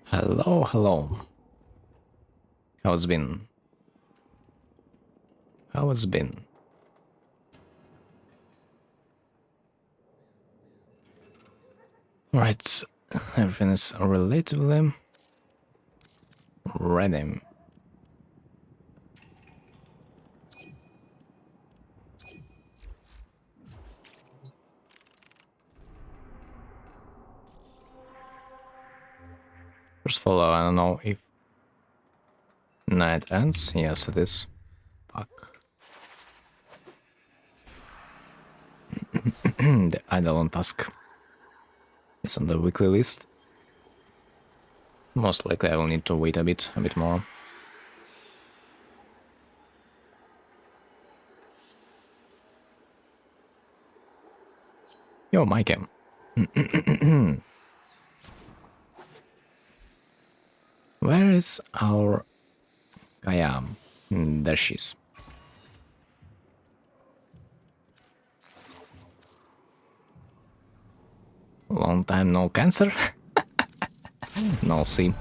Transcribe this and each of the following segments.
Hello, hello. How it's been? How it's been? Right, everything is relatively ready. First of all, I don't know if night ends. Yes, it is. Fuck. The Eidolon task is on the weekly list. Most likely I will need to wait a bit more. Yo, Mike. Where is our Gaia? There she is. Long time no cancer? No, see.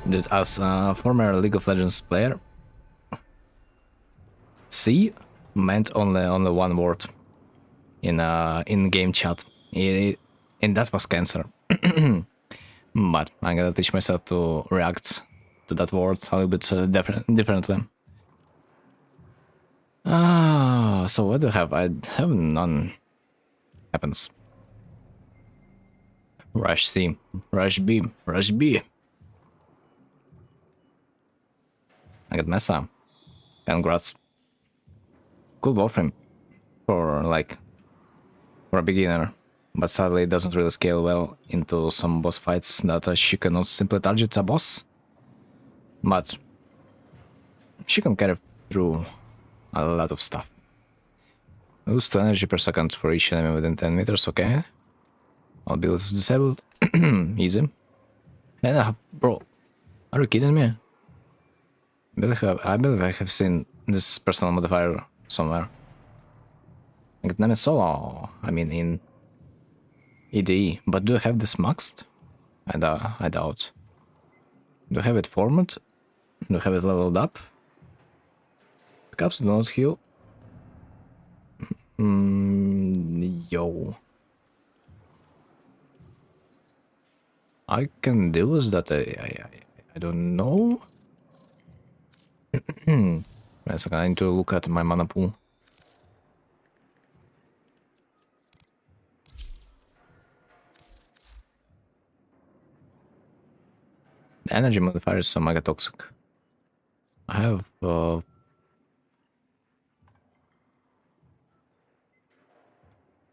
Dude, as a former League of Legends player, see meant only one word in game chat, and that was cancer. But I gotta teach myself to react to that word a little bit differently. So what do I have? I have none. Happens. Rush C, Rush B, Rush B. I got Mesa. Congrats. Cool warframe for for a beginner, but sadly it doesn't really scale well into some boss fights that she cannot simply target a boss. But she can carry through a lot of stuff. Lose 2 energy per second for each enemy within 10 meters, okay. All builds disabled. Easy. And bro, are you kidding me? I believe I have seen this personal modifier somewhere. I got Nami solo, I mean in EDE, but do I have this maxed? I doubt. Do I have it formed? Do I have it leveled up? Pickups do not heal. Yo. I can deal with that, I don't know. Yes, okay, I need to look at my mana pool. The energy modifier is so mega toxic. I have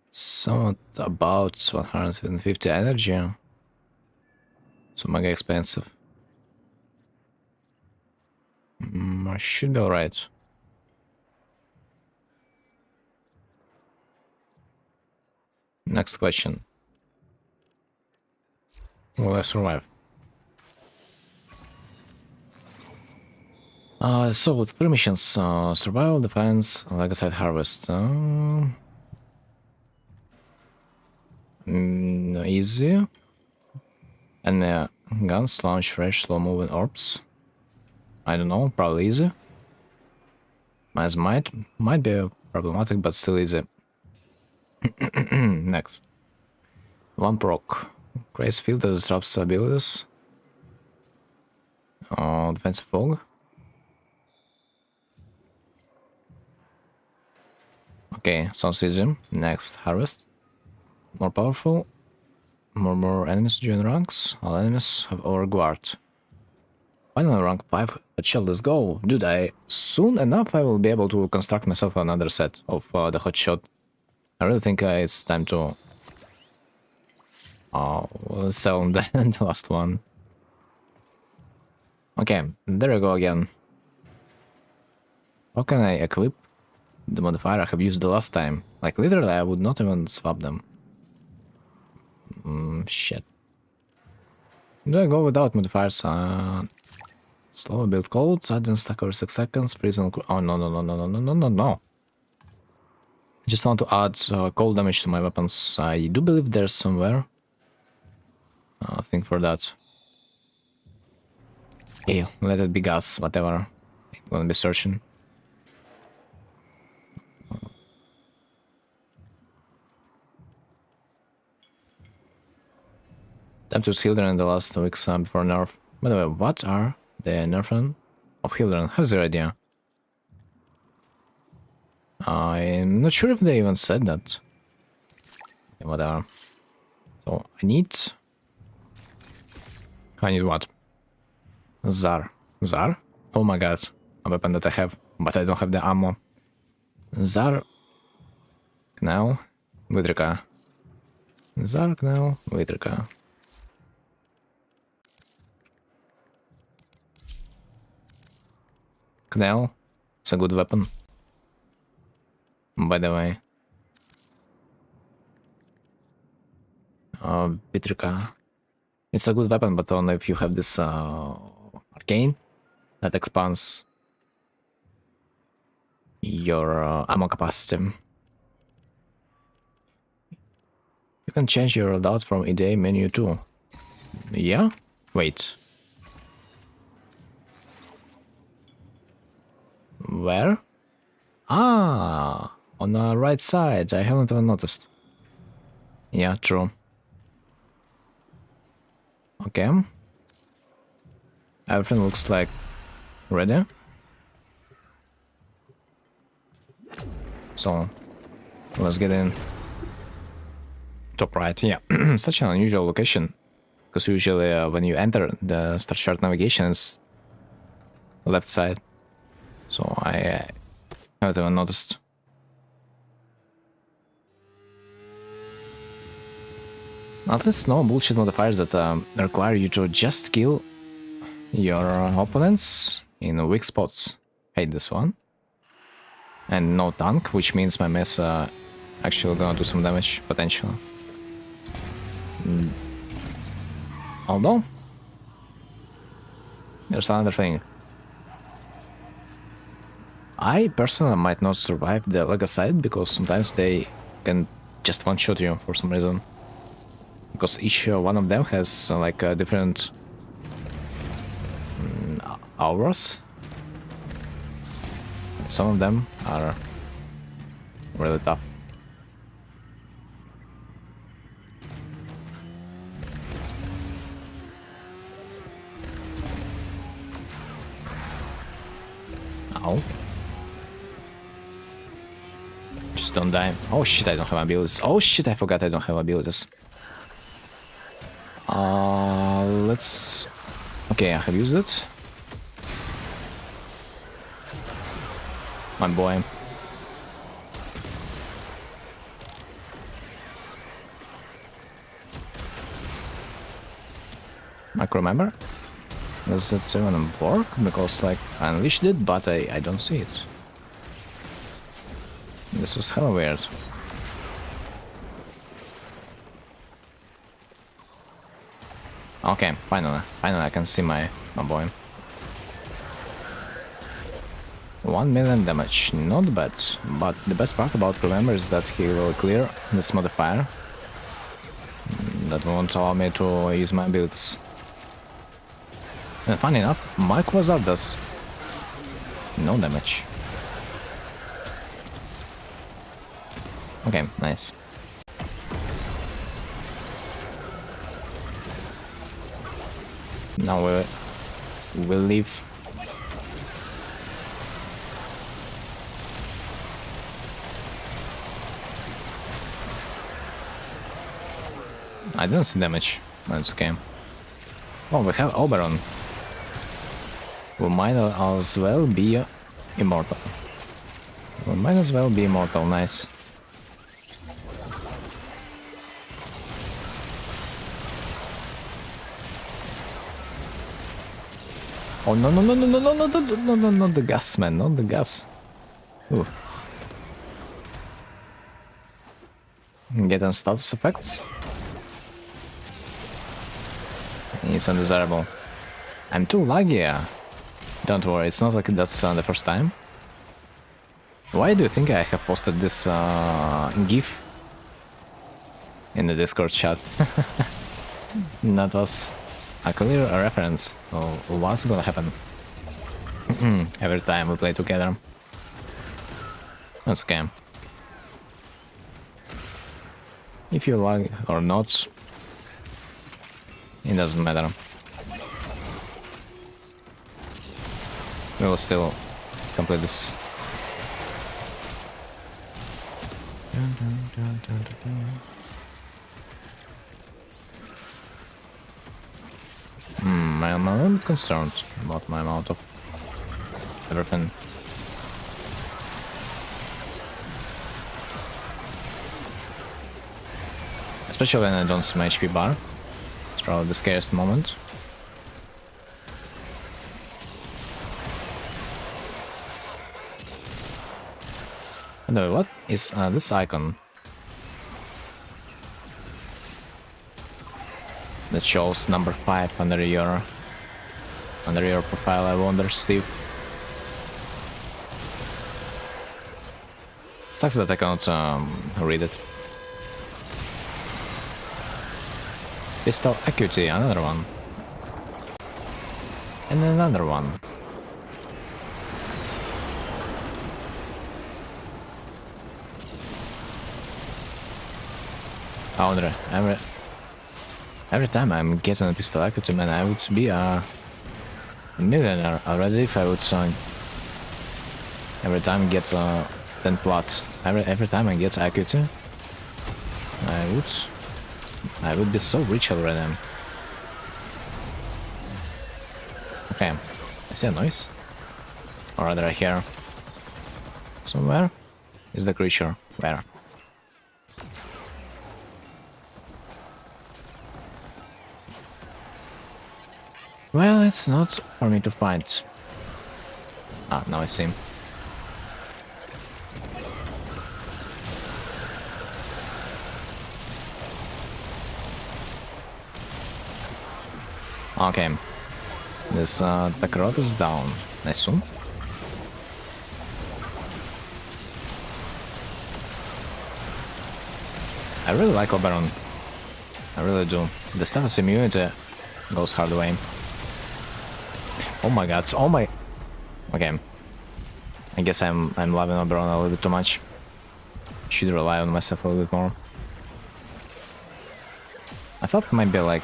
somewhat about 150 energy. So mega expensive. I should be alright. Next question. Will I survive? So with 3 missions, survival, defense, legacy harvest. Easy. And guns, launch, fresh, slow moving orbs. I don't know, probably easy. As might be problematic, but still easy. Next. One proc. Grace field that disrupts abilities. Defensive fog. Okay, sounds easy. Next, harvest. More powerful. More enemies join ranks. All enemies have overguard. Final rank 5 headshot, let's go. Dude, soon enough I will be able to construct myself another set of the hotshot. I really think it's time to sell the last one. Okay, there we go again. How can I equip the modifier I have used the last time? Like literally I would not even swap them. Shit. Do I go without modifiers? Slow build cold, sudden stack over 6 seconds, freeze on... Oh, no. I just want to add cold damage to my weapons. I do believe there's somewhere a thing for that. Hey, let it be gas, whatever. I'm gonna be searching. Time to Hildren in the last weeks before nerf. By the way, what are the nerfing of Hildren? How's the idea? I'm not sure if they even said that. Whatever. So I need what? Zar. Zar? Oh my god. A weapon that I have, but I don't have the ammo. Zar. Knell. Vidrika. Zar, Knell, Vidrika. Knell. It's a good weapon. By the way. Vidrika. It's a good weapon, but only if you have this arcane that expands your ammo capacity. You can change your loadout from EDA menu too. Yeah? Wait. Where? Ah, on the right side. I haven't even noticed. Yeah, true. Okay. Everything looks like ready. So, let's get in. Top right, yeah. Such an unusual location. Because usually when you enter the start chart navigation is left side. So I haven't even noticed. At least no bullshit modifiers that require you to just kill your opponents in weak spots. Hate this one. And no tank, which means my mess actually gonna do some damage, potentially. Although, there's another thing. I personally might not survive the Legacide because sometimes they can just one-shot you for some reason. Because each one of them has like a different auras. Some of them are really tough. Ow. Just don't die. Oh shit, I don't have abilities. Oh shit, I forgot I don't have abilities. Let's... Okay, I have used it. My boy. I can remember. Does it even work? Because like I unleashed it, but I don't see it. This is hella weird. Okay, finally I can see my boy. 1 million damage, not bad. But the best part about Remember is that he will clear this modifier. That won't allow me to use my abilities. And funny enough, my Quasar does no damage. Okay, nice. Now we'll leave. I didn't see damage. That's okay. Oh, we have Oberon. We might as well be immortal. We might as well be immortal. Nice. Oh no no no no no no no no no no not the gas, man, not the gas. Ooh. Getting status effects. It's undesirable. I'm too laggy. Don't worry, it's not like that's the first time. Why do you think I have posted this GIF in the Discord chat? That was a clear reference of what's gonna happen every time we play together. That's okay. If you like or not, it doesn't matter. We will still complete this. I'm a little concerned about my amount of everything. Especially when I don't see my HP bar. It's probably the scariest moment. Anyway, what is this icon? That shows number 5 under your profile. I wonder, Steve. Sucks that I can't read it. Pistol Acuity, another one. And another one. I wonder, every time I'm getting a pistol acuity, man, I would be a millionaire already if I would every time get 10 plots. Every time I get acuity, I would be so rich already. Okay, I see a noise. Or rather I hear somewhere. Is the creature? Where? Well, it's not for me to find. Ah, now I see him. Okay. This Takarot is down, I assume. I really like Oberon. I really do. The status immunity goes hard away. Oh my god, oh my... Okay. I guess I'm loving Oberon a little bit too much. Should rely on myself a little bit more. I thought maybe like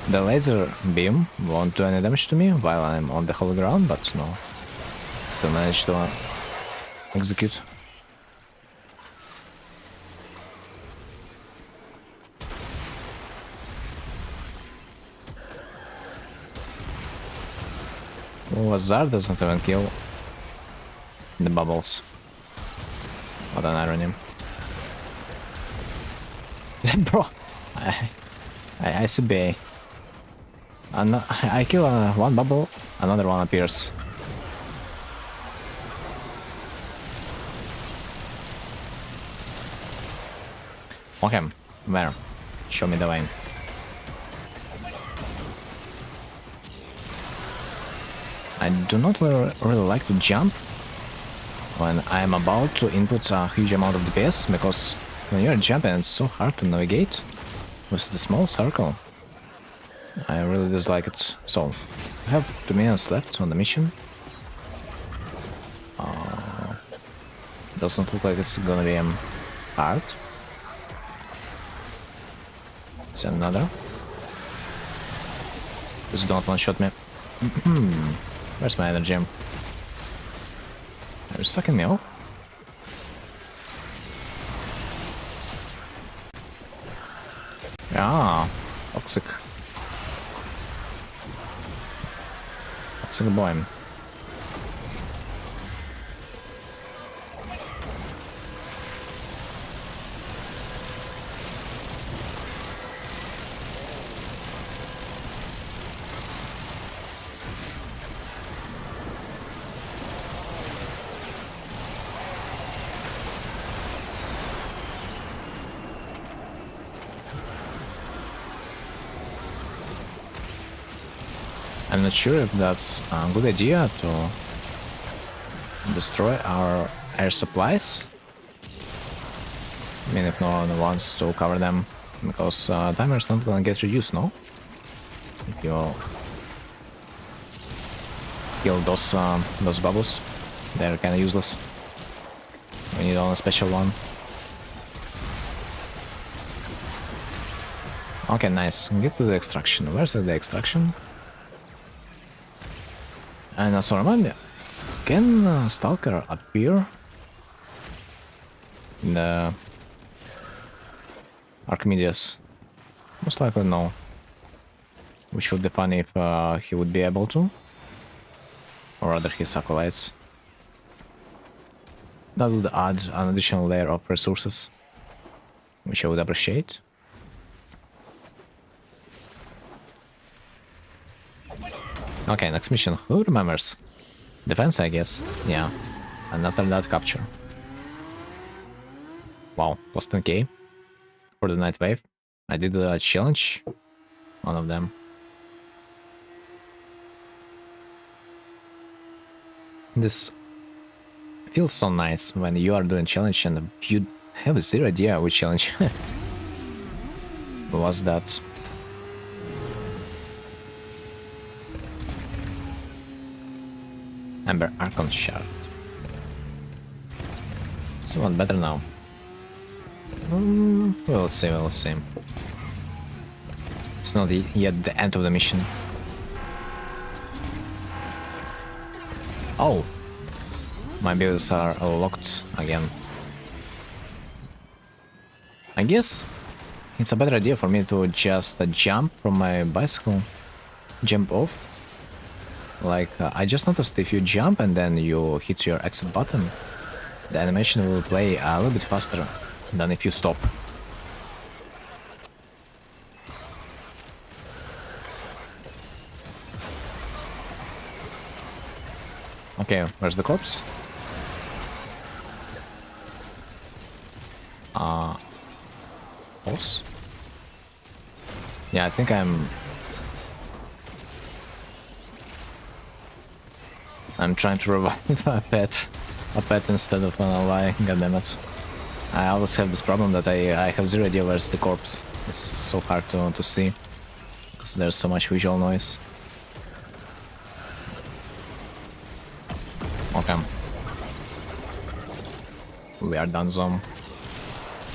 the laser beam won't do any damage to me while I'm on the holy ground, but no. Still managed to execute. Oh, Azar doesn't even kill the bubbles. What an irony. Bro, I see B. I kill one bubble, another one appears. Okay, where? Show me the way. I do not really like to jump when I am about to input a huge amount of DPS, because when you're jumping it's so hard to navigate with the small circle. I really dislike it. So, I have 2 minutes left on the mission. Doesn't look like it's gonna be hard. It's another. Please don't one-shot me. Where's my energy? Are you sucking me off? Ah, toxic. Toxic boy. I'm not sure if that's a good idea to destroy our air supplies. I mean, if no one wants to cover them, because timer's not gonna get reduced, no? if you kill those bubbles. They're kind of useless. We need on a special one. Okay, nice. Get to the extraction. Where's the extraction? And also remind me, can Stalker appear in the Archimedes? Most likely no. Which would be funny if he would be able to. Or rather his acolytes. That would add an additional layer of resources, which I would appreciate. Okay, next mission. Who remembers? Defense, I guess. Yeah. And after that, capture. Wow, plus 10k for the Night Wave. I did a challenge. One of them. This feels so nice when you are doing challenge and you have zero idea which challenge was that. Ember Archon Shard. Somewhat better now. We'll see, we'll see. It's not yet the end of the mission. Oh! My builds are locked again. I guess it's a better idea for me to just jump from my bicycle. Jump off. Like, I just noticed if you jump and then you hit your exit button, the animation will play a little bit faster than if you stop. Okay, where's the corpse? Pause? Yeah, I think I'm trying to revive a pet instead of an ally. Goddammit. I always have this problem that I have zero idea where's the corpse. It's so hard to see because there's so much visual noise. Okay. We are done zone.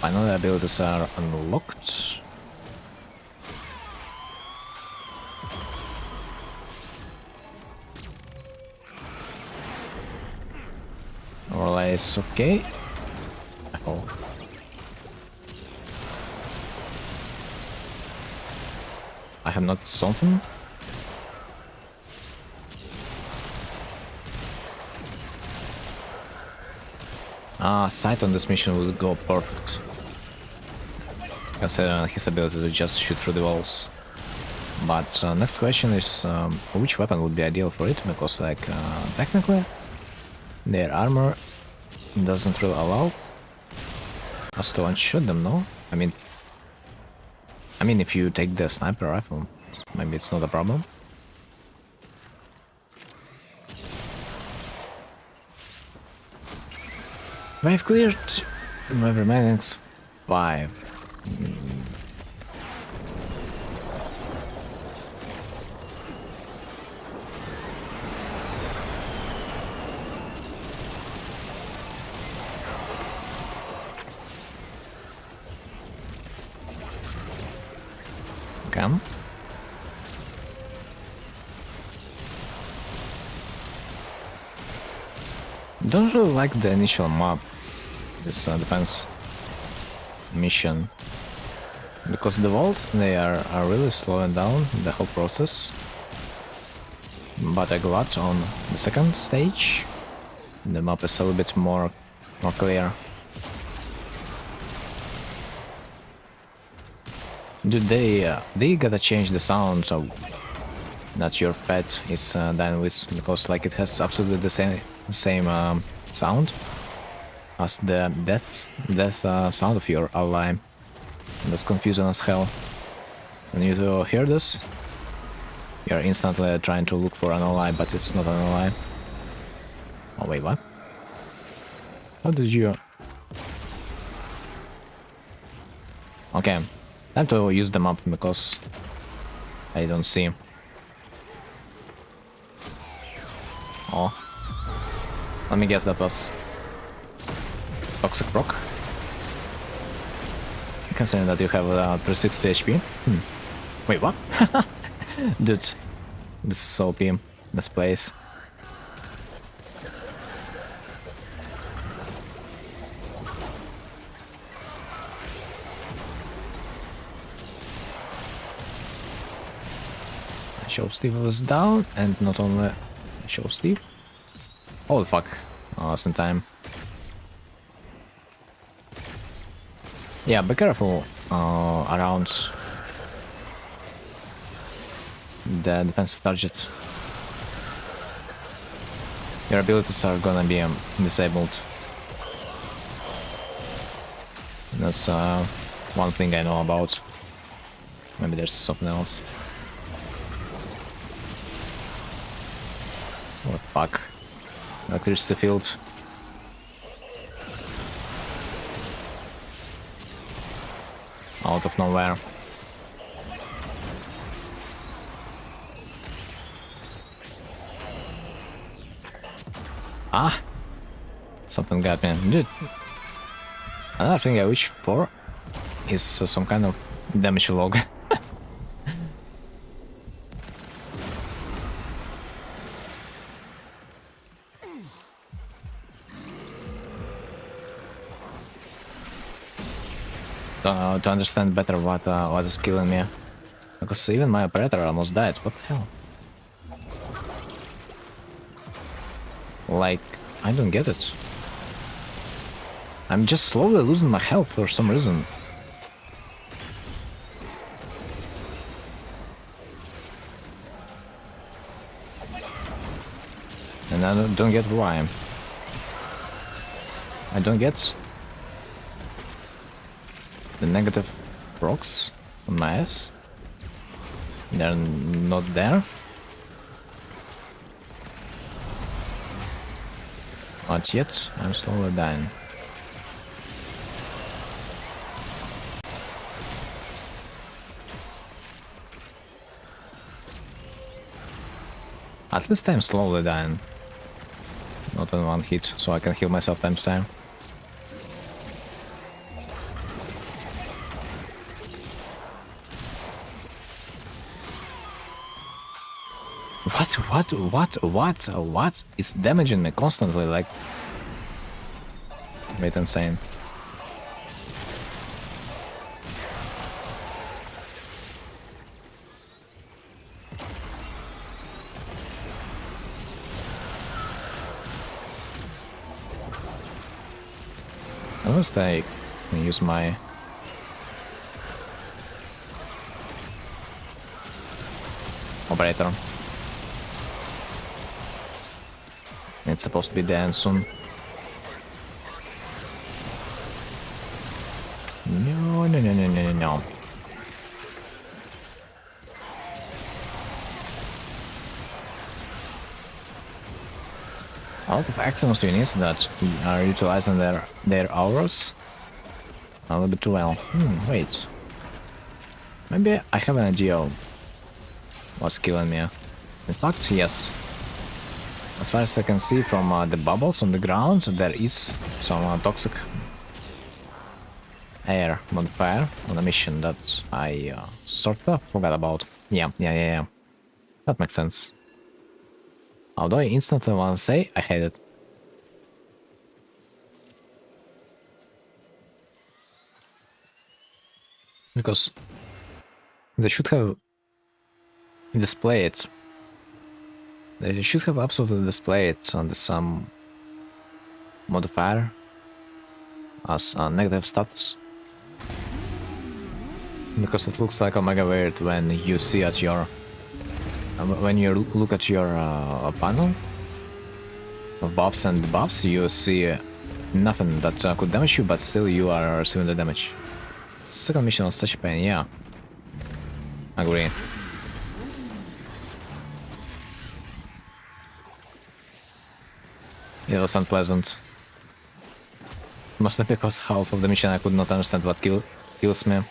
Finally, abilities are unlocked. Overlay is okay. Oh. I have not something. Sight on this mission will go perfect. Because his ability to just shoot through the walls. But next question is which weapon would be ideal for it, because like technically their armor doesn't really allow us to one-shot them, no? I mean if you take the sniper rifle, maybe it's not a problem. Wave cleared. Wave remaining 5. Okay. Don't really like the initial map, this defense mission, because the walls, they are really slowing down the whole process. But I glad on the second stage the map is a little bit more clear. Dude, they gotta change the sound so that your pet is dying with, because like it has absolutely the same sound as the death sound of your ally. That's confusing as hell. When you hear this, you're instantly trying to look for an ally, but it's not an ally. Oh wait, what? How did you... Okay, time to use the map, because I don't see. Oh. Let me guess that was Toxic Proc. Considering that you have 360 HP. Wait, what? Dude, this is so OP. This place. Show Steve was down, and not only Show Steve. Holy fuck. Awesome time. Yeah, be careful around the defensive target. Your abilities are gonna be disabled. That's one thing I know about. Maybe there's something else. What the fuck? Electricity field. Out of nowhere. Ah! Something got me. Dude. Another thing I wish for is some kind of damage log. To understand better what is killing me. Because even my operator almost died. What the hell? Like, I don't get it. I'm just slowly losing my health for some reason. And I don't get why. I don't get the negative procs on my ass. They're not there. Not yet. I'm slowly dying. At least I'm slowly dying. Not in one hit, so I can heal myself time to time. What? It's damaging me constantly, like... Wait, insane. At least I can use my... operator. It's supposed to be the end soon. No. A lot of Axios units that are utilizing their auras a little bit too well. Wait. Maybe I have an idea of what's killing me. In fact, yes. As far as I can see from the bubbles on the ground, there is some toxic air modifier on a mission that I sort of forgot about. Yeah. That makes sense. Although I instantly want to say I hate it. Because they should have displayed it. They should have absolutely displayed it on the some modifier as a negative status. Because it looks like Omega weird when you see at your when you look at your panel of buffs and debuffs, you see nothing that could damage you, but still you are receiving the damage. Second mission was such a pain, yeah. Agree. It was unpleasant. Mostly because half of the mission I could not understand what kills me.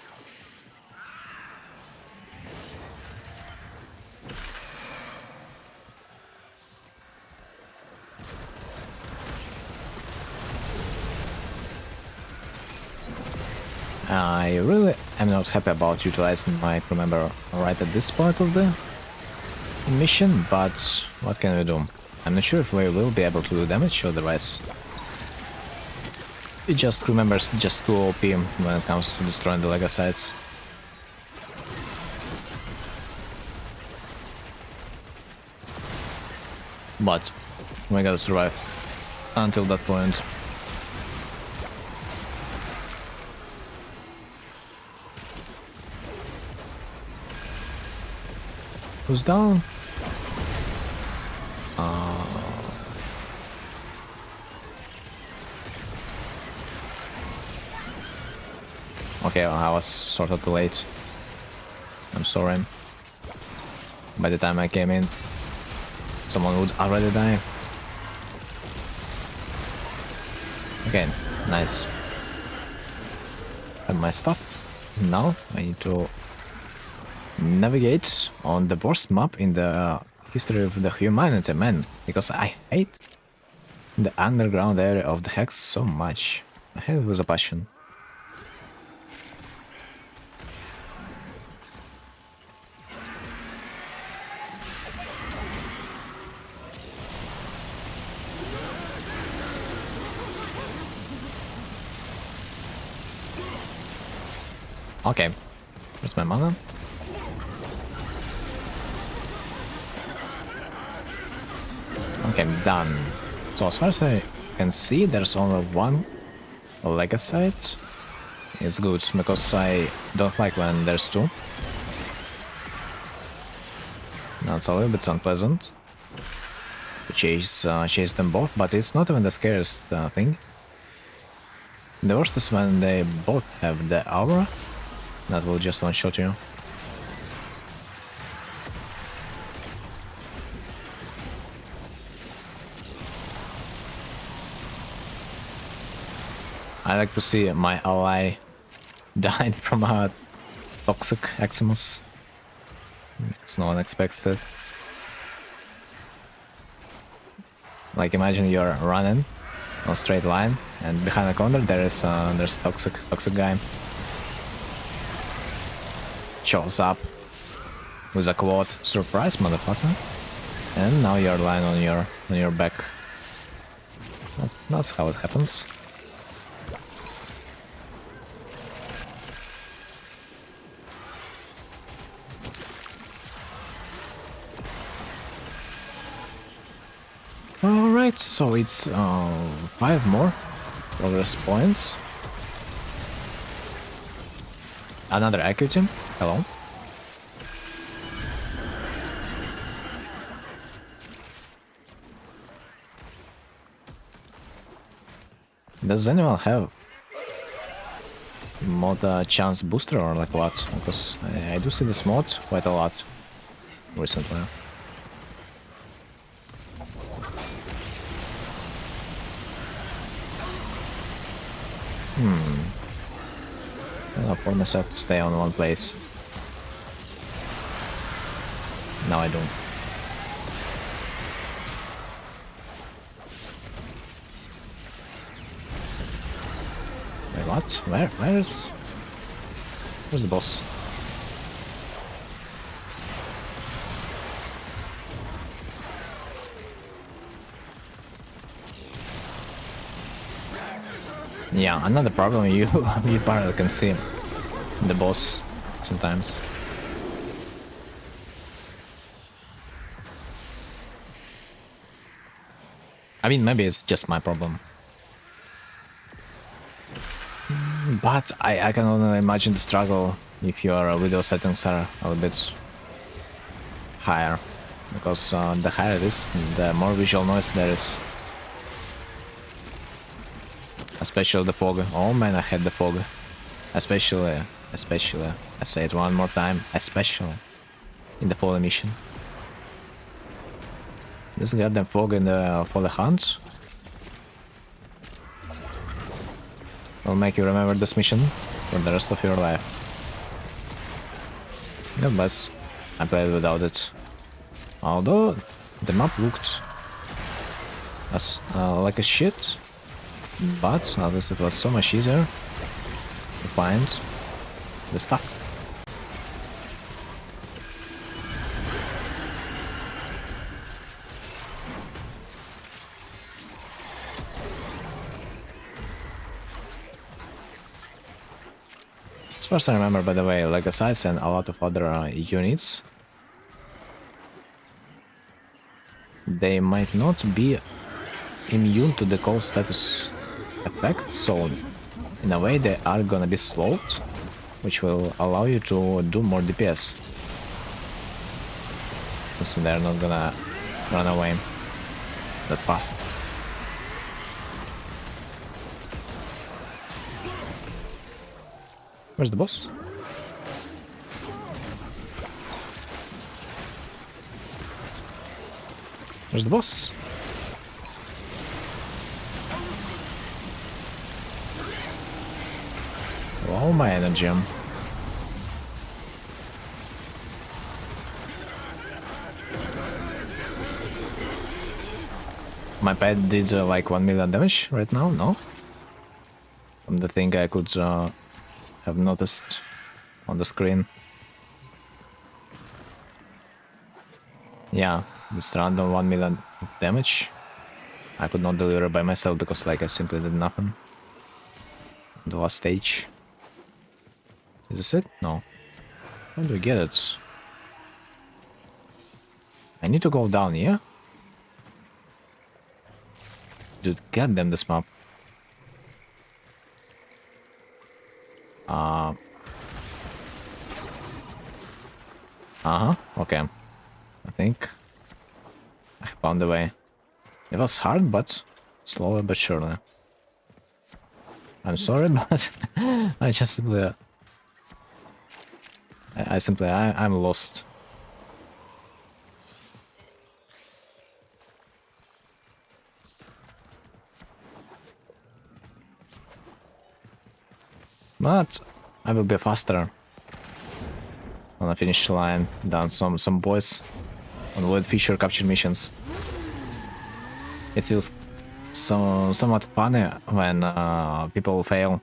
I really am not happy about utilizing my crew member right at this point of the mission, but what can we do? I'm not sure if we will be able to do damage otherwise. It just crew members just too OP when it comes to destroying the Lega sites. But we gotta survive until that point. Who's down? Okay, well, I was sort of too late. I'm sorry. By the time I came in, someone would already die. Okay, nice. Have my stuff. Now I need to navigate on the worst map in the history of the humanity, man. Because I hate the underground area of the Hex so much. I hate it with a passion. Okay, where's my mana? Okay, done. So as far as I can see, there's only one Lega site. It's good, because I don't like when there's two. That's a little bit unpleasant to chase them both, but it's not even the scariest thing. The worst is when they both have the aura. That will just one-shot you. I like to see my ally dying from a toxic Eximus. Because no one expects it. Like imagine you're running on a straight line and behind the corner there's a toxic guy. Shows up with a quote, "Surprise, motherfucker!" And now you're lying on your back. That's how it happens. Alright, so it's 5 more progress points. Another Acutum. Hello. Does anyone have mod chance booster or like what? Because I do see this mod quite a lot recently. I'll force myself to stay on one place. No, I don't. Wait, what? Where's the boss? Yeah, another problem, you barely can see the boss sometimes. I mean, maybe it's just my problem. But I can only imagine the struggle if your video settings are a little bit higher. Because the higher it is, the more visual noise there is. Especially the fog. Oh man, I hate the fog. Especially, I say it one more time, especially in the fall mission. This goddamn fog in the for the hunt will make you remember this mission for the rest of your life. Nevertheless, I played without it. Although the map looked as like a shit, but at least it was so much easier to find the stuff. As far as I remember, by the way, like Legacies and a lot of other units, they might not be immune to the cold status effect, so in a way they are gonna be slowed, which will allow you to do more DPS. So they're not gonna run away that fast. Where's the boss? Where's the boss? Oh, my energy. My pet did like 1 million damage right now, no? From the thing I could have noticed on the screen. Yeah, this random 1 million damage I could not deliver by myself because like I simply did nothing. The last stage. Is this it? No. How do we get it? I need to go down here? Dude, goddamn this map. Okay. I think I found the way. It was hard, but slowly but surely. I'm sorry, but I just simply... I'm lost. But I will be faster on the finish line than some boys on Void Fisher capture missions. It feels somewhat funny when people fail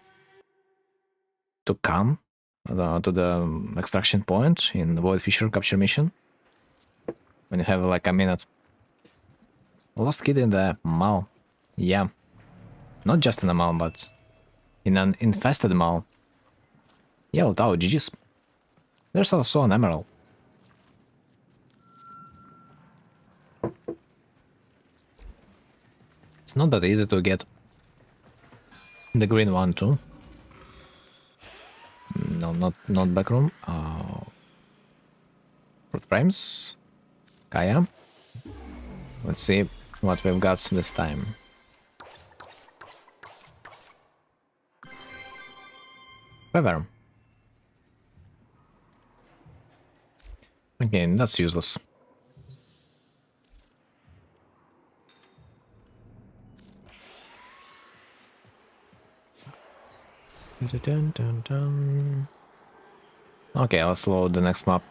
to come to the extraction point in the Void Fisher capture mission. When you have like a minute. Lost kid in the mall. Yeah. Not just in a mall, but in an infested mall. Yeah, without GG's. There's also an emerald. It's not that easy to get the green one too. No, not backroom. Frames. Kaya. Let's see what we've got this time. Feather. Okay, that's useless. Dun, dun, dun. Okay, let's load the next map.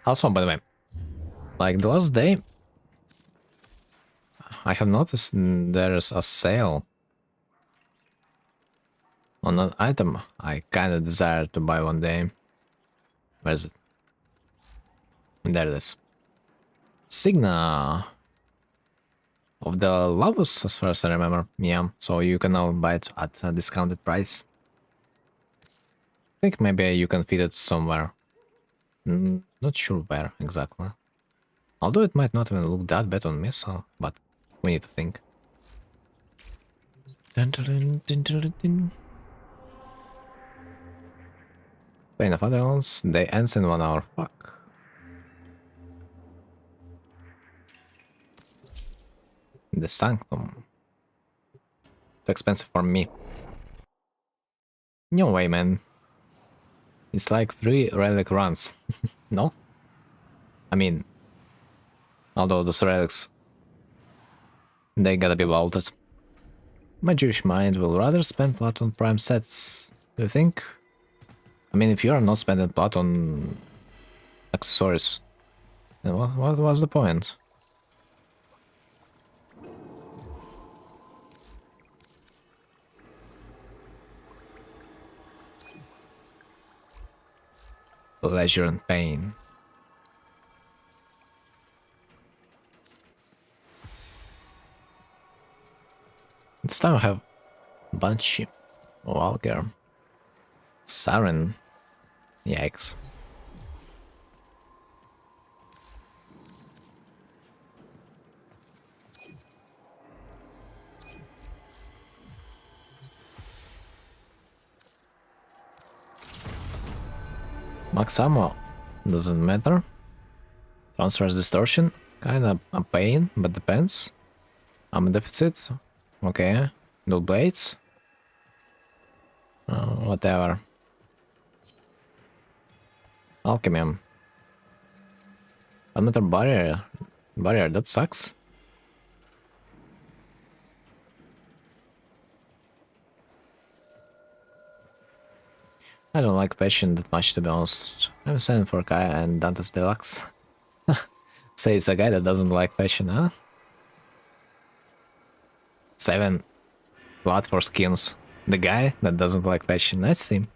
Also, by the way, like the last day, I have noticed there's a sale on an item I kinda desire to buy one day. Where is it? There it is. Signa of the Lavus, as far as I remember. Yeah, so you can now buy it at a discounted price. I think maybe you can fit it somewhere. Not sure where exactly. Although it might not even look that bad on me, so, but we need to think. Dun, dun, dun, dun, dun, dun. Plane of Adults, day ends in 1 hour. Fuck. The Sanctum. Too expensive for me. No way, man. It's like 3 relic runs. No? I mean, although those relics, they gotta be vaulted. My Jewish mind will rather spend plot on prime sets. Do you think? I mean, if you are not spending plot on accessories, then what was the point? pleasure and pain. This time I have Banshee, Walker, Siren. Yikes. Max ammo doesn't matter. Transfers distortion, kinda a pain, but depends. Ammo deficit, okay. Dual blades, whatever. Alchemy. Another barrier, that sucks. I don't like Passion that much, to be honest. I'm saying for Kaya and Dante's Deluxe. Say it's a guy that doesn't like Passion, huh? 7 blood for skins. The guy that doesn't like Passion, nice team.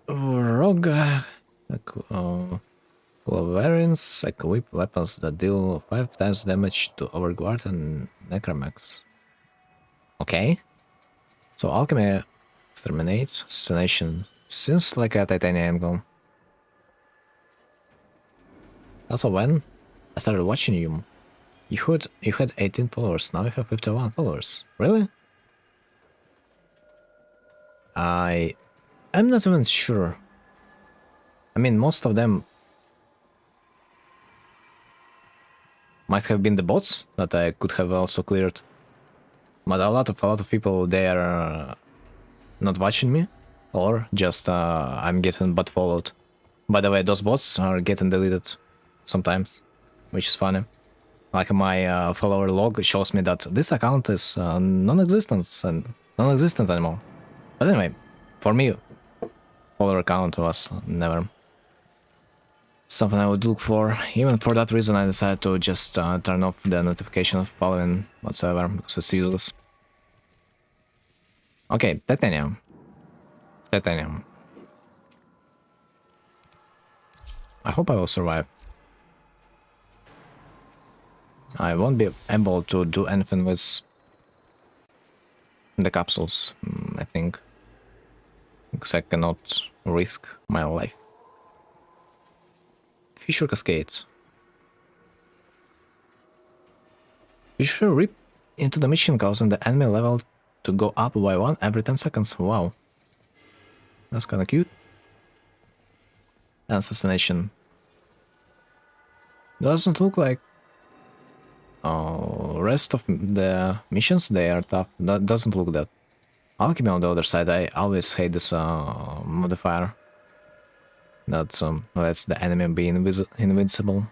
Rogue Clovarians equip weapons that deal 5 times damage to Overguard and Necromax. Okay. So Alchemy, Exterminate, Assassination. Seems like a Titanium angle. Also, when I started watching you, you had 18 followers, now you have 51 followers. Really? I'm not even sure. I mean, most of them might have been the bots that I could have also cleared. But a lot of people, they are not watching me, or just I'm getting bot followed. By the way, those bots are getting deleted sometimes, which is funny. Like my follower log shows me that this account is non-existent anymore. But anyway, for me, follower account was never something I would look for. Even for that reason, I decided to just turn off the notification of following whatsoever, because it's useless. Okay, Titanium. I hope I will survive. I won't be able to do anything with the capsules, I think. Because I cannot risk my life. Fissure Cascade. Fissure rip into the mission, causing the enemy level to go up by 1 every 10 seconds. Wow. That's kinda cute. Assassination. Doesn't look like rest of the missions, they are tough. That doesn't look that. Alchemy on the other side, I always hate this modifier. That lets the enemy be invincible.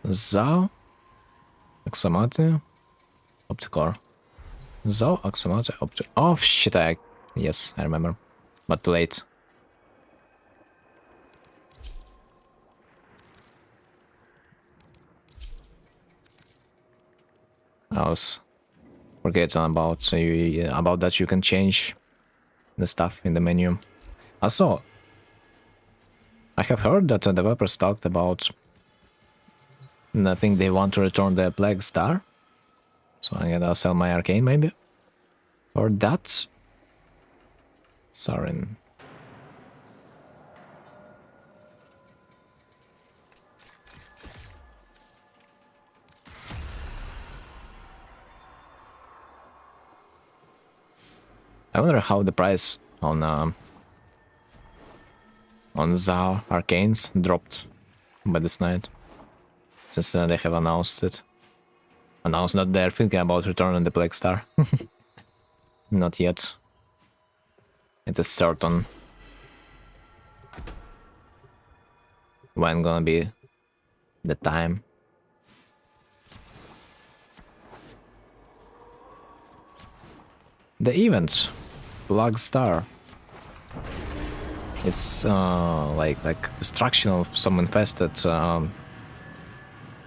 Zao, Axamate, Opticore. Zao, Axamate, Opticore. Oh shit, yes, I remember. But too late. I was forgetting about that you can change the stuff in the menu. Also, I have heard that the developers talked about, I think they want to return the Plague Star. So I'm gonna sell my Arcane maybe. Or that. Siren. I wonder how the price on Zao Arcanes dropped by this night, since they have announced that they're thinking about returning the Plague Star. Not yet. It is certain when gonna be the time. The event, Plague Star. It's like destruction of some infested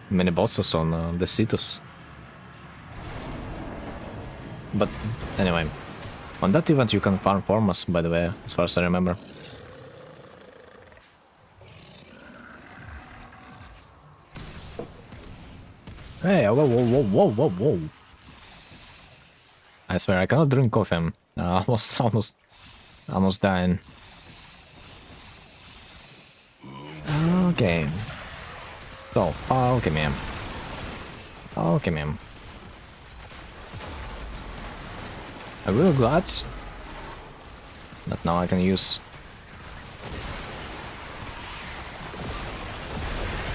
mini bosses on the Cetus. But anyway, On that event you can farm formas, by the way, as far as I remember. Hey, whoa, whoa, whoa, whoa, whoa, whoa. I swear, I cannot drink coffee. Almost dying. Okay. So, okay, ma'am. Okay, ma'am. I will glad that now I can use.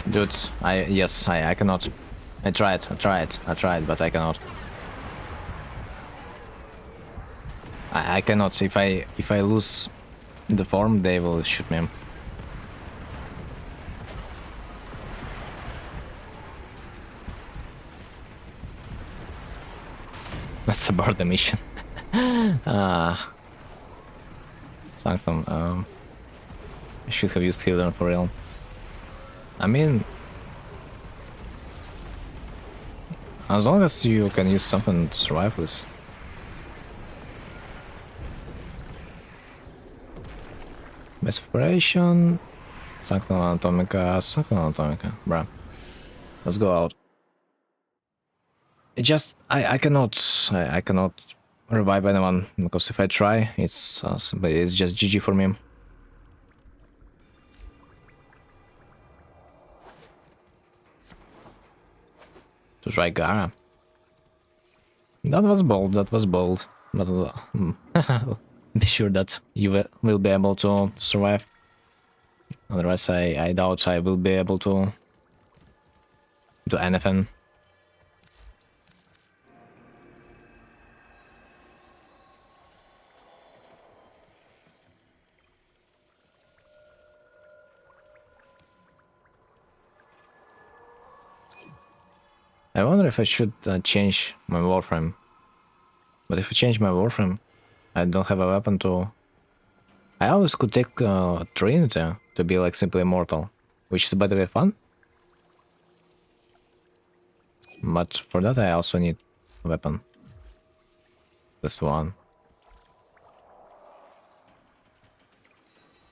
Dude, I cannot. I tried, but I cannot. I cannot. If I lose the form, they will shoot me. Let's abort the mission. Sanctum. I should have used healer for real. I mean, as long as you can use something to survive this. Best operation. Sanctum Anatomica. Bruh. Let's go out. It just I cannot revive anyone, because if I try, it's just GG for me. To try Gara. That was bold. But be sure that you will be able to survive. Otherwise, I doubt I will be able to do anything. I wonder if I should change my warframe. But if I change my warframe, I don't have a weapon to... I always could take Trinity to be like simply immortal, which is by the way fun. But for that I also need a weapon. This one.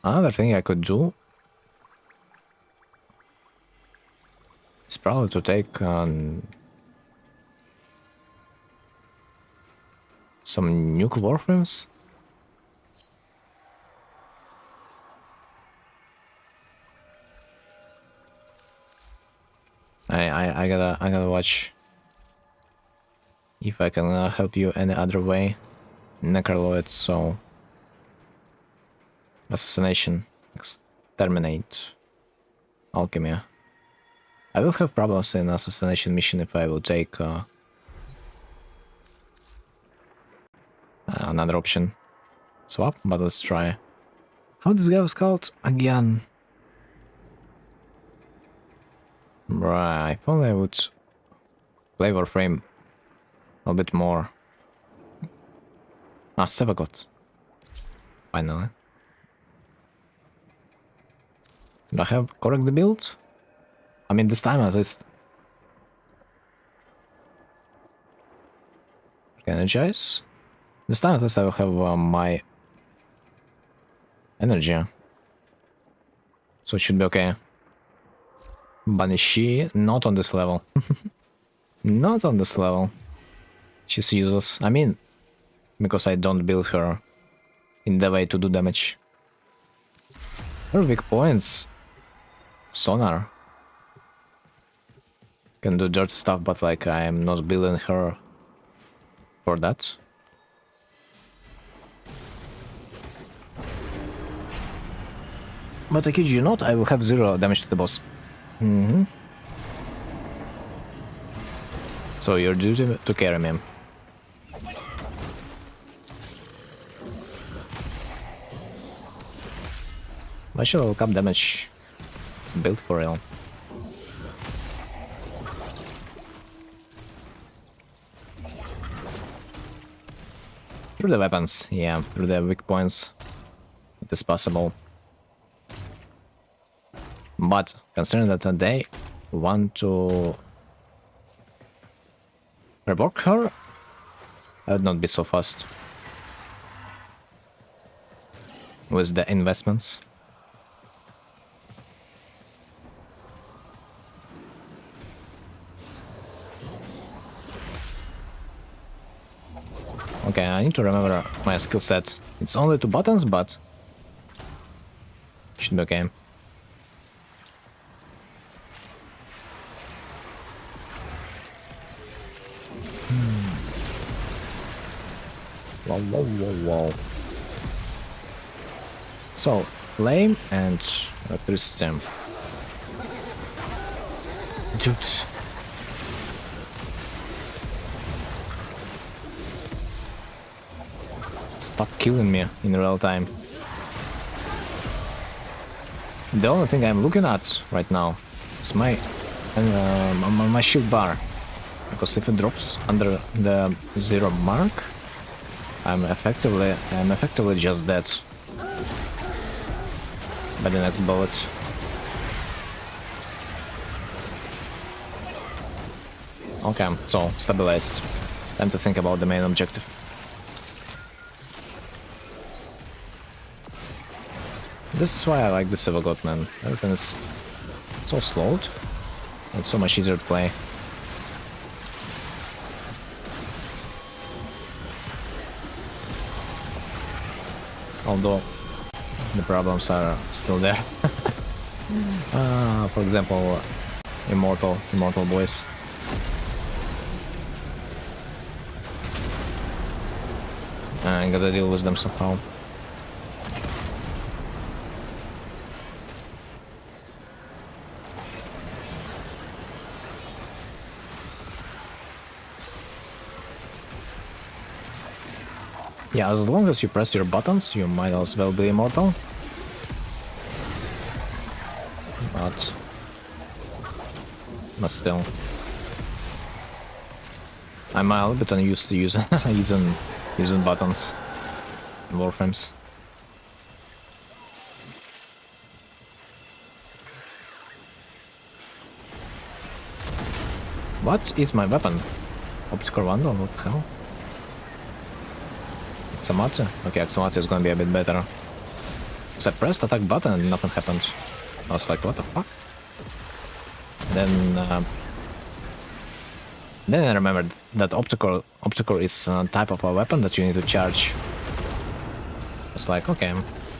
Another thing I could do is probably to take some nuke warframes. I gotta watch if I can help you any other way. Necroloid, so assassination, exterminate, alchemy. I will have problems in assassination mission if I will take another option. Swap, but let's try. How this guy was called again? Right, if only I would play warframe a bit more. Ah, Sevagot. Finally. Do I have correct the build? I mean, this time at least. Energize. This time at least I will have my energy. So it should be okay. Banishi, not on this level. Not on this level. She's useless. I mean, because I don't build her in the way to do damage. Her weak points. Sonar. Can do dirty stuff, but like I am not building her for that. But I kid you not, I will have 0 damage to the boss. So your duty to carry me. Why should I look up damage? Built for real. Through the weapons, yeah, through the weak points. It is possible. But considering that they want to rework her, I would not be so fast. with the investments. Okay, I need to remember my skill set. It's only 2 buttons, but should be okay. Whoa, whoa, whoa, whoa. So, flame and electricity. Dude. Stop killing me in real time. The only thing I'm looking at right now is my shield bar, because if it drops under the 0 mark, I'm effectively just dead by the next bullet. Okay, so stabilized. Time to think about the main objective. This is why I like the Civil God, man. Everything is so slowed. It's so much easier to play. Although the problems are still there. For example, immortal boys. I gotta deal with them somehow. Yeah, as long as you press your buttons, you might as well be immortal. But still, I'm a little bit unused to using buttons in warframes. What is my weapon? Optical Wando? What the hell? Axamate? Okay, Axamate is gonna be a bit better. So I pressed attack button and nothing happened. I was like, what the fuck? Then I remembered that optical is a type of a weapon that you need to charge. It's like, okay,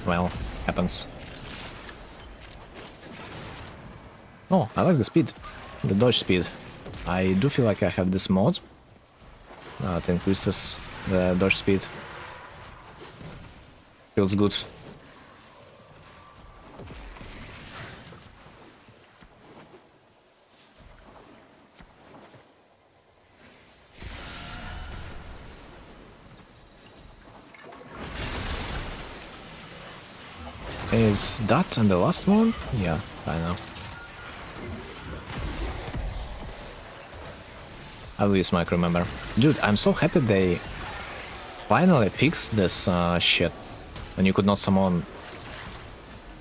well, happens. Oh, I like the speed, the dodge speed. I do feel like I have this mod that increases the dodge speed. Feels good. Is that and the last one? Yeah, I know. At least Mike remember. Dude, I'm so happy they finally fixed this shit. When you could not summon,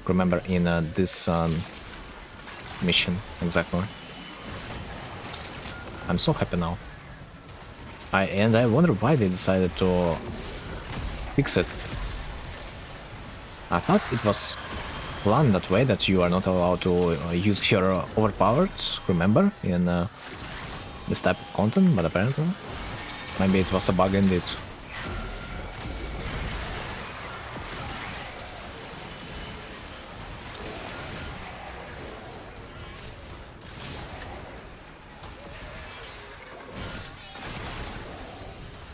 remember, in this mission exactly. I'm so happy now. I wonder why they decided to fix it. I thought it was planned that way, that you are not allowed to use your overpowered, remember, in this type of content, but apparently maybe it was a bug indeed.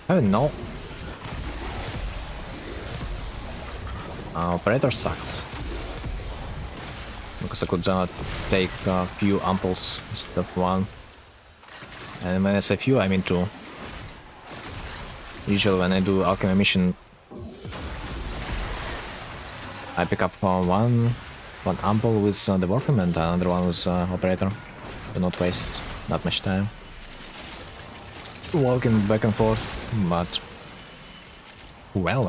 I don't know. Operator sucks. Because I could take a few ampoules instead of one. And when I say few, I mean 2. Usually when I do alchemy mission, I pick up one ampoule with the warframe and another one with operator. Do not waste that much time walking back and forth, but well.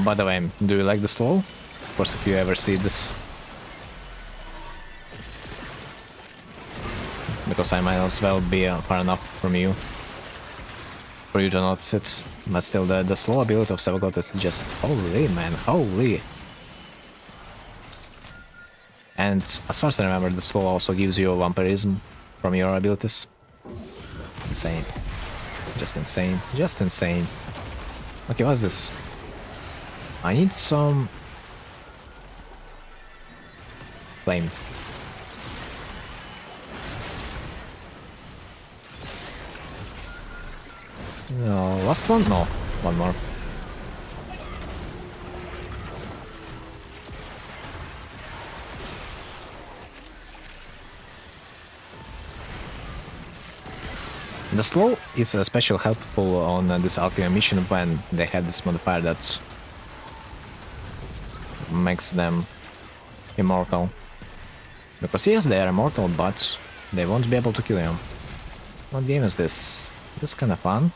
By the way, do you like the slow? Of course, if you ever see this. because I might as well be far enough from you for you to notice it. But still, the slow ability of Savagot is just holy, man, holy. And as far as I remember, the slow also gives you vampirism from your abilities. Insane. Just insane. Just insane. Okay, what's this? I need some... flame. No, last one? No, one more. The slow is especially helpful on this alchemy mission when they have this modifier that makes them immortal. Because yes, they are immortal, but they won't be able to kill you. What game is this? This is kind of fun.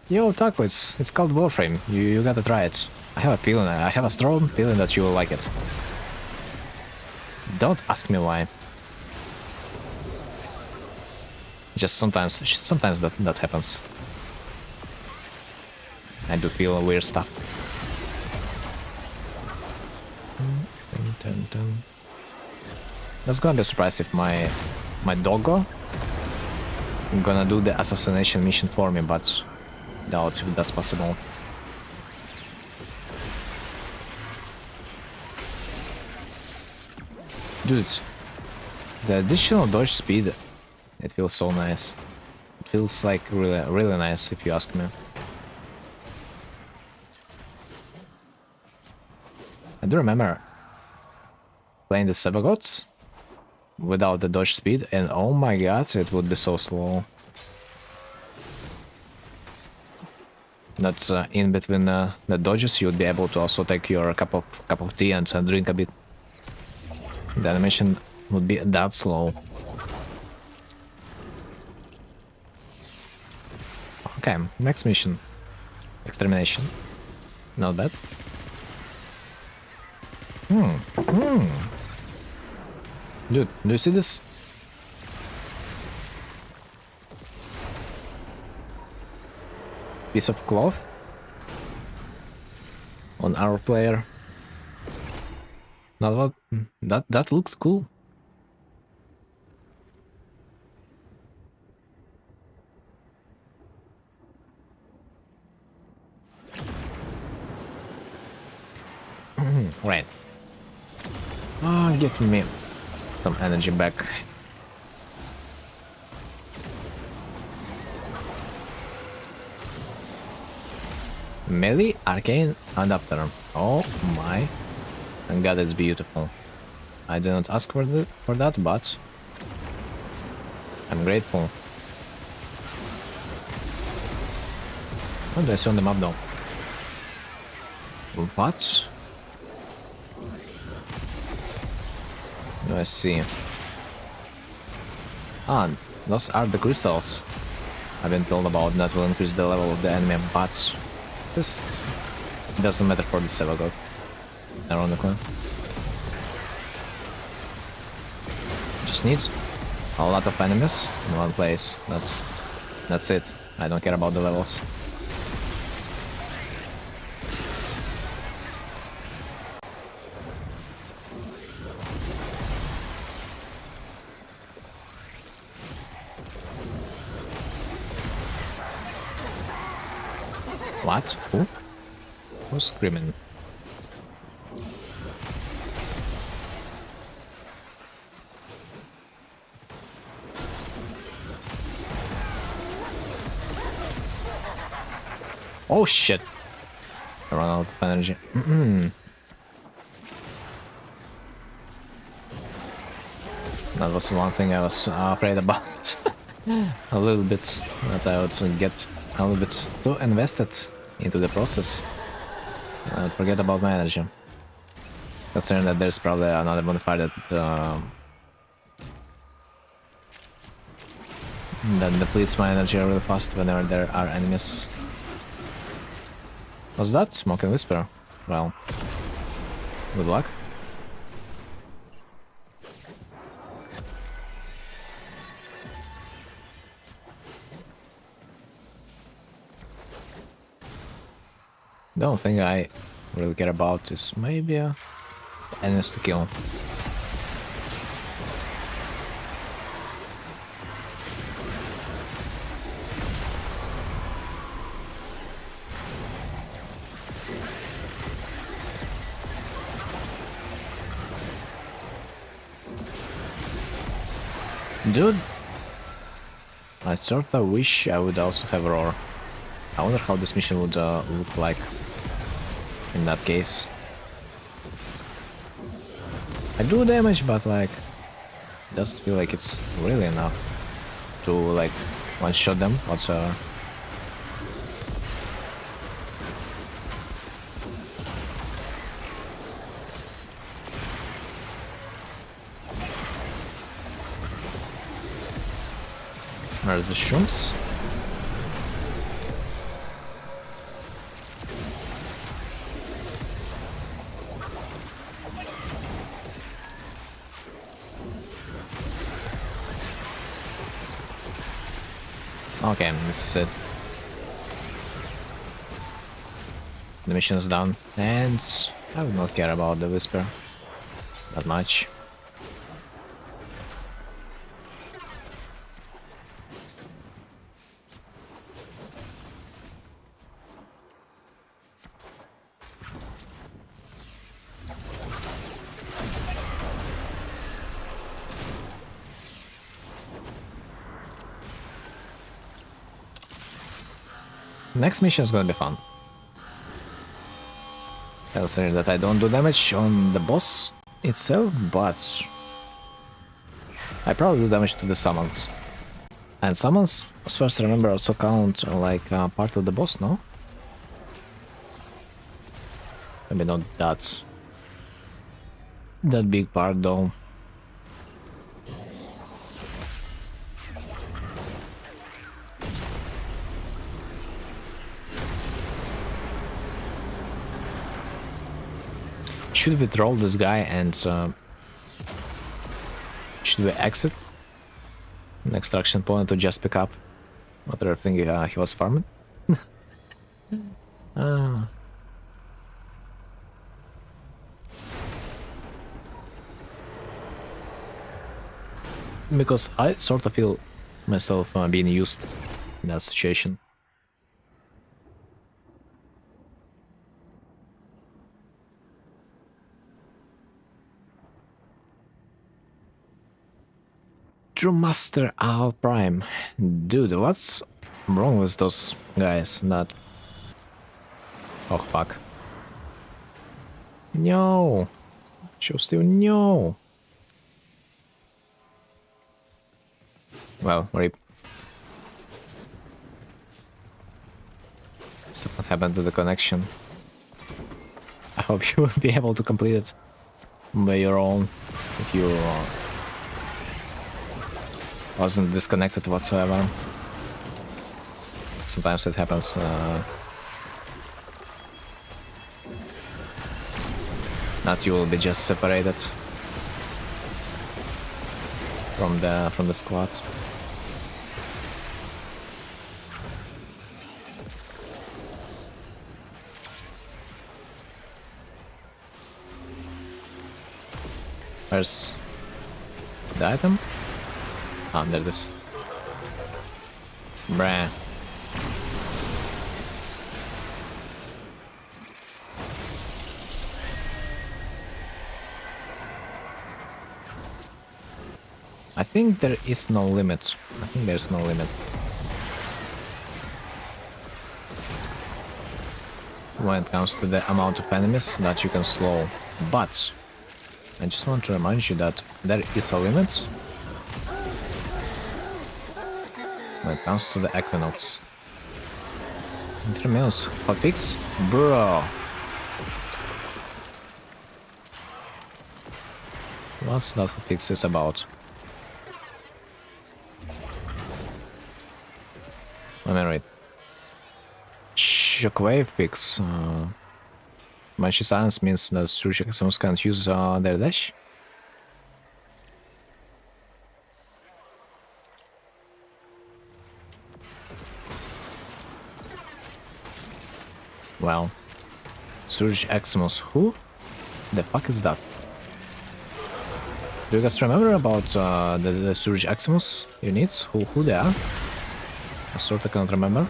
Yo, Taco, it's called Warframe. You gotta try it. I have a feeling, I have a strong feeling that you will like it. Don't ask me why. Just sometimes that happens. I do feel weird stuff. That's gonna be a surprise if my doggo gonna do the assassination mission for me, but doubt if that's possible. Dude, the additional dodge speed, it feels so nice. It feels like really nice, if you ask me. I do remember playing the Savagots without the dodge speed, and oh my god, it would be so slow. That in between the dodges, you would be able to also take your cup of tea and drink a bit. The animation would be that slow. Okay, next mission. Extermination. Not bad. Dude, do you see this? Piece of cloth on our player. Not what that looked cool. Right. Oh, get me some energy back. Melee arcane adapter. Oh my god, it's beautiful. I did not ask for that, but I'm grateful. What do I see on the map though? What? Do I see? Ah, those are the crystals I've been told about that will increase the level of the enemy, but this doesn't matter for the Savagot, ironically. Just needs a lot of enemies in one place. That's it. I don't care about the levels. What? Who? Who's screaming? Oh shit! I run out of energy. That was one thing I was afraid about. A little bit. That I would get a little bit too invested into the process. I would forget about my energy. Considering that there's probably another modifier that depletes my energy really fast whenever there are enemies. What's that? Smoke and Whisper. Well, good luck. The only thing I really care about is maybe enemies to kill. Dude, I sorta wish I would also have Roar. I wonder how this mission would look like in that case. I do damage, but like, it doesn't feel like it's really enough to like one-shot them whatsoever. Where's the shrooms? Okay, this is it. The mission is done, and I would not care about the whisper that much. Next mission is gonna be fun. I'll say that I don't do damage on the boss itself, but I probably do damage to the summons. And summons, as far as I remember, also count like part of the boss, no? Maybe not that big part though. Should we troll this guy and should we exit an extraction point to just pick up whatever thing he was farming? Because I sort of feel myself being used in that situation. True Master Al Prime. Dude, what's wrong with those guys? Not. Oh, fuck. No! Still no! Well, rip. Something happened to the connection. I hope you will be able to complete it by your own if you wasn't disconnected whatsoever. Sometimes it happens. Not you will be just separated from the squad. Where's the item? Ah, there it is. Bruh. I think there is no limit. I think there's no limit. When it comes to the amount of enemies that you can slow. But I just want to remind you that there is a limit when it comes to the Equinox. In 3 minutes, hotfix? Bro! What's that hotfix is about? Let me read. Shockwave fix. Banshee silence means that Surgeons can't use their dash. Well, Surge Eximus. Who the fuck is that? Do you guys remember about the Surge Eximus units? Who they are? I sort of can't remember.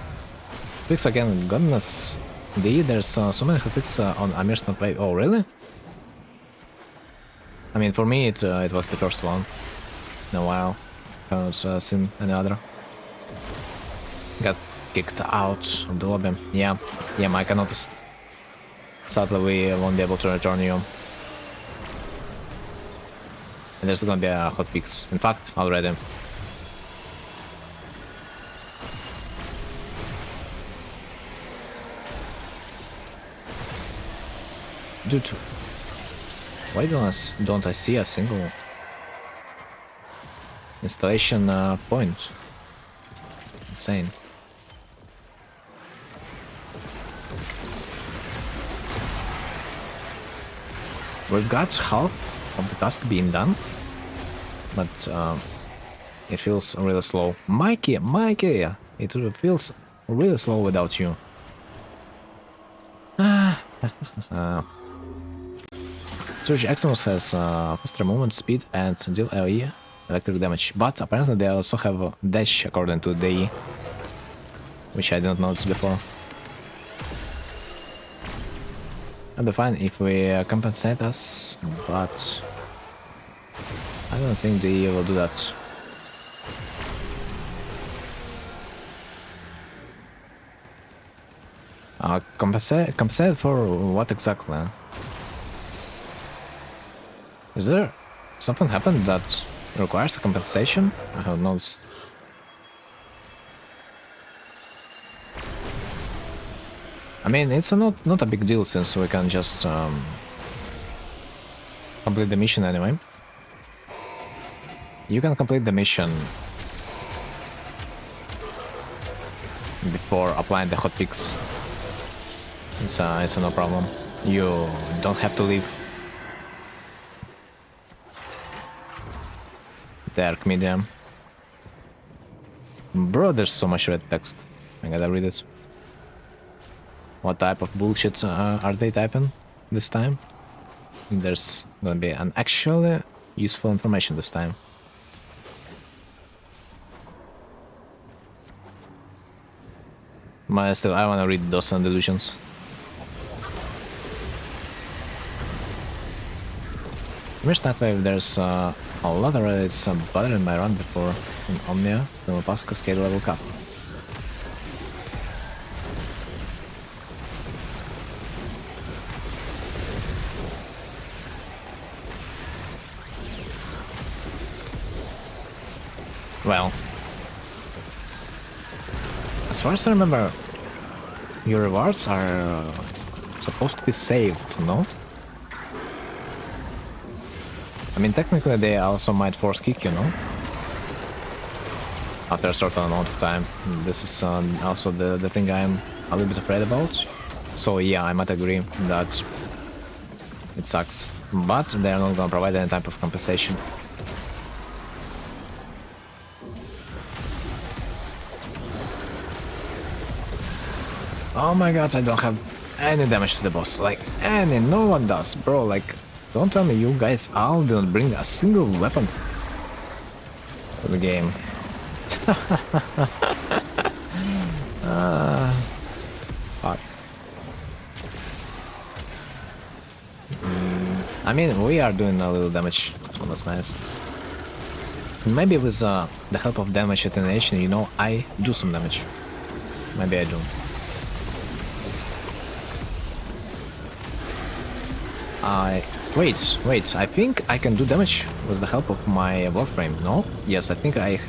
Fix again, goodness. There's so many hits on Amir's not wave. Oh, really? I mean, for me, it was the first one in a while. I haven't seen any other. Got kicked out of the lobby. Yeah, Mike, I noticed. Sadly, we won't be able to return you. And there's gonna be a hotfix. In fact, already. Dude, why don't I see a single installation point? Insane. We've got half of the task being done, but it feels really slow. Mikey, it feels really slow without you. Surge Eximus has faster movement speed and deal AoE electric damage, but apparently they also have a dash according to the E, which I didn't notice before. I'd be fine if we compensate us, but I don't think the E will do that. Compensate for what exactly? Is there something happened that requires a compensation? I have noticed. I mean, it's not a big deal since we can just complete the mission anyway. You can complete the mission before applying the hotfix. It's no problem. You don't have to leave the Arc Medium. Bro, there's so much red text. I gotta read it. What type of bullshit are they typing this time? There's gonna be an actually useful information this time. But still, I wanna read those delusions. First Nightwave, there's a lot of it's bothering my run before in Omnia, so pass Cascade level cap. Well, as far as I remember, your rewards are supposed to be saved, no? I mean, technically they also might force kick, you know? After a certain amount of time. This is also the thing I'm a little bit afraid about. So yeah, I might agree that it sucks. But they're not gonna provide any type of compensation. Oh my god, I don't have any damage to the boss. Like, any, no one does, bro. Like, don't tell me you guys all didn't bring a single weapon to the game. Fuck. I mean, we are doing a little damage, so that's nice. Maybe with the help of damage attenuation, you know, I do some damage. Maybe I do. Wait, I think I can do damage with the help of my warframe, no? Yes, I think I...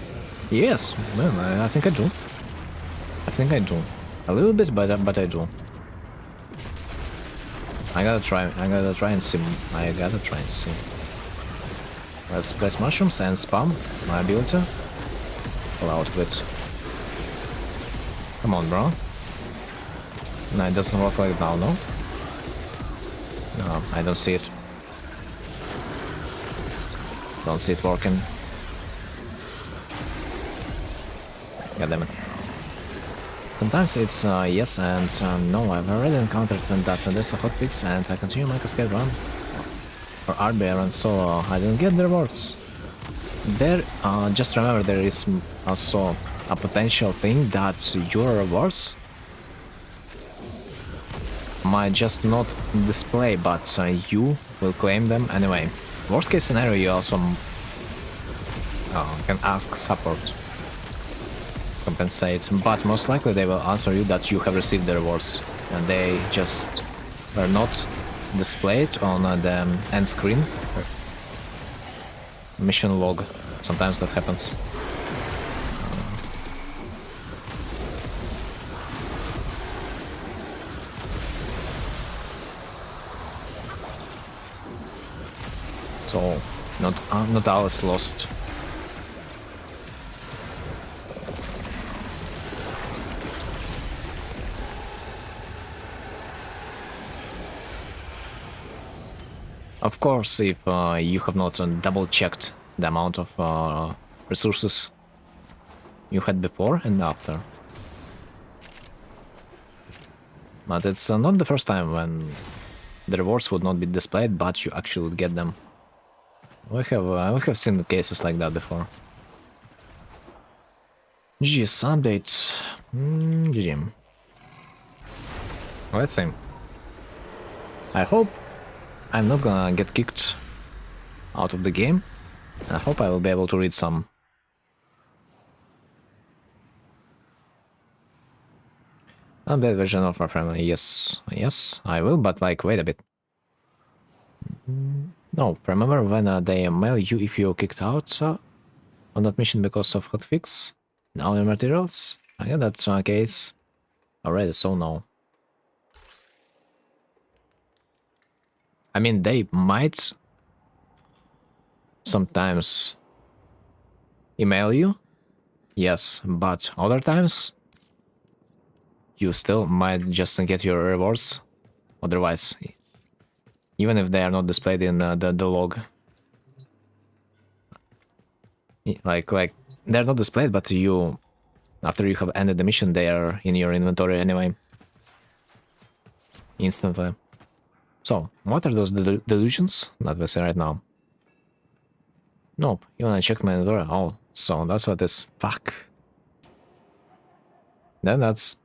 Yes, man, I think I do. I think I do. A little bit, but I do. I gotta try and see. Let's place mushrooms and spam my ability. Pull out of it. Come on, bro. No, it doesn't work like now, no? No, I don't see it. Don't see it working. God damn it. Sometimes it's yes and no. I've already encountered that there's a hotfix and I continue my cascade run or RBR and so I didn't get the rewards. There, just remember there is also a potential thing that your rewards might just not display, but you will claim them anyway. Worst case scenario, you also can ask support compensate, but most likely they will answer you that you have received the rewards and they just were not displayed on the end screen. Mission log, sometimes that happens. So not all is lost. Of course, if you have not double-checked the amount of resources you had before and after. But it's not the first time when the rewards would not be displayed, but you actually would get them. We have seen cases like that before. GG's updates. GG. Let's see. I hope I'm not gonna get kicked out of the game. I hope I will be able to read some. Update version of warframe. Yes, I will, but like, wait a bit. No, remember when they mail you if you're kicked out on that mission because of hotfix? Now your materials? I get that case already, so no. I mean, they might sometimes email you, yes, but other times you still might just get your rewards otherwise, even if they are not displayed in the log. Like they're not displayed, but you, after you have ended the mission, they are in your inventory anyway. Instantly. So, what are those delusions that we see right now? Nope, even I checked my inventory. Oh, so that's what this. Fuck. Then that's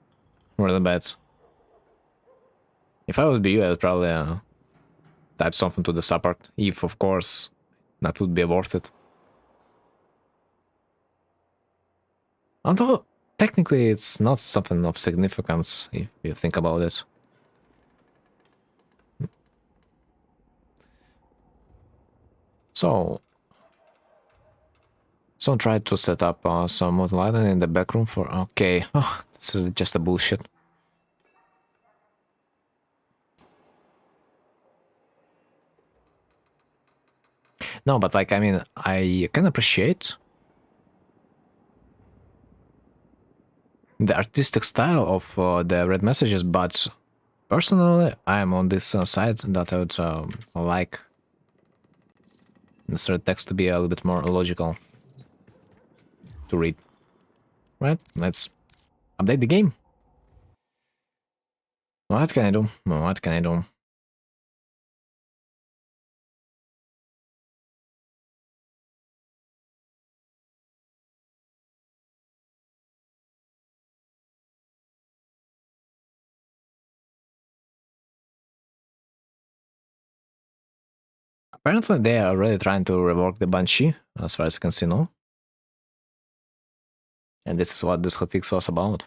really bad. If I would be you, I would probably type something to the support, if of course that would be worth it. Although, technically it's not something of significance, if you think about it. So, someone tried to set up some mod lighting in the back room for... Okay, oh, this is just a bullshit. No, but like, I mean, I can appreciate the artistic style of the red messages, but personally, I am on this side that I would like the text to be a little bit more logical to read. Right, let's update the game. What can I do? What can I do? Apparently they are already trying to rework the Banshee, as far as I can see now. And this is what this hotfix was about.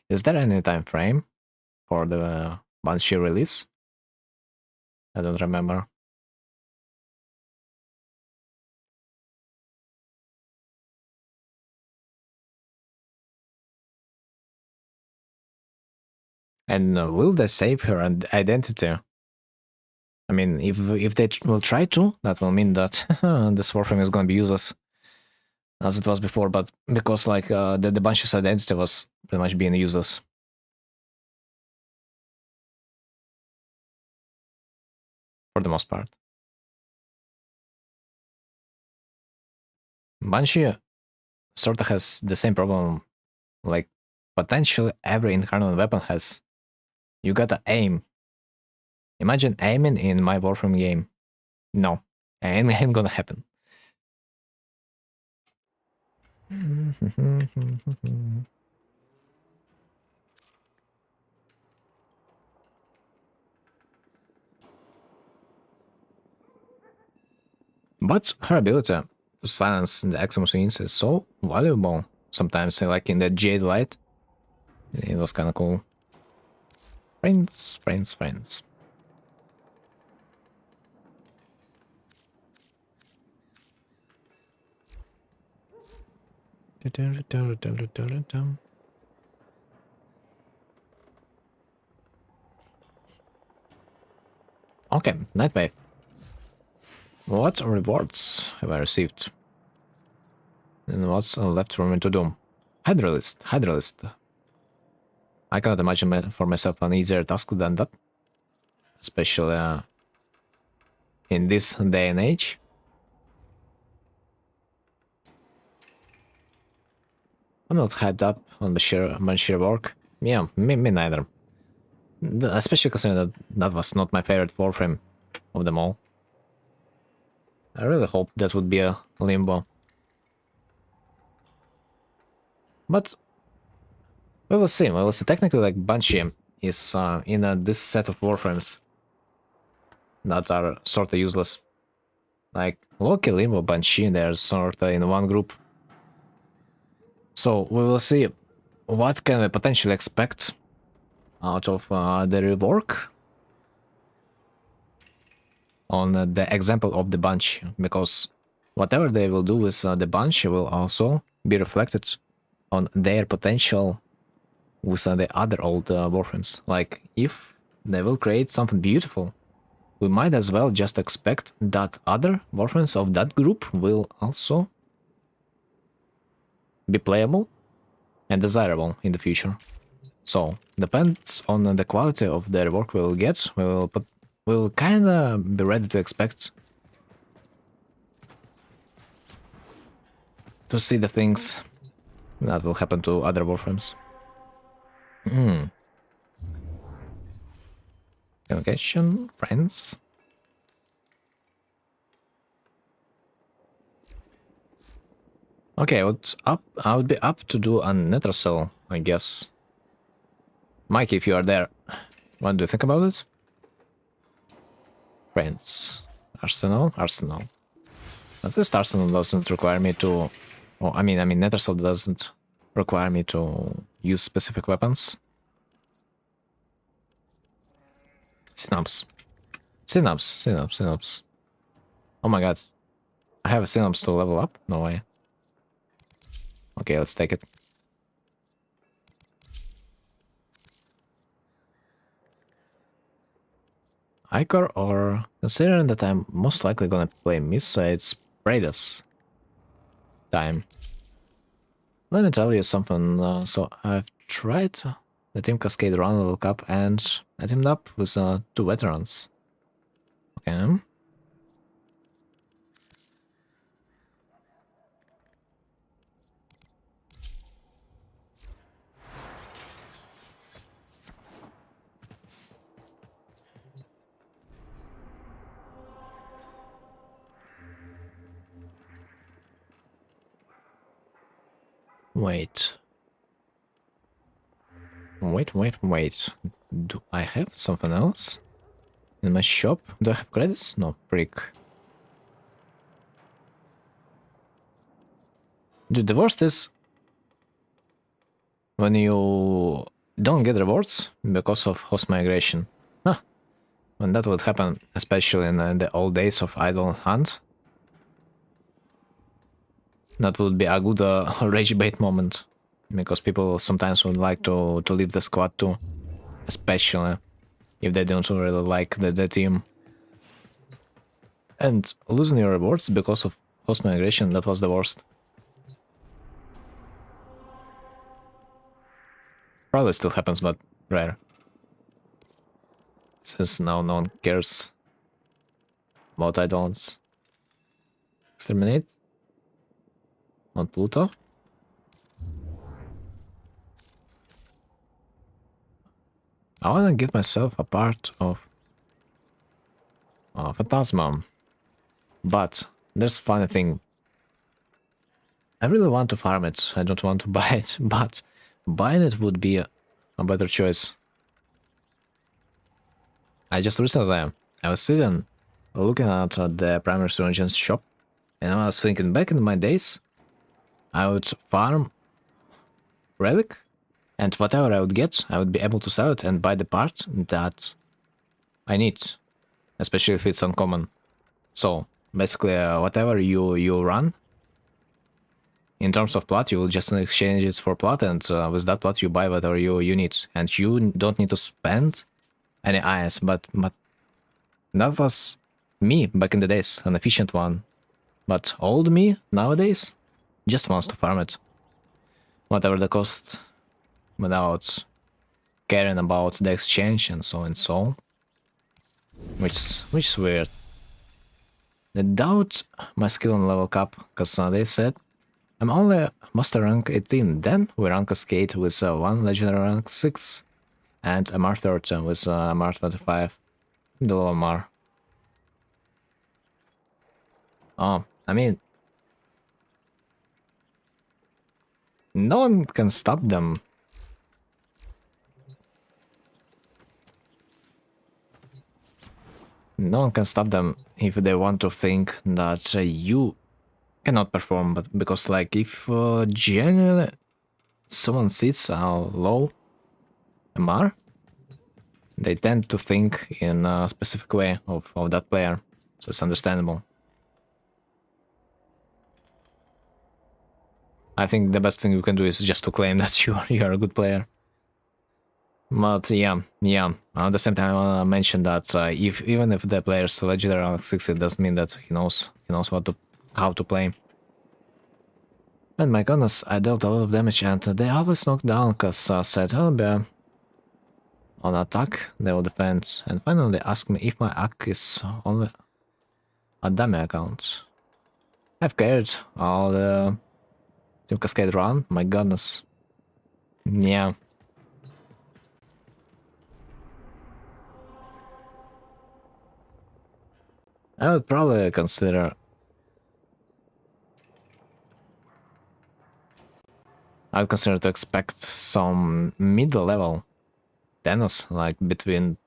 Is there any time frame for the Banshee release? I don't remember. And will they save her identity? I mean, if they will try to, that will mean that this warframe is going to be useless as it was before. But because like the Banshee's identity was pretty much being useless for the most part. Banshee sorta has the same problem, like potentially every incarnate weapon has. You gotta aim. Imagine aiming in my Warframe game. No, ain't gonna happen. But her ability to silence the Exomucines is so valuable. Sometimes, like in the Jade Light, it was kind of cool. Friends, friends, friends. Okay, Nightwave. What rewards have I received? And what's left for me to do? Hydralist, Hydralist. I cannot imagine for myself an easier task than that. Especially in this day and age. I'm not hyped up on Banshee work. Yeah, me neither. Especially considering that that was not my favorite Warframe of them all. I really hope that would be a limbo. But we will see. We will see. Technically, like Banshee is in this set of Warframes that are sort of useless. Like Loki, Limbo, Banshee, they're sort of in one group. So we will see what can we potentially expect out of the rework on the example of the Banshee, because whatever they will do with the Banshee will also be reflected on their potential with the other old Warframes. Like, if they will create something beautiful, we might as well just expect that other Warframes of that group will also be playable and desirable in the future. So, depends on the quality of the rework we will get, we'll kinda be ready to expect to see the things that will happen to other Warframes. Communication, friends. Okay, I would be up to do a Netracell, I guess. Mike, if you are there, what do you think about it? Friends. Arsenal? Arsenal. At least Arsenal doesn't require me to... Oh, I mean, Netracell doesn't require me to use specific weapons. Synapse. Synapse, Synapse, Synapse. Oh my god. I have a Synapse to level up? No way. Okay, let's take it. Icor, or considering that I'm most likely gonna play Missa, it's Praedas time. Let me tell you something. So I've tried the Team Cascade Run Level Cup and I teamed up with 2 veterans. Okay. Wait. Wait. Do I have something else? In my shop? Do I have credits? No, prick. Dude, the worst is when you don't get rewards because of host migration. Huh. When that would happen, especially in the old days of Idle Hunt, that would be a good rage bait moment. Because people sometimes would like to leave the squad too. Especially if they don't really like the team. And losing your rewards because of host migration, that was the worst. Probably still happens, but rare. Since now no one cares about idolons. Exterminate? on Pluto. I wanna give myself a part of Phantasma. But there's a funny thing. I really want to farm it. I don't want to buy it, but buying it would be a better choice. I just recently, I was sitting looking at the Primary Surgeon's shop, and I was thinking back in my days, I would farm Relic, and whatever I would get, I would be able to sell it and buy the part that I need, especially if it's uncommon. So basically, whatever you run, in terms of plot, you will just exchange it for plot, and with that plot you buy whatever you need, and you don't need to spend any IS, but that was me back in the days, an efficient one. But old me nowadays just wants to farm it, whatever the cost, without caring about the exchange and so and so, which is weird. I doubt my skill on level cap, because they said I'm only master rank 18, then we rank Cascade with 1 legendary rank 6, and MR 30 with MR 25, the low MR. Oh, I mean, no one can stop them. No one can stop them if they want to think that you cannot perform, but because like if generally someone sits low MR, they tend to think in a specific way of that player, so it's understandable. I think the best thing you can do is just to claim that you are a good player. But yeah. At the same time, I want to mention that even if the player's legendary rank 6, it doesn't mean that he knows how to play. And my goodness, I dealt a lot of damage, and they always knocked down, cause said, "Oh, bear." On attack, they will defend, and finally they asked me if my AC is only a dummy account. I've carried all the Team Cascade run, my goodness. Yeah. I would probably consider... I would consider to expect some middle-level Thanos, like between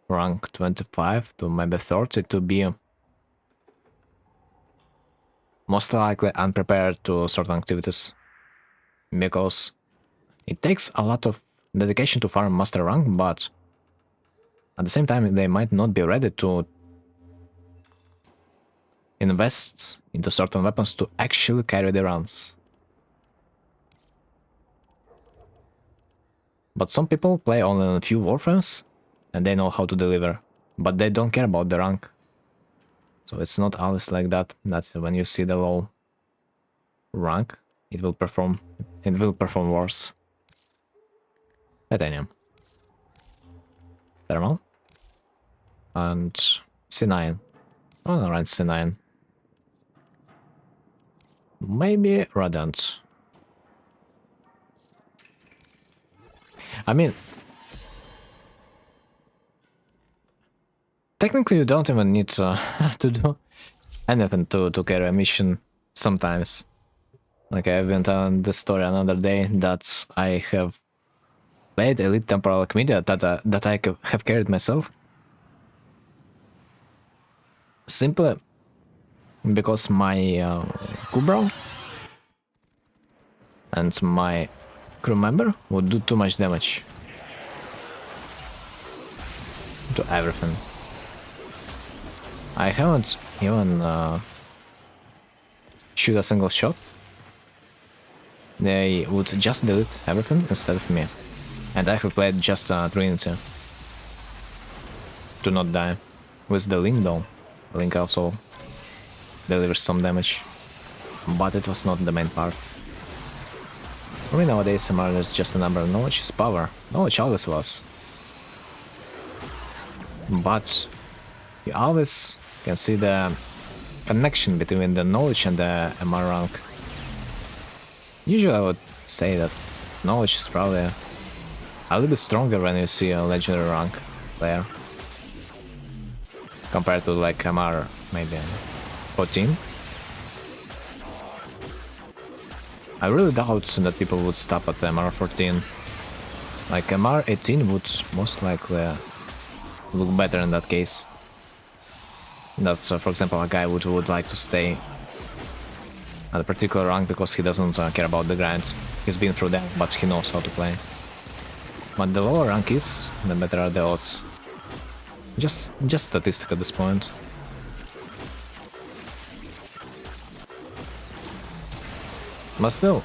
rank 25 to maybe 30, to be most likely unprepared to certain activities. Because it takes a lot of dedication to farm master rank, but at the same time they might not be ready to invest into certain weapons to actually carry the runs. But some people play only on a few warframes and they know how to deliver, but they don't care about the rank. So it's not always like that. That's when you see the low rank, it will perform worse. Titanium. Thermal. And C9. Oh, around C9. Maybe Radiant. I mean, technically you don't even need to do anything to carry a mission sometimes. Like I've been telling this story another day that I have played Elite Temporal Media that I have carried myself. Simply because my Kubrow and my crew member would do too much damage to everything. I haven't even shoot a single shot. They would just delete everything instead of me. And I have played just Trinity to not die. With the Link though, Link also delivers some damage, but it was not the main part. For me nowadays, MR is just a number. Knowledge is power. Knowledge always was. But you always can see the connection between the knowledge and the MR rank. Usually I would say that knowledge is probably a little bit stronger when you see a legendary rank player compared to like MR maybe 14. I really doubt that people would stop at MR 14. Like MR 18 would most likely look better in that case. That's for example a guy would like to stay at a particular rank because he doesn't care about the grind. He's been through that, but he knows how to play. But the lower rank is, the better are the odds. Just statistic at this point. But still,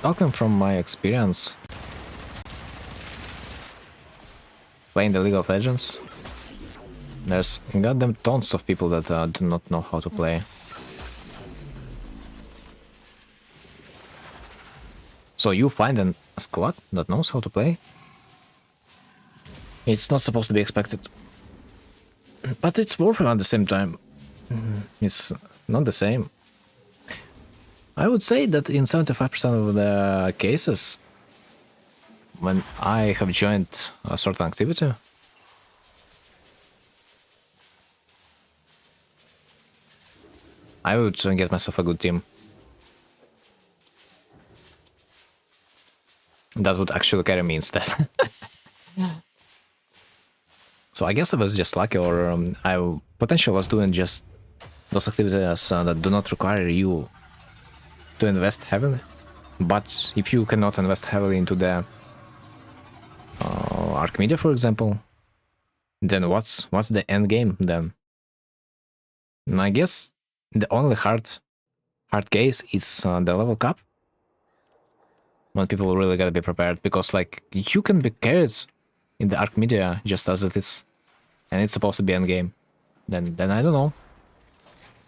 talking from my experience playing the League of Legends, there's goddamn tons of people that do not know how to play. So you find a squad that knows how to play? It's not supposed to be expected. But it's warframe at the same time. It's not the same. I would say that in 75% of the cases, when I have joined a certain activity, I would get myself a good team. That would actually carry me instead. So I guess I was just lucky, or I potentially was doing just those activities that do not require you to invest heavily. But if you cannot invest heavily into the Archmedia, for example, then what's the end game then? And I guess the only hard case is the level cap. When people really gotta be prepared, because like you can be carried in the Archmedia just as it is, and it's supposed to be end game. Then I don't know.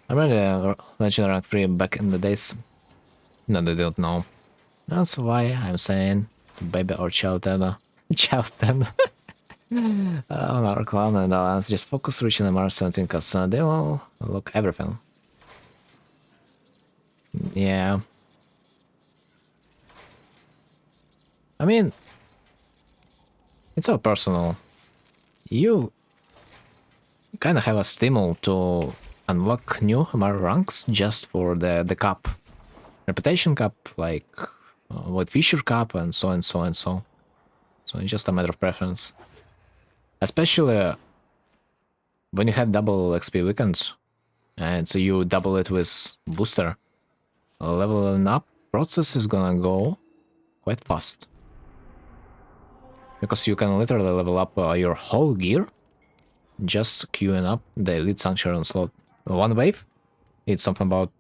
I remember Legendary Rank 3 back in the days. No, they don't know. That's why I'm saying baby or child 10. Child 10. On our clan and alliance, just focus reaching MR 17 because they will look everything. Yeah. I mean, it's all personal. You kind of have a stimul to unlock new MR ranks just for the cup. Reputation cup, like White Fisher cup, and so and so and so. So it's just a matter of preference. Especially when you have double XP weekends, and so you double it with booster. Leveling up process is gonna go quite fast. Because you can literally level up your whole gear just queuing up the Elite Sanctuary slot. One wave, it's something about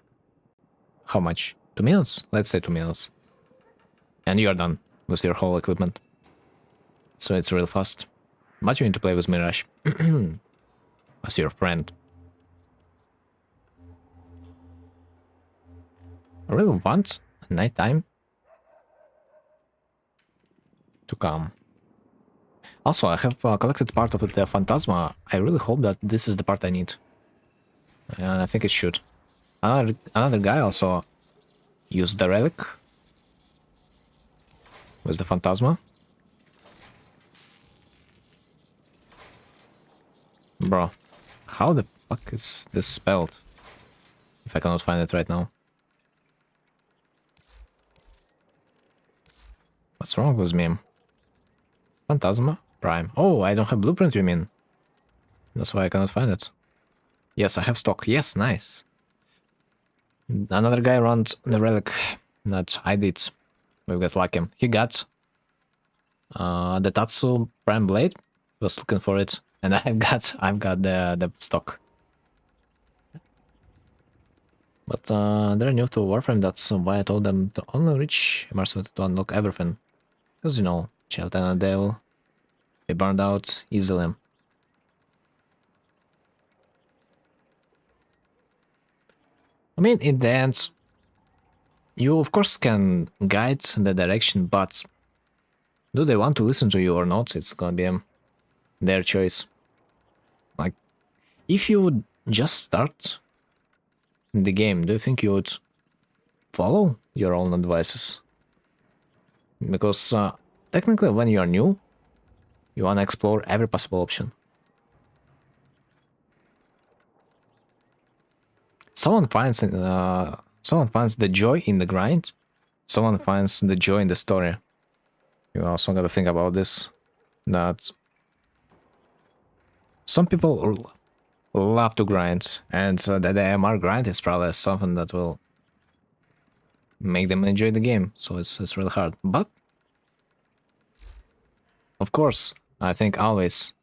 how much? 2 minutes? Let's say 2 minutes. And you're done with your whole equipment. So it's real fast. But you need to play with Mirage as your friend. I really want nighttime to come. Also, I have collected part of the Phantasma. I really hope that this is the part I need. And I think it should. Another guy also used the relic with the Phantasma. Bro, how the fuck is this spelled? If I cannot find it right now. What's wrong with me? Phantasma? Prime. Oh, I don't have blueprint, you mean? That's why I cannot find it. Yes, I have stock. Yes, nice. Another guy runs the relic that I did. We got lucky. He got the Tatsu Prime Blade. Was looking for it, and I've got the stock. But they're new to Warframe. That's why I told them to only reach MR17 to unlock everything. Because you know, Child and they'll be burned out easily. I mean, in the end, you of course can guide the direction, but do they want to listen to you or not? It's gonna be their choice. Like, if you would just start the game, do you think you would follow your own advices? Because technically when you are new, you want to explore every possible option. Someone finds the joy in the grind. Someone finds the joy in the story. You also got to think about this, that some people love to grind, and the AMR grind is probably something that will make them enjoy the game. So it's really hard. But of course, I think always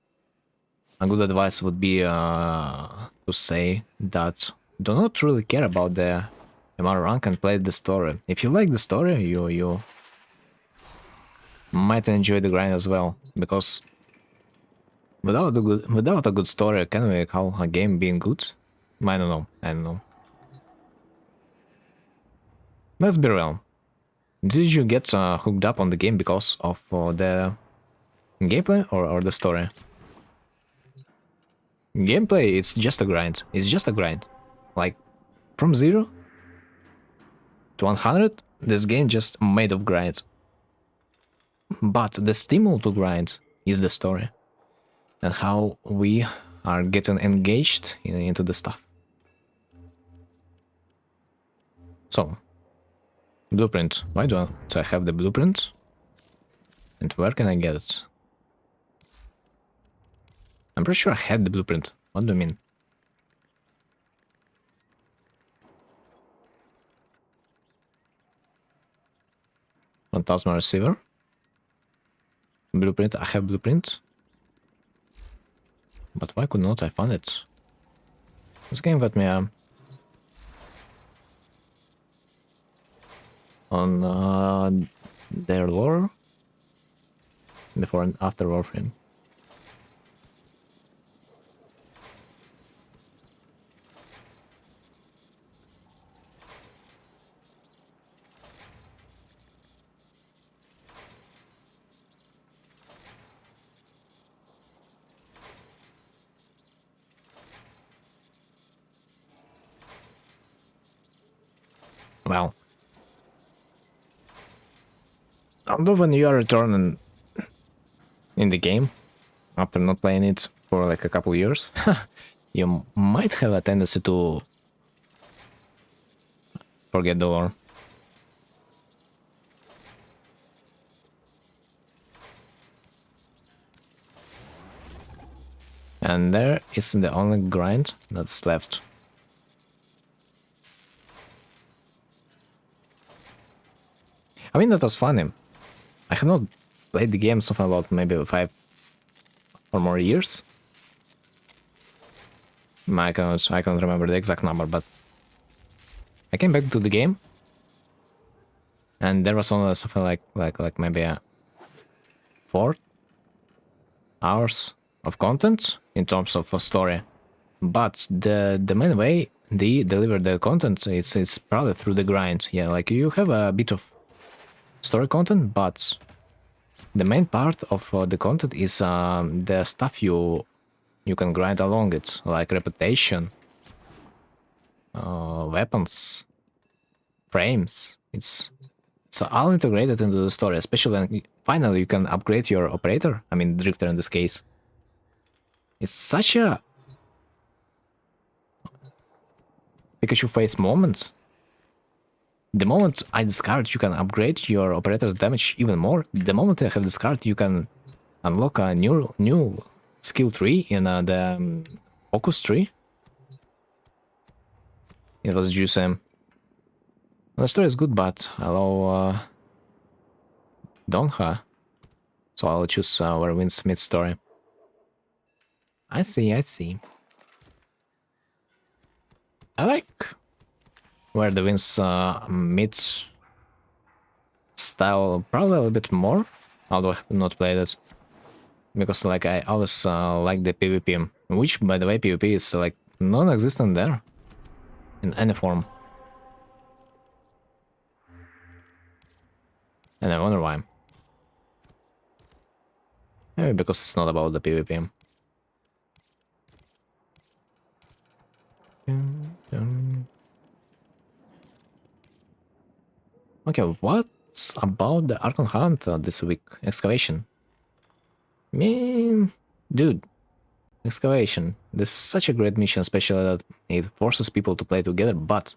a good advice would be to say that do not really care about the MR rank and play the story. If you like the story, you might enjoy the grind as well, because without a good story, can we call a game being good? I don't know. I don't know. Let's be real. Did you get hooked up on the game because of the gameplay or the story? Gameplay, it's just a grind. It's just a grind. Like, from 0 to 100, this game just made of grinds. But the stimulus to grind is the story. And how we are getting engaged into the stuff. So, blueprint. Why don't I have the blueprint? And where can I get it? I'm pretty sure I had the blueprint. What do you mean? Phantasma receiver. Blueprint. I have blueprint. But why could not I find it? This game got me on their lore before and after warframe. Well, although when you are returning in the game after not playing it for like a couple years, you might have a tendency to forget the lore. And there is the only grind that's left. I mean, that was funny. I have not played the game something about maybe 5 or more years. I can't remember the exact number, but I came back to the game, and there was only something like maybe 4 hours of content in terms of a story. But the main way they deliver the content is probably through the grind. Yeah, like you have a bit of story content, but the main part of the content is the stuff you can grind along it, like reputation, weapons, frames. It's all integrated into the story, especially when finally you can upgrade your operator. I mean, drifter in this case. It's such a Pikachu face moment. The moment I discard, you can upgrade your operator's damage even more. The moment I have discard, you can unlock a new skill tree in the focus tree. It was juicy. The story is good, but allow Donha. So I'll choose where wins mid story. I see. I like where the wins mid style probably a little bit more, although I have not played it. Because like I always like the PvP, which by the way PvP is like non-existent there in any form. And I wonder why. Maybe because it's not about the PvP. Okay, what thoughts about the Archon Hunt this week? Excavation. Man, dude, excavation. This is such a great mission, especially that it forces people to play together, but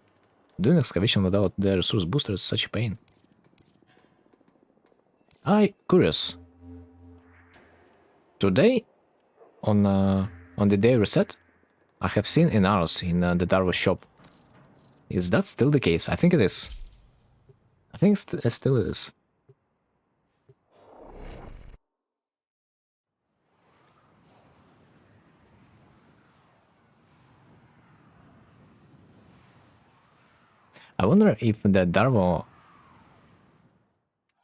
doing excavation without the resource booster is such a pain. Curious. Today, on the day reset, I have seen Inaros in the Darvo shop. Is that still the case? I think it is. I think it still is. I wonder if the Darvo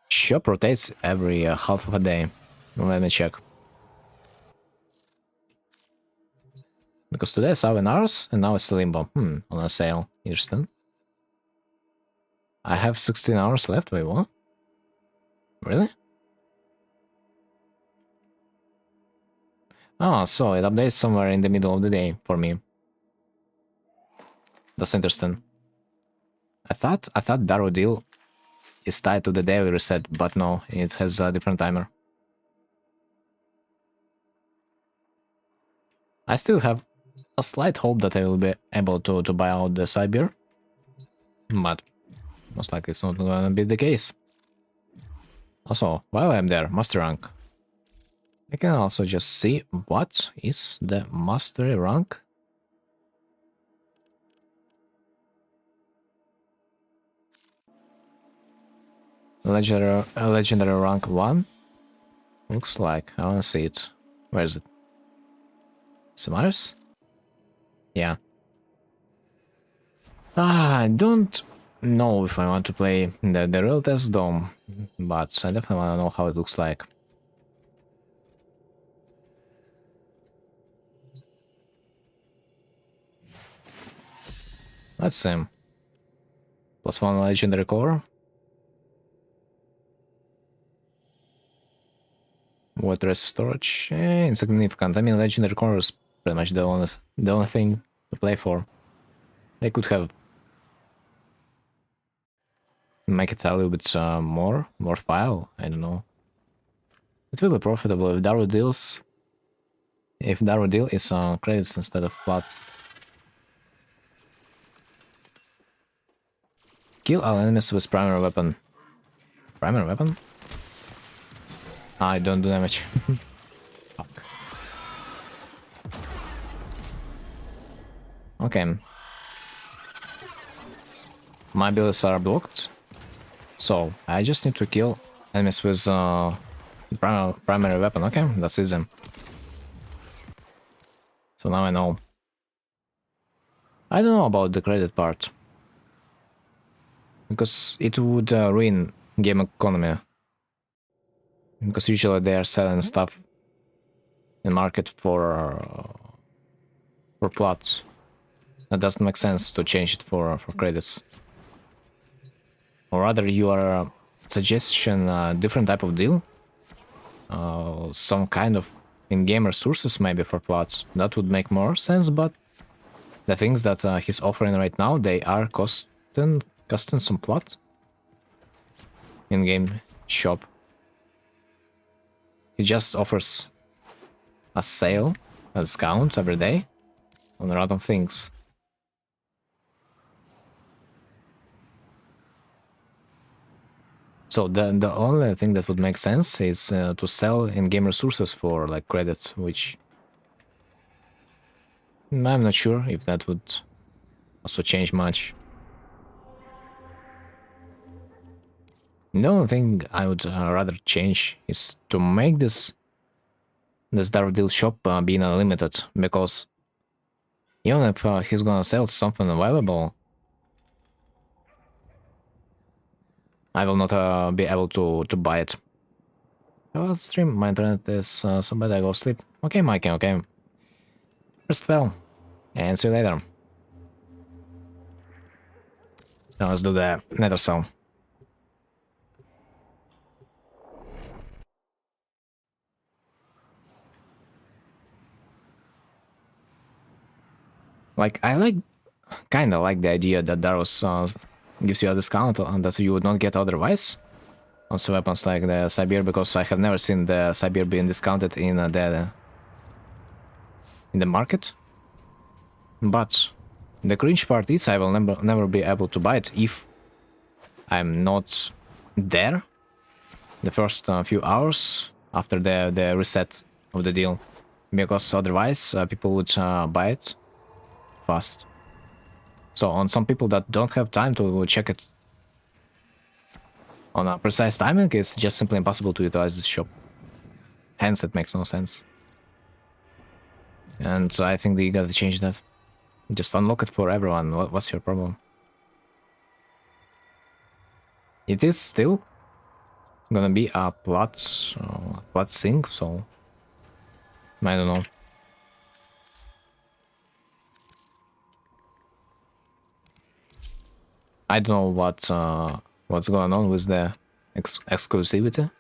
shop rotates every half of a day. Let me check. Because today I saw Inaros and now it's Limbo. On a sale. Interesting. I have 16 hours left. Wait, what? Really? Oh, so it updates somewhere in the middle of the day for me. That's interesting. I thought Darrow Deal is tied to the daily reset, but no, it has a different timer. I still have a slight hope that I will be able to buy out the side beer, but most likely it's not gonna be the case. Also, while I'm there, master rank. I can also just see what is the mastery rank. Legendary rank 1. Looks like, I wanna see it. Where is it? Samaris? Yeah. I don't know if I want to play the real test dome, but I definitely want to know how it looks like. Let's see. +1 legendary core. What rest storage? Insignificant. I mean, legendary core is pretty much the only thing to play for. They could have make it a little bit more file. I don't know. It will be profitable if Darrow deals. If Darrow deal is on credits instead of plots. Kill all enemies with primary weapon. Primary weapon? I don't do damage. Fuck. Okay. My builds are blocked. So, I just need to kill enemies with primary weapon. Okay, that's easy. So now I know. I don't know about the credit part. Because it would ruin game economy. Because usually they are selling stuff in market for plots. That doesn't make sense to change it for credits. Or rather, you are suggestion a different type of deal. Some kind of in-game resources maybe for plots. That would make more sense, but the things that he's offering right now, they are costing some plot in-game shop. He just offers a sale, a discount every day on random things. So the only thing that would make sense is to sell in-game resources for like credits, which I'm not sure if that would also change much. The only thing I would rather change is to make this Dark Deal shop being unlimited, because even if he's gonna sell something valuable, I will not be able to buy it. I'll stream, my internet is so bad I go sleep. Okay, Mikey, okay. Rest well, and see you later. Now let's do the nether cell. Like, I kinda like the idea that Daros gives you a discount that you would not get otherwise. Also weapons like the Sibir, because I have never seen the Sibir being discounted in the market. But the cringe part is I will never be able to buy it if I'm not there the first few hours after the reset of the deal, because otherwise people would buy it fast. So on some people that don't have time to check it on a precise timing, it's just simply impossible to utilize this shop. Hence, it makes no sense. And I think that you gotta change that. Just unlock it for everyone. What's your problem? It is still gonna be a plot thing, so I don't know. I don't know what's going on with the exclusivity.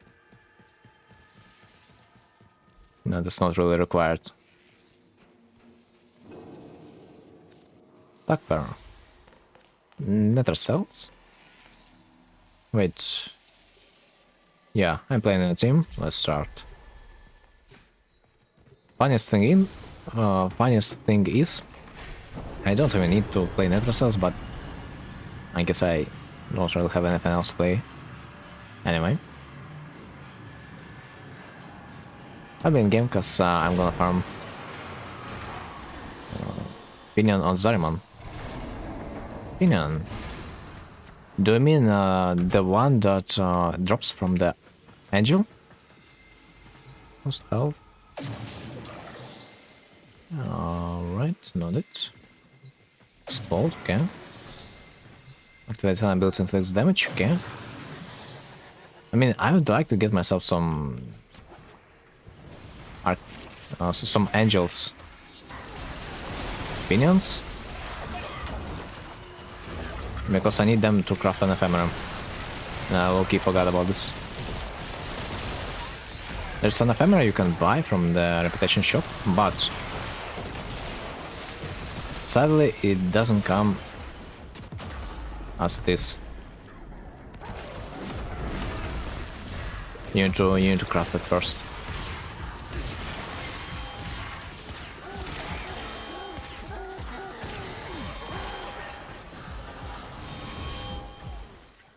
No, that's not really required. Tucker. Nether cells? Wait. Yeah, I'm playing in a team. Let's start. Funniest thing is, I don't even need to play nether cells, but I guess I don't really have anything else to play. Anyway. I'll be in game because I'm gonna farm Pinion on Zariman. Pinion. Do you mean the one that drops from the angel? Most health. Alright, noted. Explode, okay. Activate time ability inflicts damage, okay. I mean, I would like to get myself some some angels pinions, because I need them to craft an ephemerum. I low-key forgot about this. There's an ephemera you can buy from the reputation shop, but sadly it doesn't come as it is. You need to craft it first.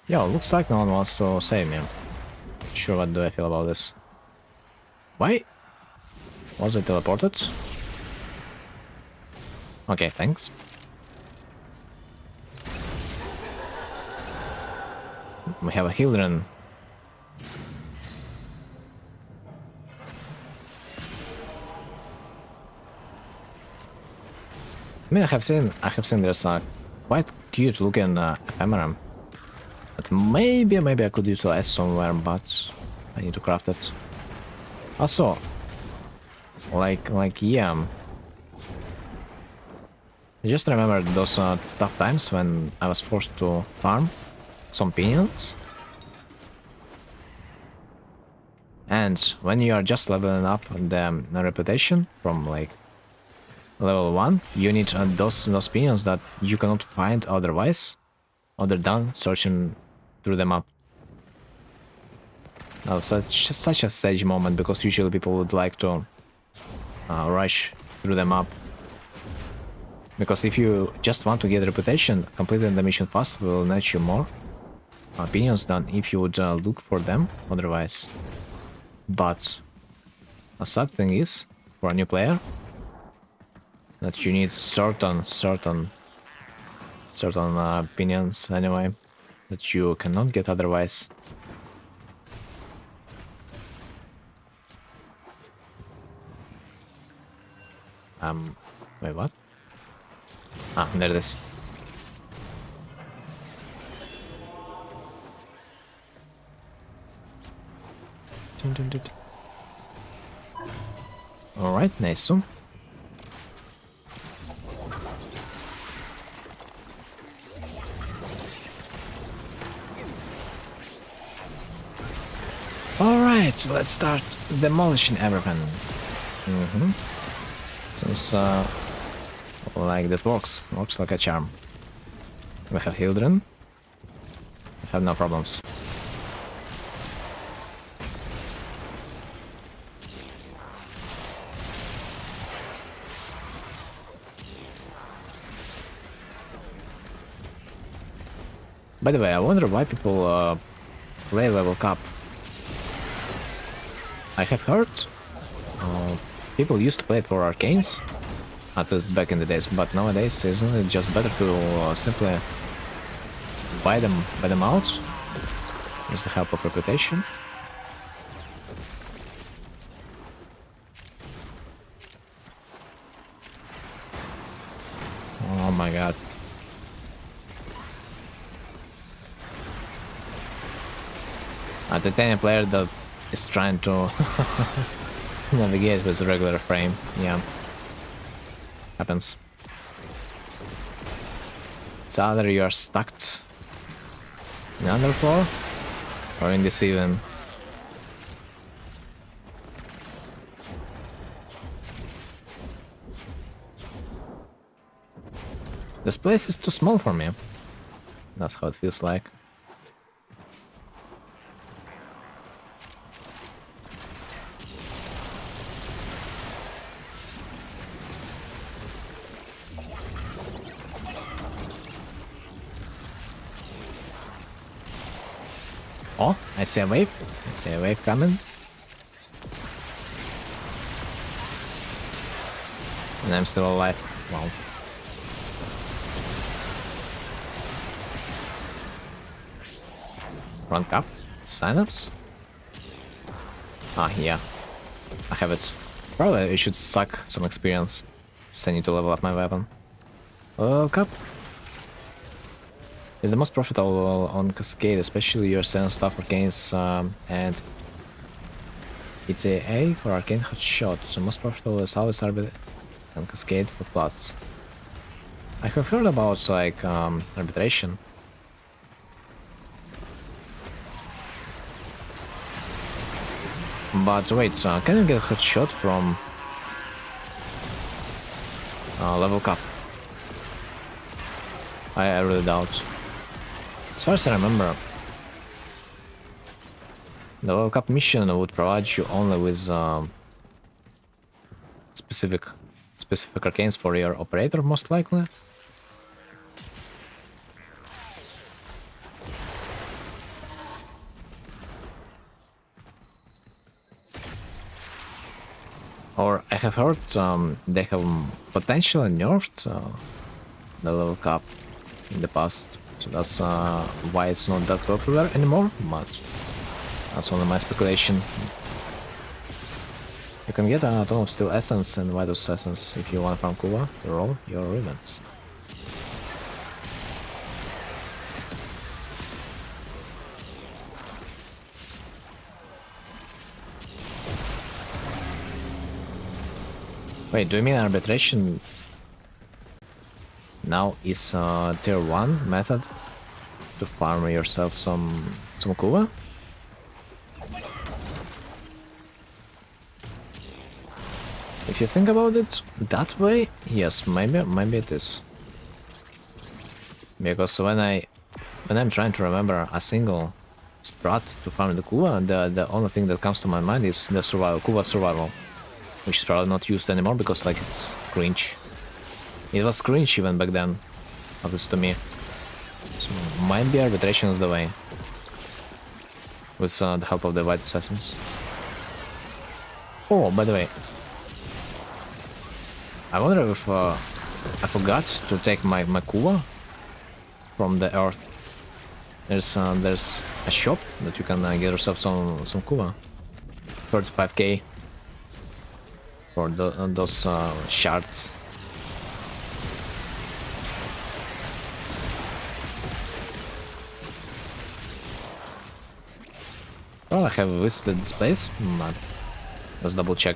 Yo, looks like no one wants to save me. Sure, what do I feel about this? Why? Was it teleported? Okay, thanks. We have a Hildren. I mean, I have seen there's a quite cute looking ephemerum. But maybe I could utilize somewhere, but I need to craft it. Also, yeah. I just remember those tough times when I was forced to farm some pinions. And when you are just leveling up the reputation from like level 1, you need those pinions that you cannot find otherwise, other than searching through the map. Now, such a sage moment, because usually people would like to rush through the map. Because if you just want to get reputation, completing the mission fast will net you more opinions than if you would look for them otherwise. But a sad thing is, for a new player, that you need certain opinions anyway, that you cannot get otherwise. Wait, what? Ah, there it is. Alright, nice. Alright, let's start demolishing everything. Seems like that works like a charm. We have Hildren. We have no problems. By the way, I wonder why people play level cap. I have heard people used to play it for arcanes, at least back in the days, but nowadays isn't it just better to simply buy them out with the help of reputation? Oh my god. A titanium player that is trying to navigate with a regular frame, yeah. Happens. It's either you are stuck in under floor or in this even. This place is too small for me. That's how it feels like. Oh, I see a wave. I see a wave coming. And I'm still alive. Wow. Front cap. Synapse. Ah, yeah. I have it. Probably it should suck some experience. So I need to level up my weapon. Cap. Is the most profitable on Cascade, especially your selling stuff arcanes and ETA for arcane headshot. The most profitable is always Arbit and Cascade for plots. I have heard about like arbitration. But wait, can you get a headshot from level cap? I really doubt. As far as I remember, the level cap mission would provide you only with specific arcanes for your operator, most likely. Or I have heard they have potentially nerfed the level cap in the past. So that's why it's not that popular anymore, but that's only my speculation. You can get a ton of Steel Essence and Vitus Essence if you want from Kuva to roll your events. Wait, do you mean arbitration now is tier 1 method to farm yourself some Kuva? If you think about it that way, yes, maybe it is. Because when I'm trying to remember a single strat to farm the Kuva, the only thing that comes to my mind is the Kuva survival, which is probably not used anymore because like it's cringe. It was cringe even back then, at least to me. So might be arbitration is the way, with the help of the White Assassins. Oh, by the way, I wonder if I forgot to take my Kuva from the earth. There's a shop that you can get yourself some Kuva. 35k for those shards. Well, I have visited this place, but let's double check.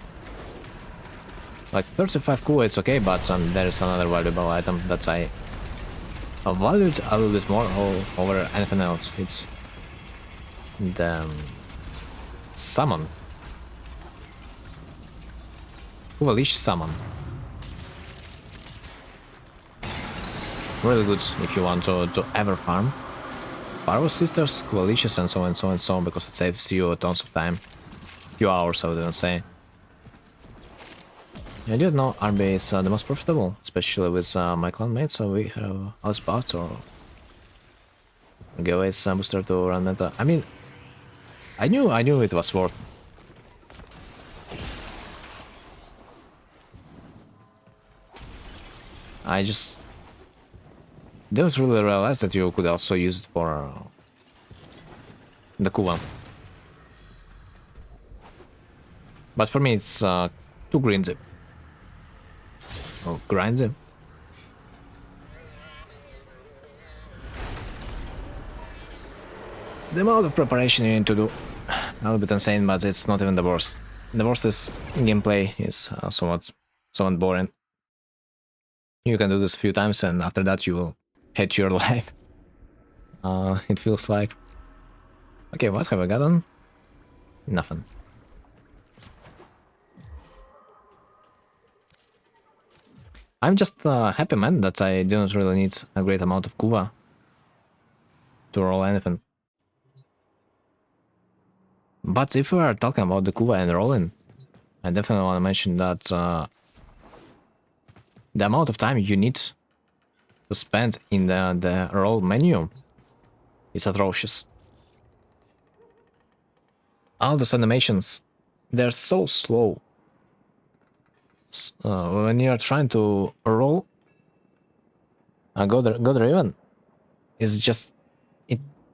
Like 35 Kuva, it's okay, but there is another valuable item that I valued a little bit more over anything else. It's the summon. Kuva Leech summon. Really good if you want to ever farm Power Sisters, Kuva Leeches, and so on and so on and so on, because it saves you tons of time. Few hours, I would even say. I didn't know RB is the most profitable, especially with my clanmate, so we have Alice Bot or giveaways booster to run meta. I mean, I knew it was worth. I just didn't really realize that you could also use it for the cool one. But for me, it's too grindy. Oh, grindy. The amount of preparation you need to do, a little bit insane, but it's not even the worst. The worst is gameplay is somewhat boring. You can do this a few times, and after that you will hate your life. It feels like. Okay, what have I gotten? Nothing. I'm just happy, man, that I didn't really need a great amount of Kuva to roll anything. But if we are talking about the Kuva and rolling, I definitely want to mention that the amount of time you need to spend in the roll menu is atrocious. All those animations, they're so slow. When you're trying to roll a God Raven, it's just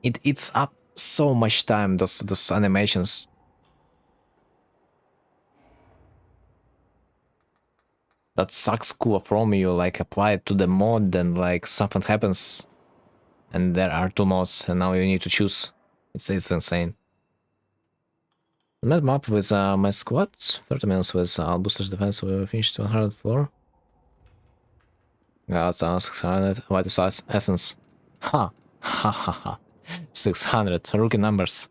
it eats up so much time. Those animations. That sucks Kuva from you. Like apply it to the mod, then like something happens, and there are two mods, and now you need to choose. It's insane. Map with my squad, 30 minutes with all boosters defense, we finished 100 floor. Got 600, why to size essence. Ha! Ha ha ha. 600, rookie numbers.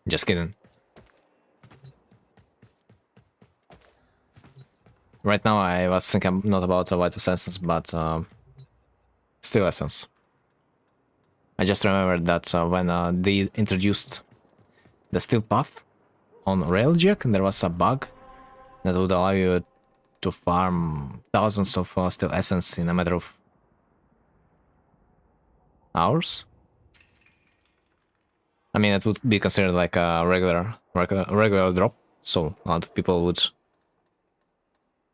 Just kidding. Right now I was thinking not about Vitus Essence, but still Essence. I just remembered that when they introduced the Steel Path on Railjack, there was a bug that would allow you to farm thousands of Steel Essence in a matter of hours. I mean, it would be considered like a regular drop, so a lot of people would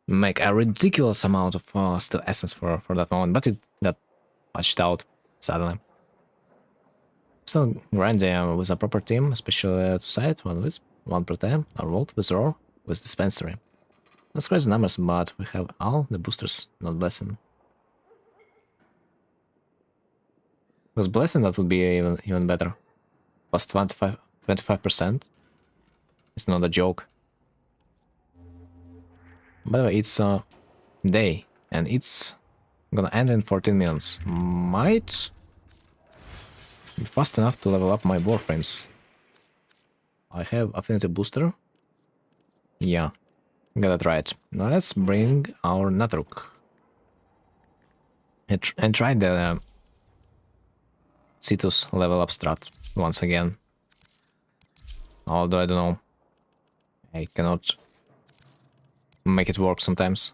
make a ridiculous amount of Steel Essence for that moment, but it got patched out suddenly. Still grinding with a proper team, especially to side, one Wisp, one Protean, a Volt with Roar, with Dispensary. That's crazy numbers, but we have all the boosters, not Blessing. With Blessing, that would be even better. Plus 25%. It's not a joke. By the way, it's day, and it's gonna end in 14 minutes. Might be fast enough to level up my warframes. I have affinity booster. Yeah, got it right. Now let's bring our Natruk and try the Cetus level up strat once again. Although I don't know, I cannot make it work sometimes.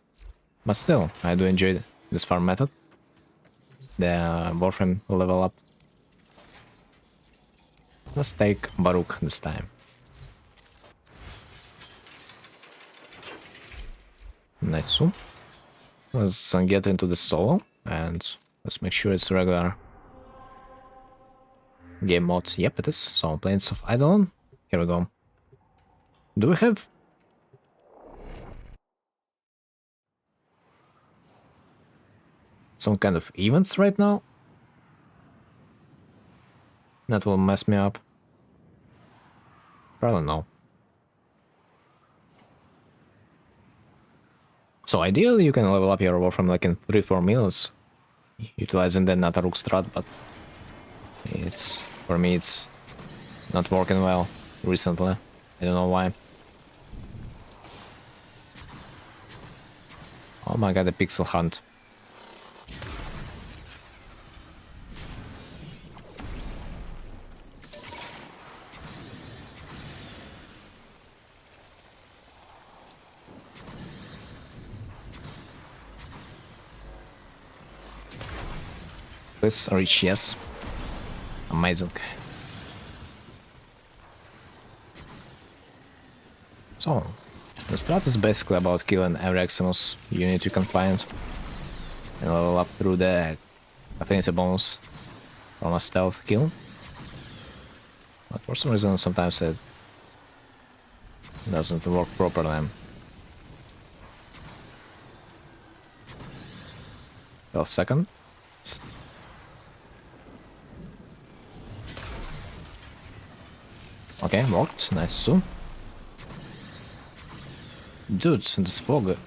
But still, I do enjoy this farm method. The warframe level up. Let's take Baruch this time. Nice. Let's get into the solo and let's make sure it's regular game mode. Yep, it is. So, Plains of Eidolon. Here we go. Do we have some kind of events right now? That will mess me up. Probably no. So ideally you can level up your warframe like in 3-4 minutes, utilizing the Nataruk strat, but it's, for me, it's not working well recently. I don't know why. Oh my god, the pixel hunt. Please reach yes. Amazing. So, the strat is basically about killing every Eximus unit you can find and level up through the affinity bonus from a stealth kill. But for some reason, sometimes it doesn't work properly. 12 seconds. Okay, worked. Nice too. Dude, this fog,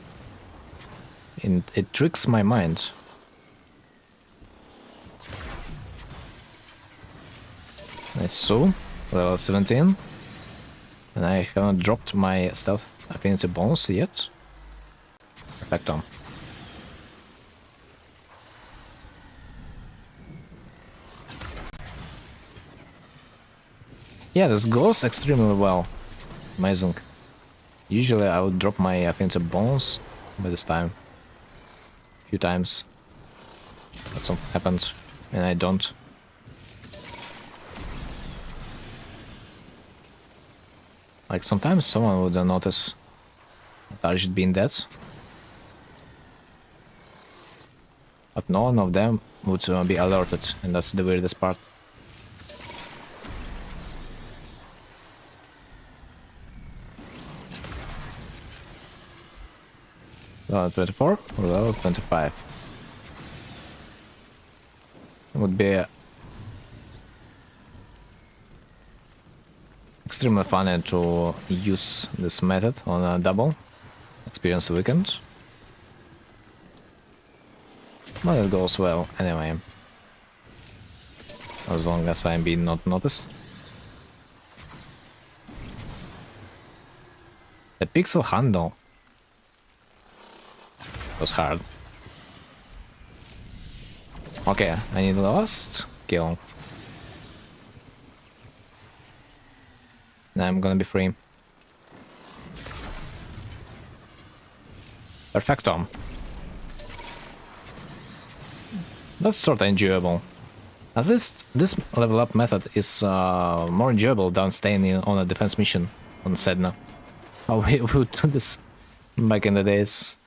it tricks my mind. Nice so, level 17. And I haven't dropped my stealth affinity bonus yet. Perfecto. Yeah, this goes extremely well. Amazing. Usually I would drop my affinity bonus, but this time, a few times, but something happened and I don't. Like sometimes someone would notice a target being dead, but none of them would be alerted, and that's the weirdest part. Level 24 or level 25. It would be extremely funny to use this method on a double experience weekend. But it goes well anyway. As long as I'm being not noticed. The pixel handle was hard. Okay, I need the last kill. Now I'm gonna be free. Perfecto. That's sort of enjoyable. At least this level up method is more enjoyable than staying on a defense mission on Sedna. Oh, we would do this back in the days.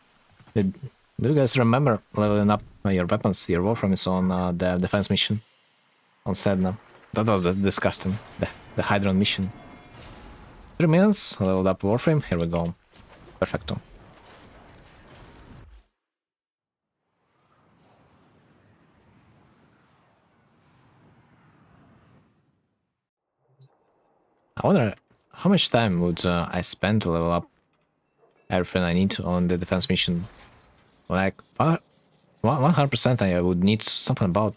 Do you guys remember leveling up your weapons? Your warframe is on the defense mission on Sedna. That was disgusting. The Hydron mission. 3 minutes, leveled up warframe. Here we go. Perfecto. I wonder how much time would I spend to level up everything I need on the defense mission. Like 100% I would need something about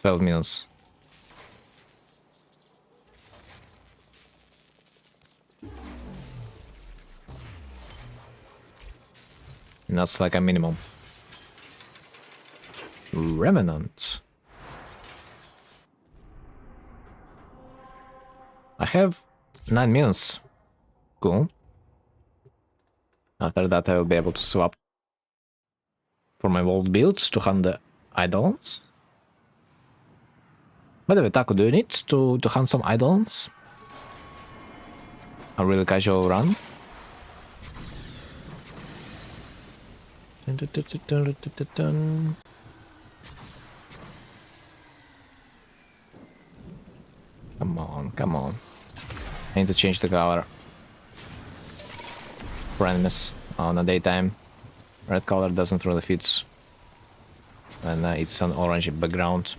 12 minutes. And that's like a minimum. Remnant. I have 9 minutes. Cool. After that I will be able to swap for my world builds to hunt the idols. By the way, Taco, do you need to hunt some idols? A really casual run? Come on, come on. I need to change the color for enemies on the daytime. Red color doesn't really fit, and it's an orange background.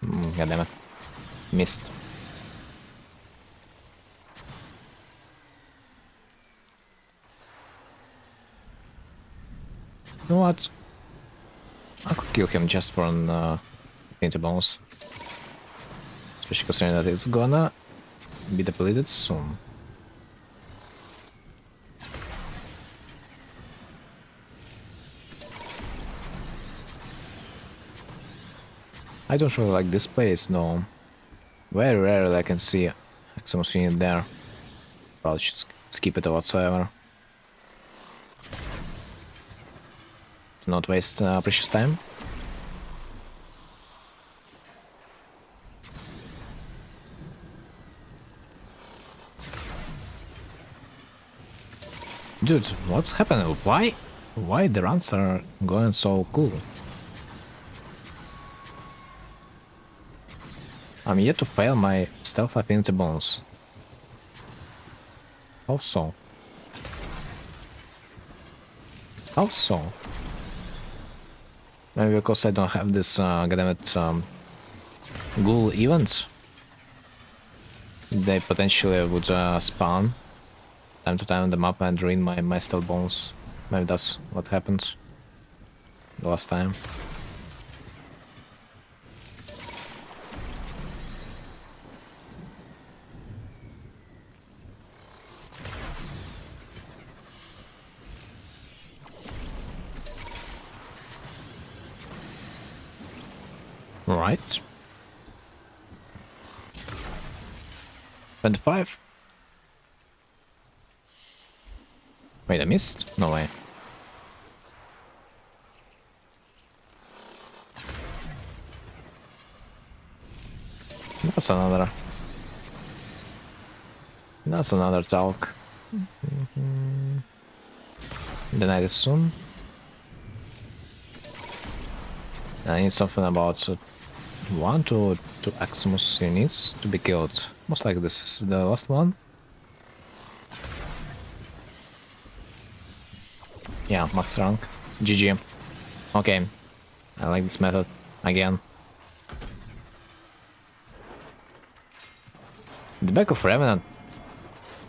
God damn it. Missed. You know what? I could kill him just for an affinity bonus. Especially considering that it's gonna be depleted soon. I don't really like this place, no. Very rarely I can see Eximus unit there. Probably should skip it whatsoever. not waste precious time. Dude, what's happening? Why the runs are going so cool? I'm yet to fail my stealth affinity bonus. How so? How so? Maybe because I don't have this goddammit ghoul event. They potentially would spawn time to time on the map and drain my stealth bonus. Maybe that's what happened the last time. Right. 25. Wait, I missed? No way. That's another. That's another talk. The night is soon. I need something about 1 to 2 Aximus units to be killed. Most likely this is the last one. Yeah, max rank. GG. Okay. I like this method. Again. The back of Revenant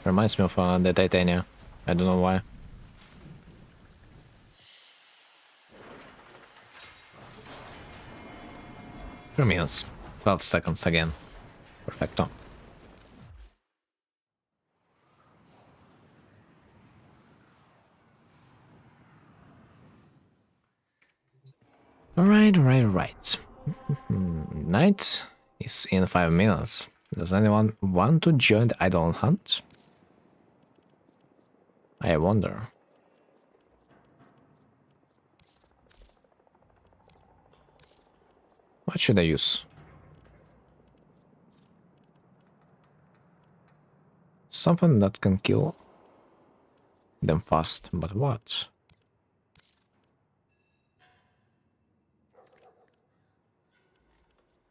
reminds me of the Titania. I don't know why. Three minutes. 12 seconds again. Perfecto. Alright. Night is in 5 minutes. Does anyone want to join the idle hunt? I wonder. What should I use? Something that can kill them fast, but what?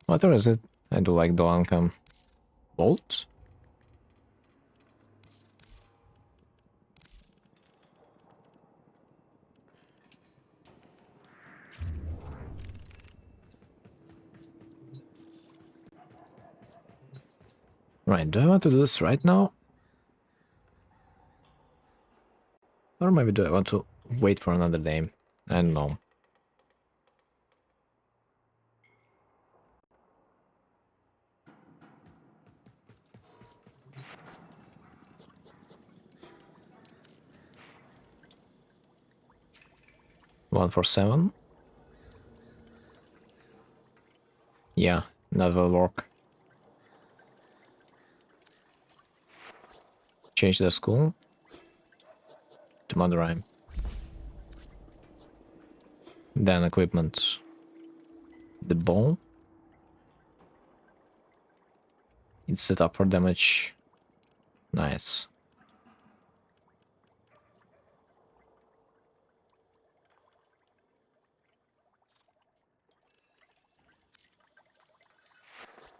Whatever is it? I do like the Lancome. Bolt? Right, do I want to do this right now? Or maybe do I want to wait for another day? I don't know. One for 7? Yeah, that will work. Change the school to Madurai. Then equipment. The ball. It's set up for damage. Nice.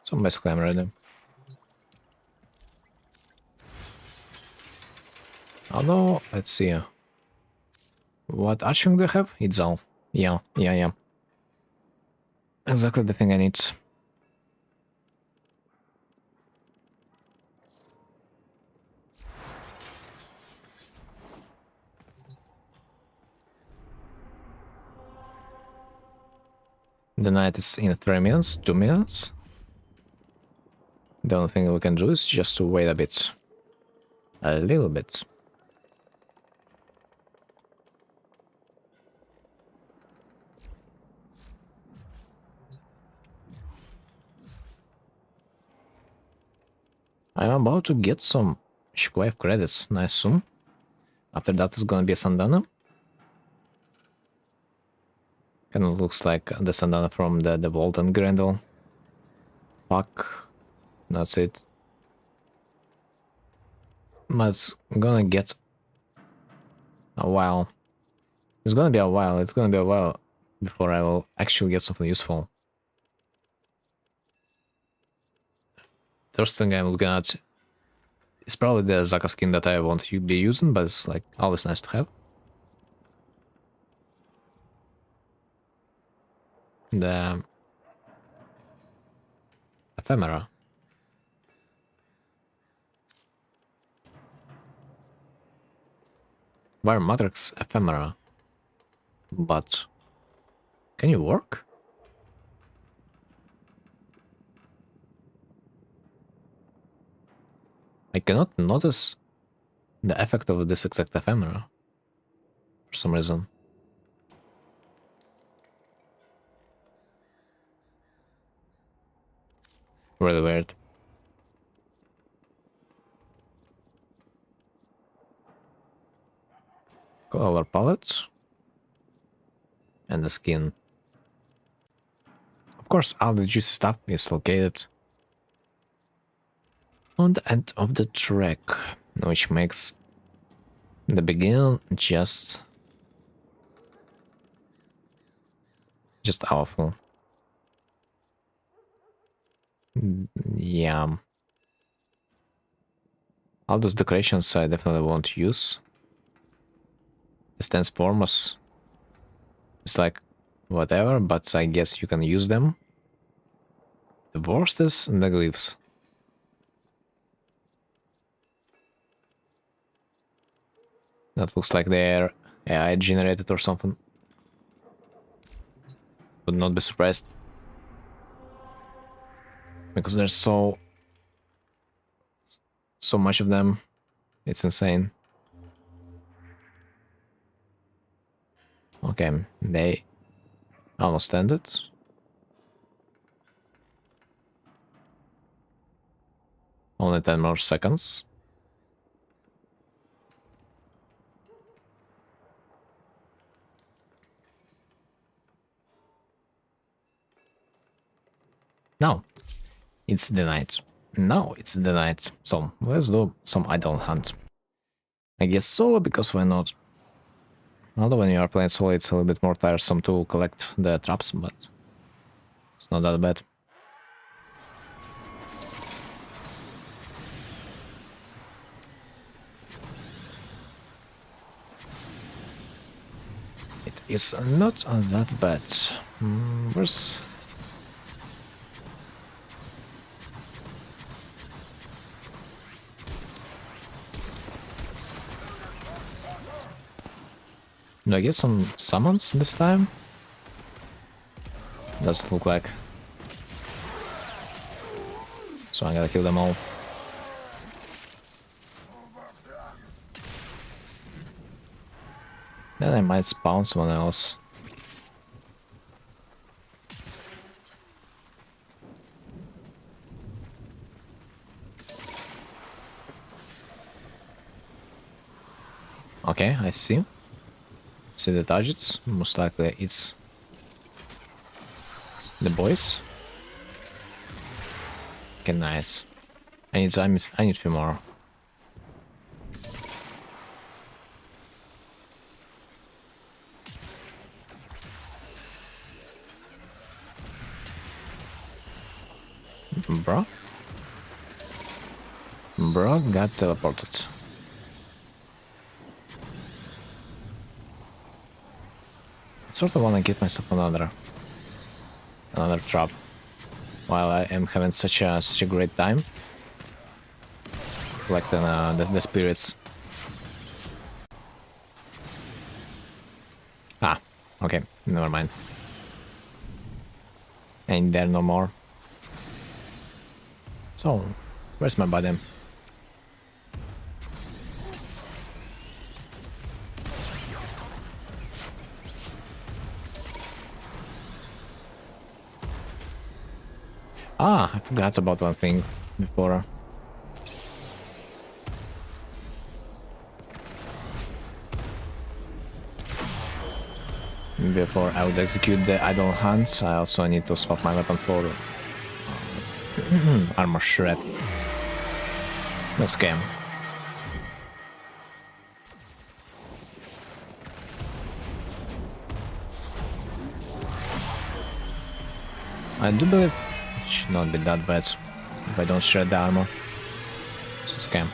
So basically I'm ready. Although, let's see. What arching do I have? It's all. Yeah. Exactly the thing I need. The night is in 3 minutes, 2 minutes. The only thing we can do is just to wait a bit. A little bit. I'm about to get some Shockwave credits nice soon. After that is gonna be a Sandana. Kind of looks like the Sandana from the Vault and Grendel. Fuck. That's it. But it's gonna get a while. It's gonna be a while. It's gonna be a while before I will actually get something useful. First thing I'm looking at is probably the Zaka skin that I won't be using, but it's like always nice to have. The ephemera. Wire Matrix ephemera. But can you work? I cannot notice the effect of this exact ephemera for some reason. Really weird. Color palette. And the skin. Of course, all the juicy stuff is located on the end of the track, which makes the beginning just awful. Yeah. All those decorations I definitely won't use. The transformers. It's like whatever, but I guess you can use them. The worst is the glyphs. That looks like they're AI generated or something. Would not be surprised. Because there's so much of them. It's insane. Okay, they almost ended. Only 10 more seconds. No, it's the night. No, it's the night. So let's do some idle hunt. I guess solo, because why not? Although when you are playing solo, it's a little bit more tiresome to collect the traps, but it's not that bad. It is not that bad. Where's... Do I get some summons this time? Doesn't look like. So I'm gonna kill them all. Then I might spawn someone else. Okay, I see. See the targets? Most likely it's the boys. Okay, nice. I need a few more. Bro got teleported. I sort of want to get myself another trap while I am having such a great time collecting the spirits. Ah, okay, never mind. Ain't there no more. So, where's my body? Ah, I forgot about one thing before. Before I would execute the idle hands, I also need to swap my weapon for armor shred. No scam. I do believe it should not be that bad if I don't shred the armor. It's a scam.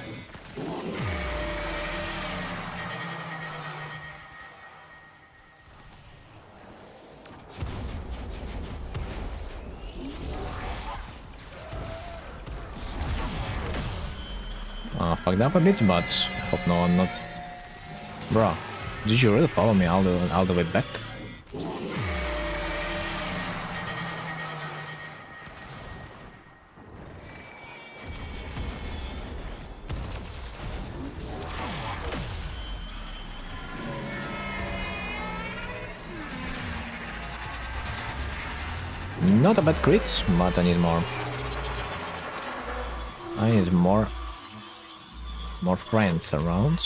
Fucked up a bit, but I hope no one noticed. Bro, did you really follow me all the way back? Not a bad crit, but I need more. I need more friends around.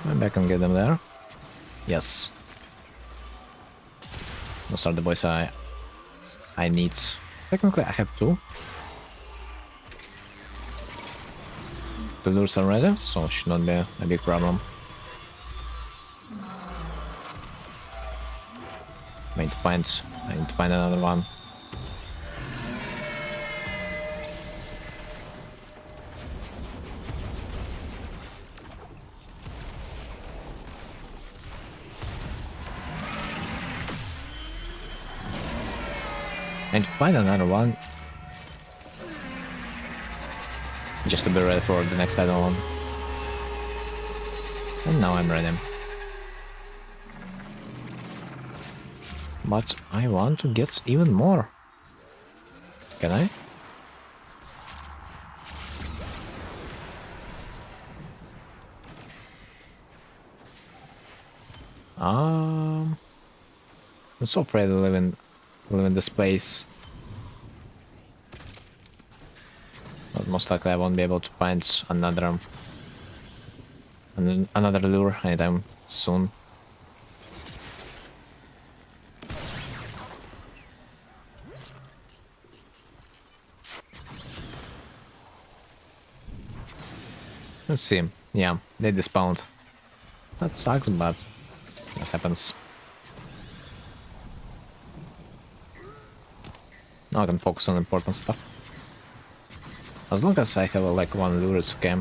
Maybe I can get them there. Yes. Those are the boys I need. Technically, I have two. Two lures already, so it should not be a big problem. I need to find another one. And find another one. Just to be ready for the next idle one. And now I'm ready. But I want to get even more. Can I? I'm so afraid to live in this place. But most likely I won't be able to find another lure anytime soon. Let's see. Yeah, they despawned. That sucks, but that happens. Now I can focus on important stuff. As long as I have like one lure, it's okay.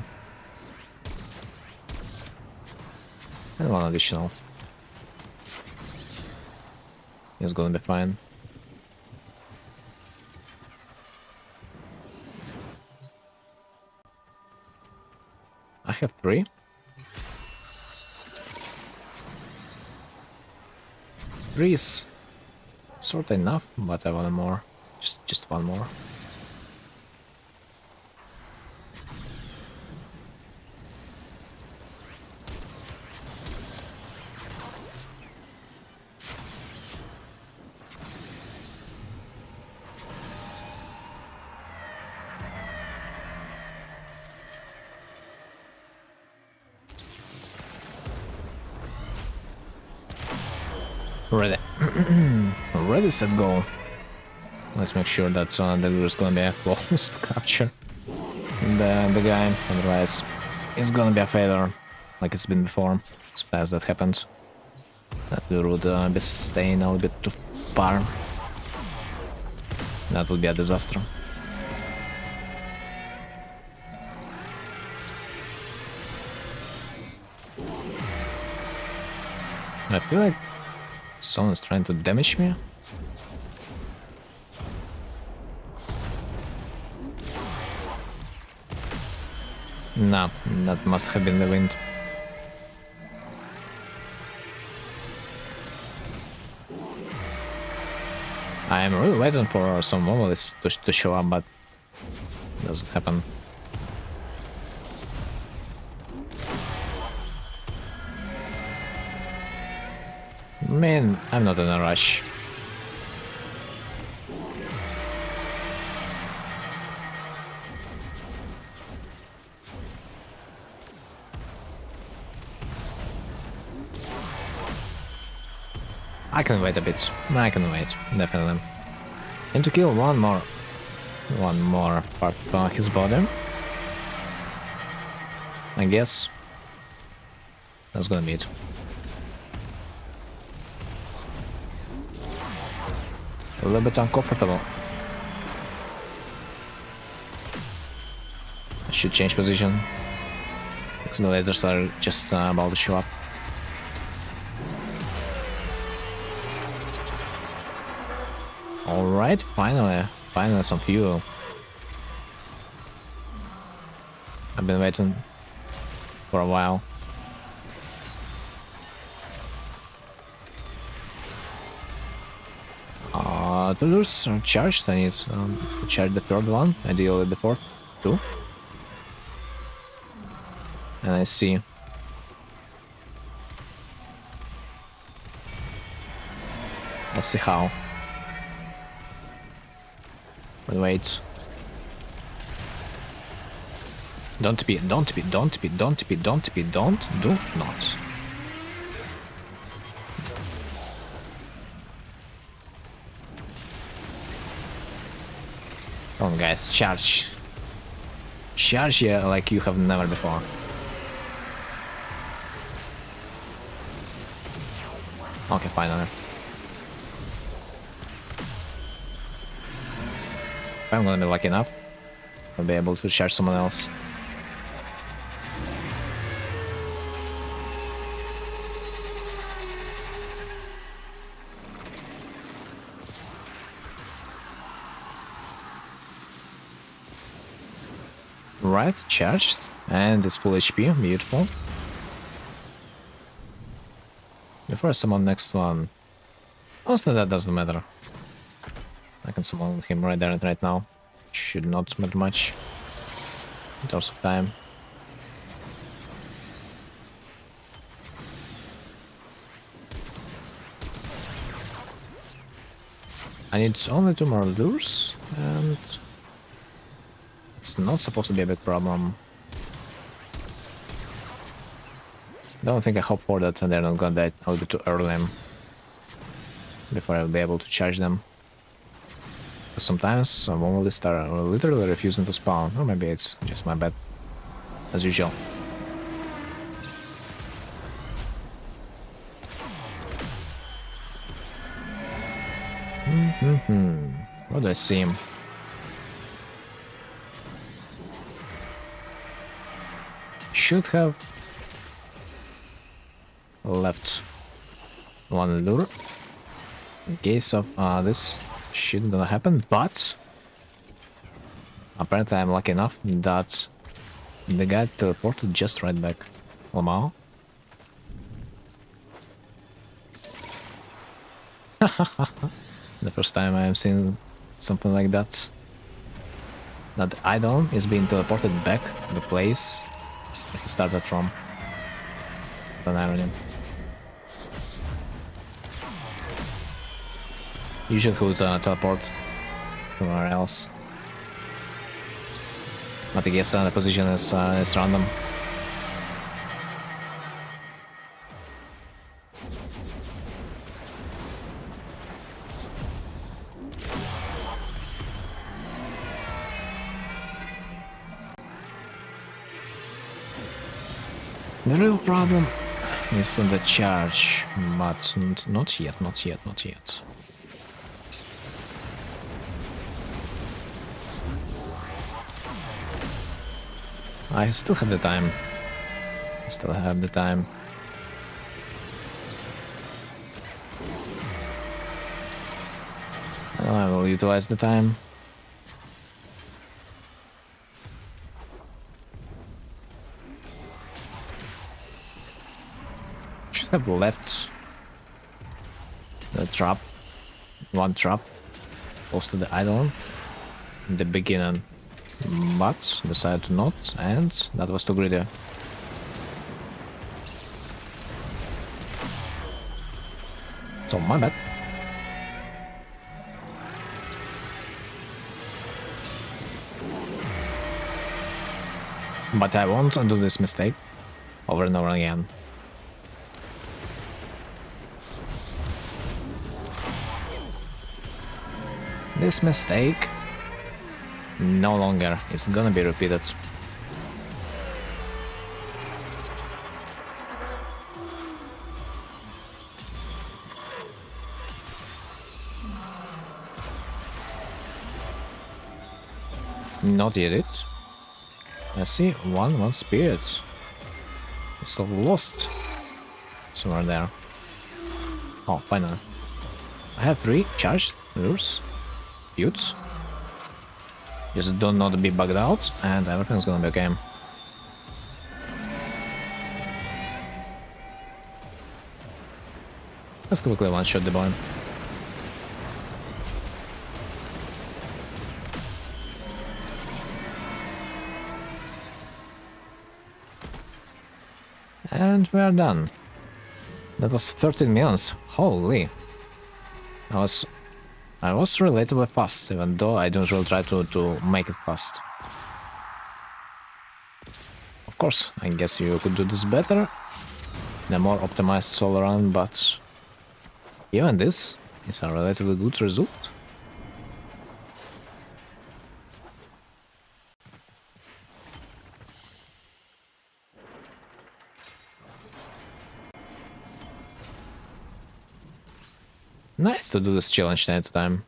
And one additional. It's gonna be fine. I have 3. 3 is sort of enough, but I want more. Just one more. Ready. Ready, set, go. Let's make sure that the lure is gonna be close to capture the guy, otherwise it's gonna be a failure, like it's been before. Sometimes that happens. That lure would be staying a little bit too far. That would be a disaster. I feel like someone's trying to damage me. No, that must have been the wind. I am really waiting for some moments to show up, but it doesn't happen. Man, I'm not in a rush. I can wait a bit. I can wait, definitely. And to kill one more part of his body. I guess that's gonna be it. A little bit uncomfortable. I should change position because the lasers are just about to show up. Alright, finally some fuel. I've been waiting for a while. The lures are charged. I need to charge the third one, ideally the fourth too. And I see. Let's see how. But wait. Don't do not. Come on guys, charge. Charge yeah, like you have never before. Okay, finally. If I'm gonna be lucky enough, I'll be able to charge someone else. Right, charged, and it's full HP, beautiful. Before I summon next one, honestly that doesn't matter. I can summon him right there and right now. Should not matter much in terms of time. I need only 2 more lures, and it's not supposed to be a big problem. Don't think I hope for that and they're not gonna die a little bit too early before I'll be able to charge them. Because sometimes one will start literally refusing to spawn, or maybe it's just my bad, as usual. What do I see him? Should have left one lure in case of this shouldn't gonna happen, but apparently I'm lucky enough that the guy teleported just right back. Lamau. The first time I have seen something like that. That the idol is being teleported back to the place that he started from. An irony. Usually he would teleport somewhere else. But I guess the position is random. The real problem is on the charge, but not yet. I still have the time. I will utilize the time. Should have left the trap, one trap, close to the idol in the beginning, but decided to not, and that was too greedy. So my bad. But I won't do this mistake over and over again. This mistake no longer is gonna be repeated. Not yet it. I see one spirit. It's lost somewhere there. Oh, finally. I have 3 charged lures. Buttes. Just do not be bugged out and everything's gonna be okay. Let's quickly one-shot the boy. And we are done. That was 13 minutes. Holy. I was relatively fast, even though I don't really try to make it fast. Of course, I guess you could do this better. The more optimized solo run, but even this is a relatively good result. Nice to do this challenge time to time.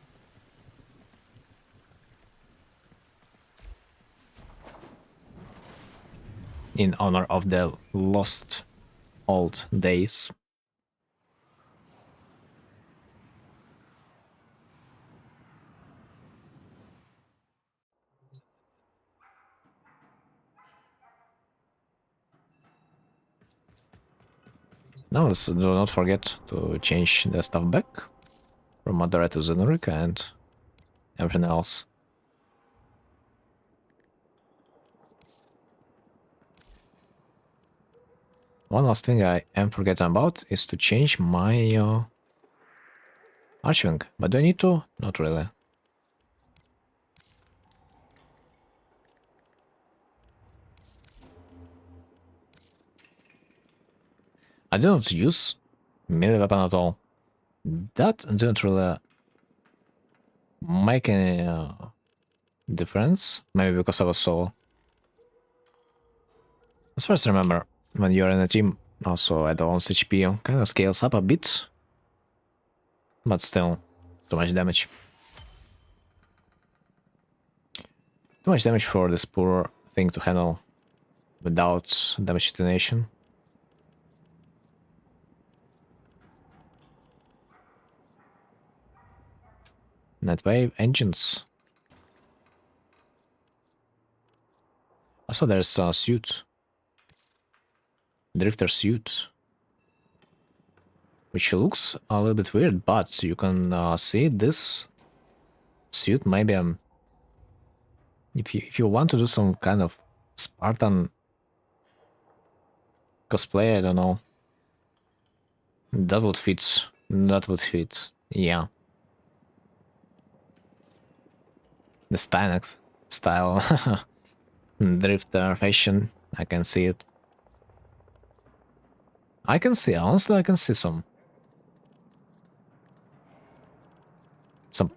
In honor of the lost old days. Now do not forget to change the stuff back from Madara to Zenurica and everything else. One last thing I am forgetting about is to change my archiving, but do I need to? Not really. I don't use melee weapon at all. That didn't really make any difference. Maybe because I was solo. As far as I remember, when you're in a team, also advanced HP kind of scales up a bit. But still, too much damage. Too much damage for this poor thing to handle without damage detonation. Netwave engines. Also, there's a suit. Drifter suit. Which looks a little bit weird, but you can see this suit maybe if you want to do some kind of Spartan cosplay, I don't know. That would fit. That would fit. Yeah. The Stynex style drifter fashion. I can see it. I can see, honestly, I can see some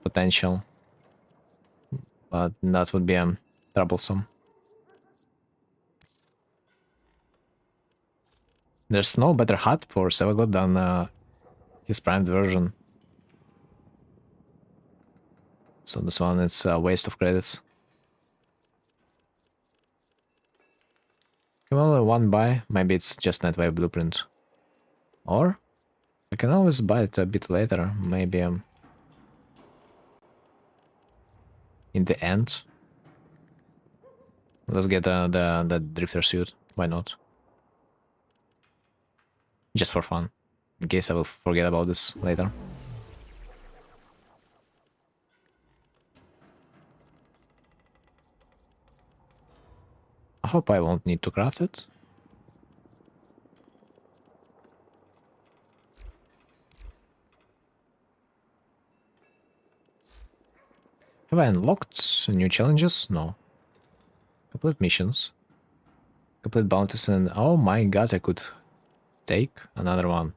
potential. But that would be troublesome. There's no better hat for Sevagot than his primed version. So this one is a waste of credits. Can only one buy, maybe it's just Netwave Blueprint. Or I can always buy it a bit later, maybe in the end. Let's get the drifter suit, why not? Just for fun, in case I will forget about this later. I hope I won't need to craft it. Have I unlocked new challenges? No. Complete missions. Complete bounties and... oh my god, I could take another one.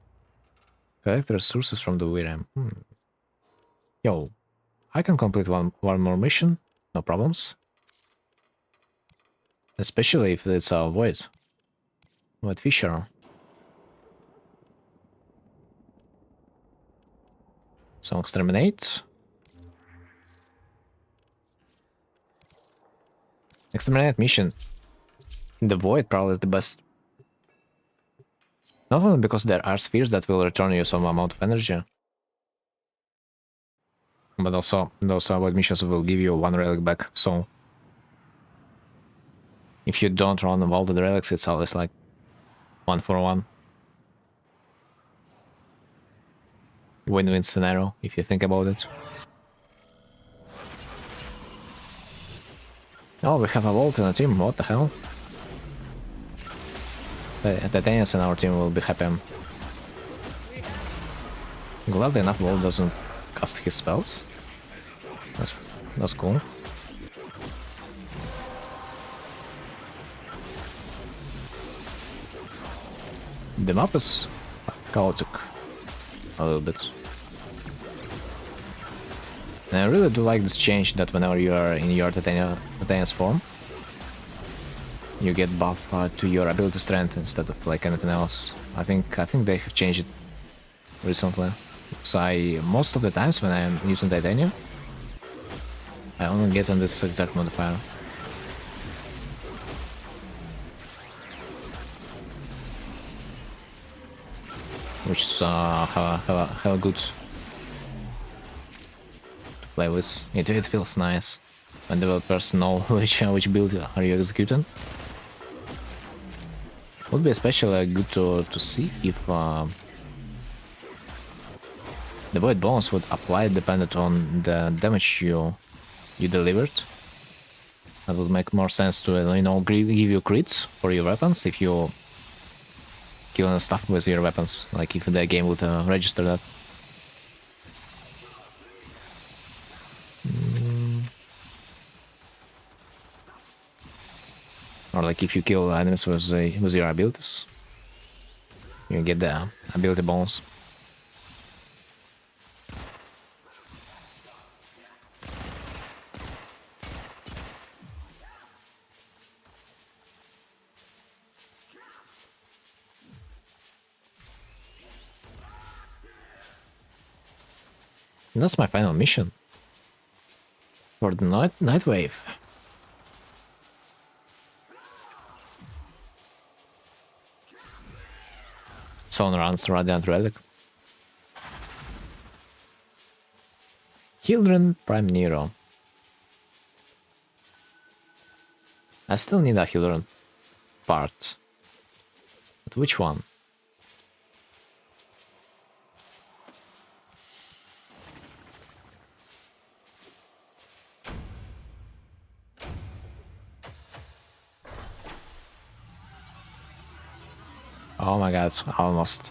Collect resources from the warframe. Yo, I can complete one more mission, no problems. Especially if it's a void fisher. So exterminate. Exterminate mission in the void probably is the best. Not only because there are spheres that will return you some amount of energy, but also those void missions will give you one relic back. So if you don't run all the relics, it's always like 1-for-1. Win-win scenario, if you think about it. Oh, we have a vault in the team, what the hell? The Titanians in our team will be happy. Gladly enough, Vault doesn't cast his spells. That's cool. The map is chaotic a little bit. And I really do like this change that whenever you are in your Titania's form, you get buff to your ability strength instead of like anything else. I think they have changed it recently. So most of the times when I'm using Titania, I only get on this exact modifier. Which is hella good to play with. It feels nice when developers know which build are you executing. Would be especially good to see if the void bonus would apply dependent on the damage you delivered. That would make more sense to, you know, give you crits for your weapons if you killing stuff with your weapons, like if the game would register that. Or like if you kill enemies with your abilities, you get the ability bonus. And that's my final mission for the night wave. Someone runs Radiant Relic. Hildren Prime Nero. I still need a Hildren part. But which one? Oh my god, almost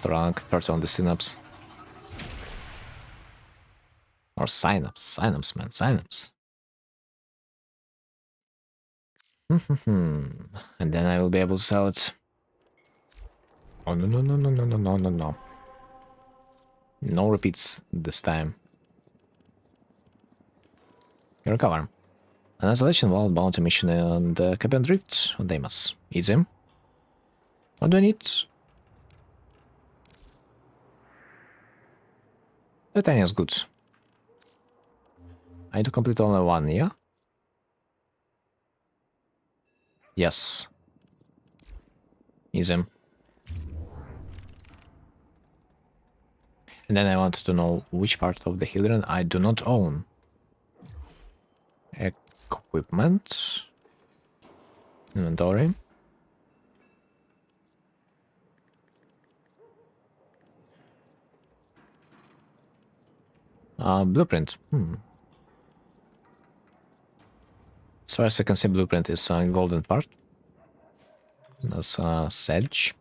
rank 30 on the Synapse. Or Synapse, man, Synapse. And then I will be able to sell it. Oh no. No repeats this time. Recover. An isolation wall bounty mission on the Capitan Drift on Deimos. Easy. What do I need? Titania is good. I need to complete only one, yeah? Yes. Easy. And then I want to know which part of the Hildren I do not own. Equipment. Inventory. Blueprint. As far as I can see, blueprint is a golden part. That's sedge.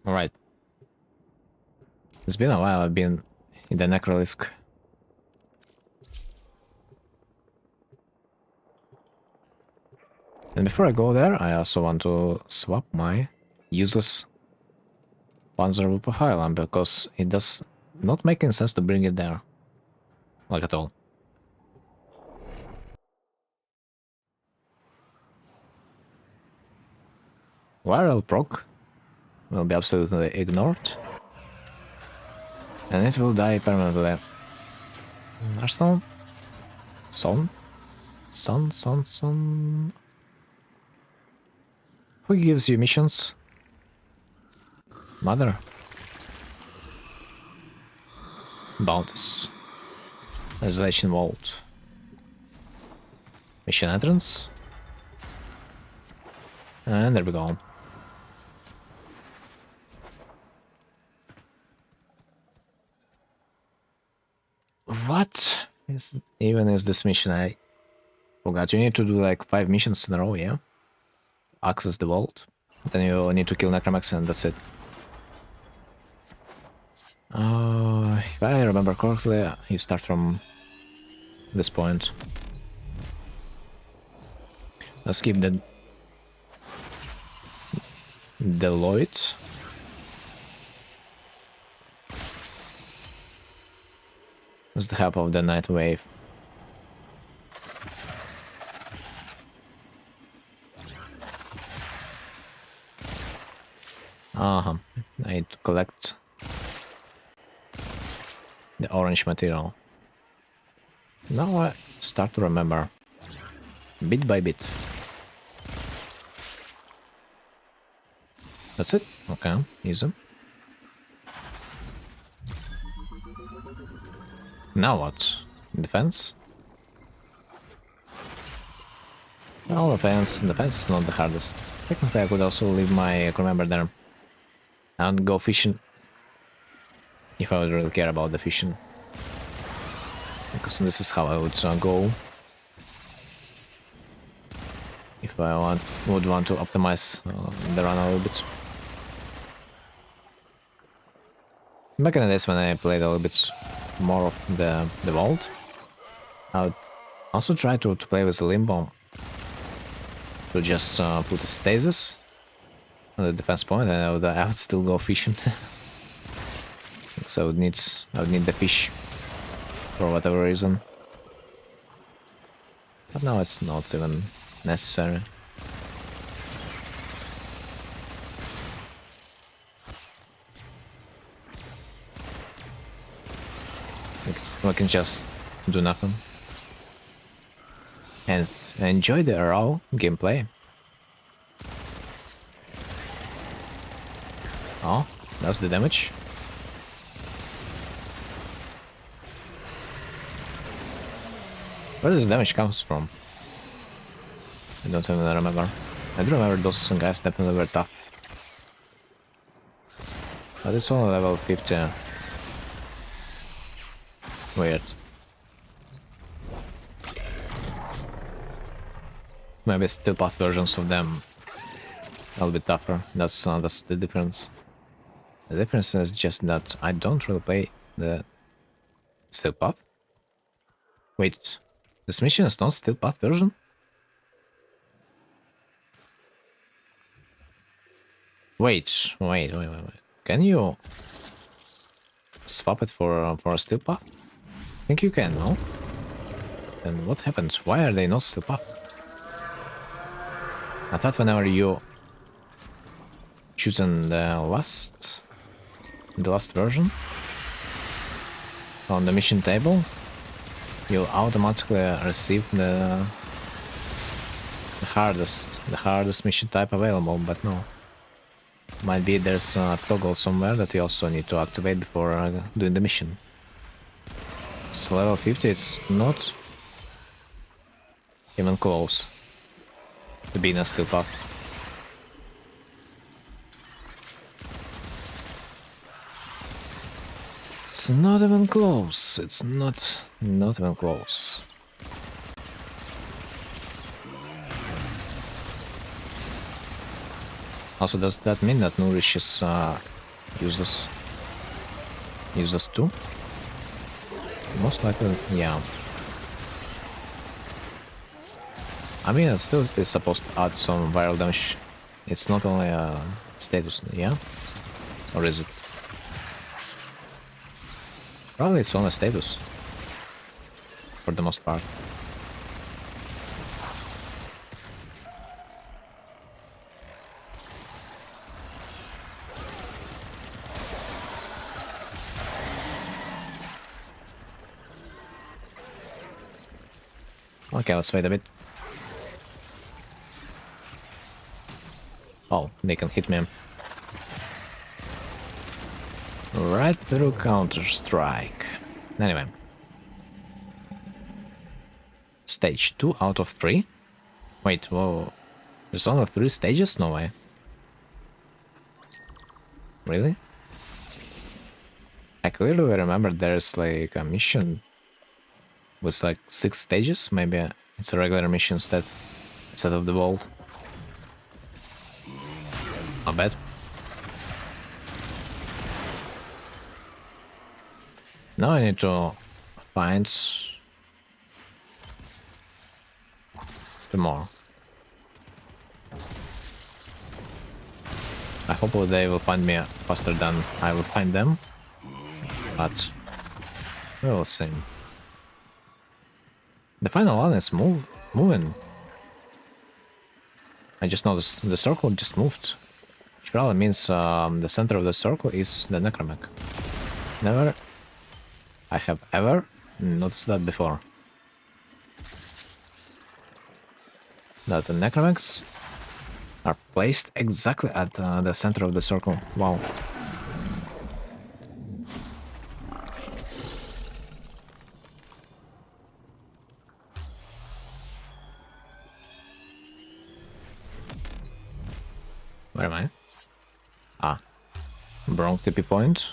Alright. It's been a while I've been in the Necrolisk. And before I go there, I also want to swap my useless Panzer Highland because it does not make any sense to bring it there. Like at all. Viral proc will be absolutely ignored. And it will die permanently. Arsenal? Son? Son? Who gives you missions? Mother? Bounties. Isolation Vault. Mission entrance. And there we go. What is this mission? I forgot. You need to do like 5 missions in a row, yeah? Access the vault. Then you need to kill Necromax and that's it. If I remember correctly, you start from this point. Let's skip the Deloitte. With the help of the Night Wave. I need to collect the orange material. Now I start to remember, bit by bit. That's it? Okay, easy. Now what? Defense? Well, defense is not the hardest. Technically I could also leave my remember there and go fishing if I would really care about the fishing. Because this is how I would go if I would want to optimize the run a little bit. Back in the days when I played a little bit more of the vault, I would also try to play with the limbo to just put a stasis on the defense point, and I would still go fishing. So I would need the fish for whatever reason. But now it's not even necessary. We can just do nothing and enjoy the raw gameplay. Oh, that's the damage. Where does the damage comes from? I don't even remember. I do remember those guys definitely were tough. But it's only level 50. Weird. Maybe still path versions of them a little bit tougher. That's the difference. The difference is just that I don't really play the steel path. Wait, this mission is not steel path version? Wait. Can you swap it for a steel path? I think you can, no? Then what happened? Why are they not steel path? I thought whenever you choosing the last version on the mission table, you automatically receive the hardest mission type available, but no. Might be there's a toggle somewhere that you also need to activate before doing the mission. So level 50 is not even close to being a skill path. It's not even close. It's not even close. Also, does that mean that Nourish is useless too? Most likely, yeah. I mean, it still is supposed to add some viral damage. It's not only a status, yeah? Or is it? Probably it's only a status. For the most part. Okay, let's wait a bit. Oh, they can hit me. Right through Counter-Strike. Anyway. Stage 2 out of 3? Wait, whoa. There's only 3 stages? No way. Really? I clearly remember there's like a mission with like 6 stages. Maybe it's a regular mission instead of the vault. Not bad. Now I need to find 2 more. I hope they will find me faster than I will find them, but we will see. The final one is moving. I just noticed the circle just moved, which probably means the center of the circle is the necromech. I have ever noticed that before. That the necromechs are placed exactly at the center of the circle. Wow. Where am I? Ah. Wrong TP point.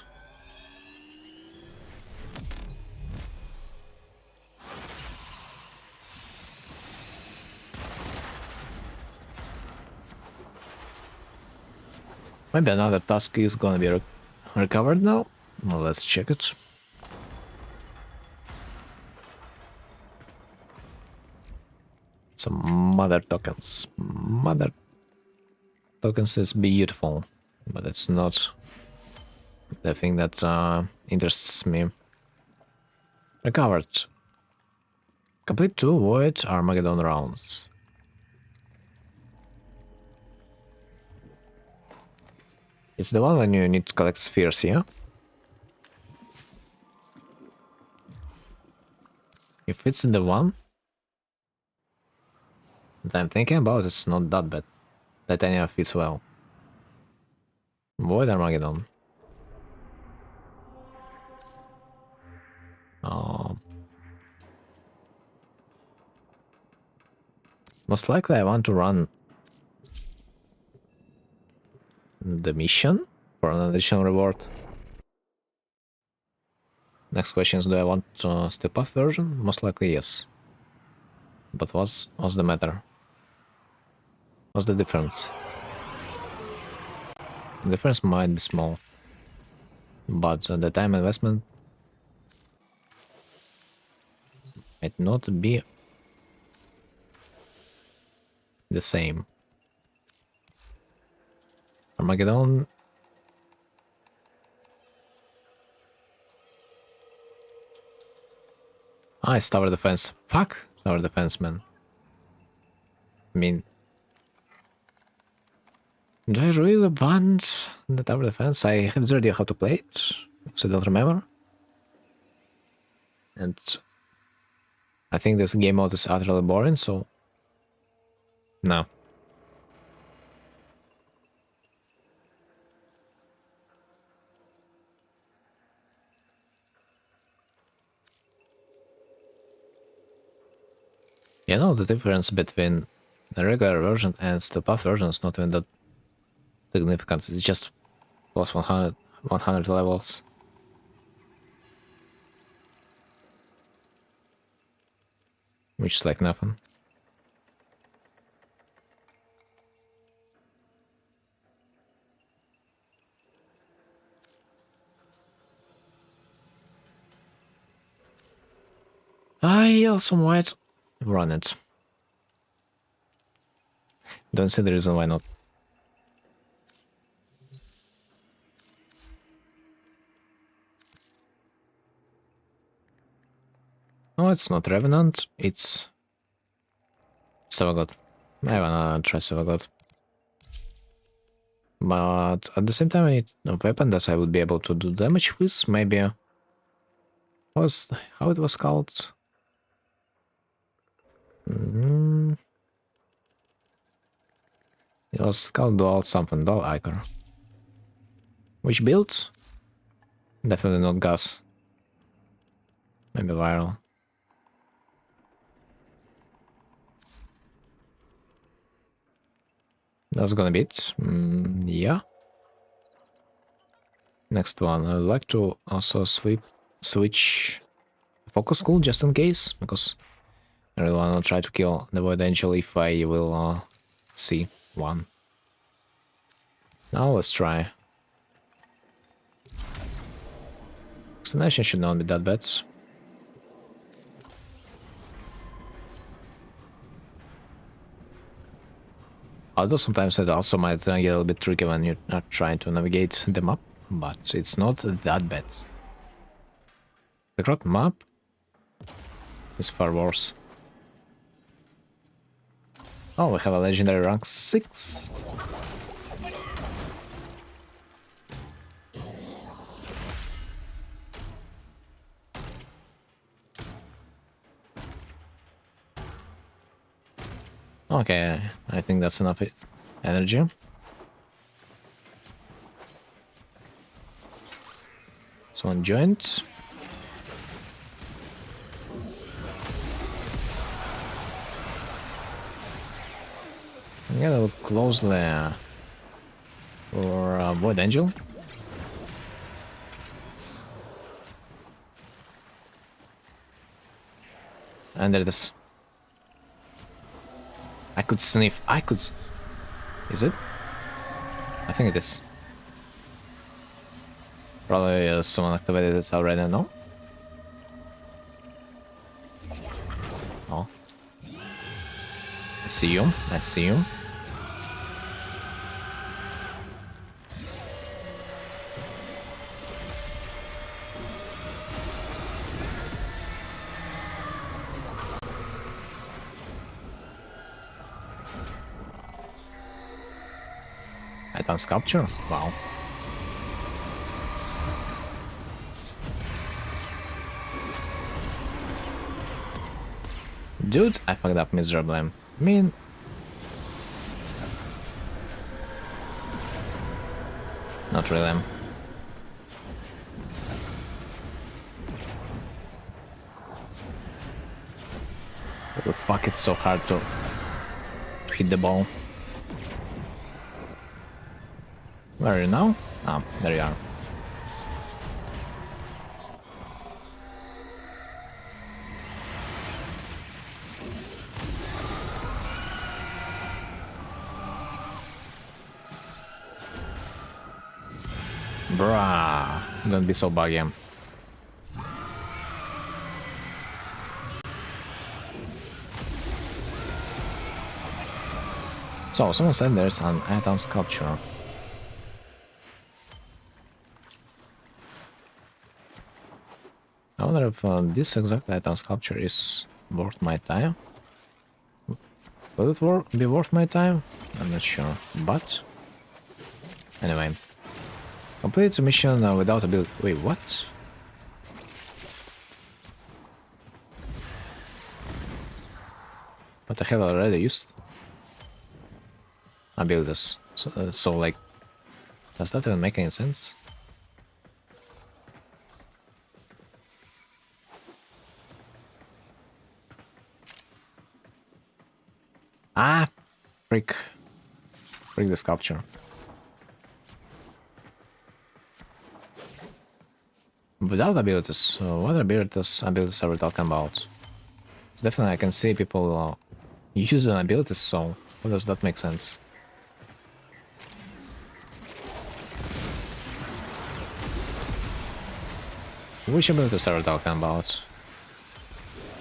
Maybe another task is gonna be recovered now. Well, let's check it. Some mother tokens. Mother tokens is beautiful, but it's not the thing that interests me. Recovered. Complete 2 Void Armageddon rounds. It's the one when you need to collect spheres, yeah? If it's the one that I'm thinking about, it's not that bad. Titania fits well. Void Armageddon. Most likely I want to run the mission for an additional reward. Next question is, do I want step up version? Most likely yes. But what's the matter? What's the difference? The difference might be small, but the time investment might not be the same. Armageddon. Ah, it's tower defense. Fuck tower defense, man. I mean, do I really want the tower defense? I have no idea how to play it, so I don't remember. And I think this game mode is utterly boring, so no. You know, the difference between the regular version and the buff version is not even that significant. It's just plus 100 levels. Which is like nothing. I also might run it. Don't see the reason why not. No, it's not Revenant, it's Savagod. I wanna try Savagod. But at the same time I need a weapon that I would be able to do damage with, maybe. How it was called? It was called Dual something, Dual Ichor. Which build? Definitely not Gas. Maybe Viral. That's gonna be it. Yeah. Next one. I would like to also switch Focus School just in case, because I really wanna try to kill the Void Angel if I will see one. Now let's try. Examination should not be that bad. Although sometimes it also might get a little bit tricky when you're not trying to navigate the map, but it's not that bad. The crowd map is far worse. Oh, we have a legendary rank 6. Okay, I think that's enough energy. Someone joined. Get a little close there for Void Angel. And there it is. I could sniff. Is it? I think it is. Probably someone activated it already, no? Oh. I see you. I see you. Titan Sculpture? Wow. Dude, I fucked up miserably. I mean... Not really. But fuck, it's so hard to hit the ball. Where are you now? Ah, there you are. Bruh, I'm gonna be so buggy. So, someone said there's an Titan Sculpture. I wonder if this exact Titan Sculpture is worth my time. Will it be worth my time? I'm not sure, but... Anyway. Complete the mission without a build. Wait, what? But I have already used abilities. So like, does that even make any sense? Ah, freak the sculpture. Without abilities, what abilities are we talking about? Definitely I can see people using abilities, so how does that make sense? Which abilities are we talking about?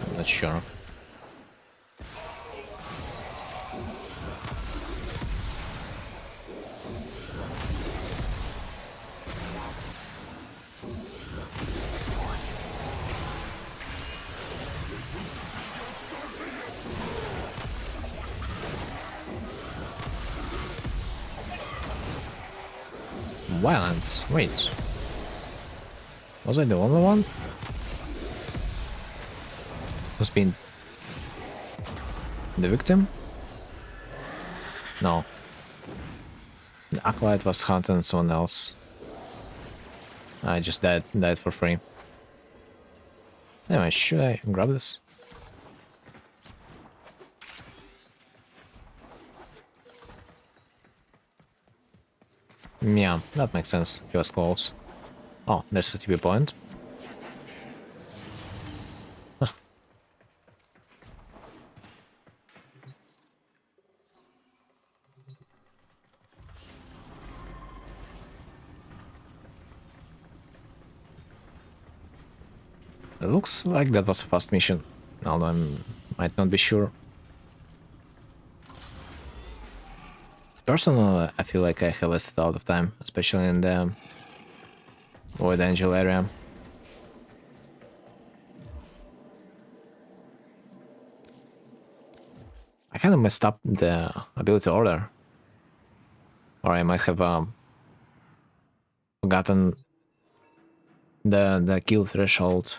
I'm not sure. violence. Wait. Was I the only one who's been the victim? No. The acolyte was hunting someone else. I just died for free. Anyway, should I grab this? Yeah, that makes sense. He was close. Oh, there's a TP point. It looks like that was a fast mission, although I might not be sure. Personally, I feel like I have wasted a lot of time, especially in the Void Angel area. I kind of messed up the ability order. Or I might have forgotten the kill threshold.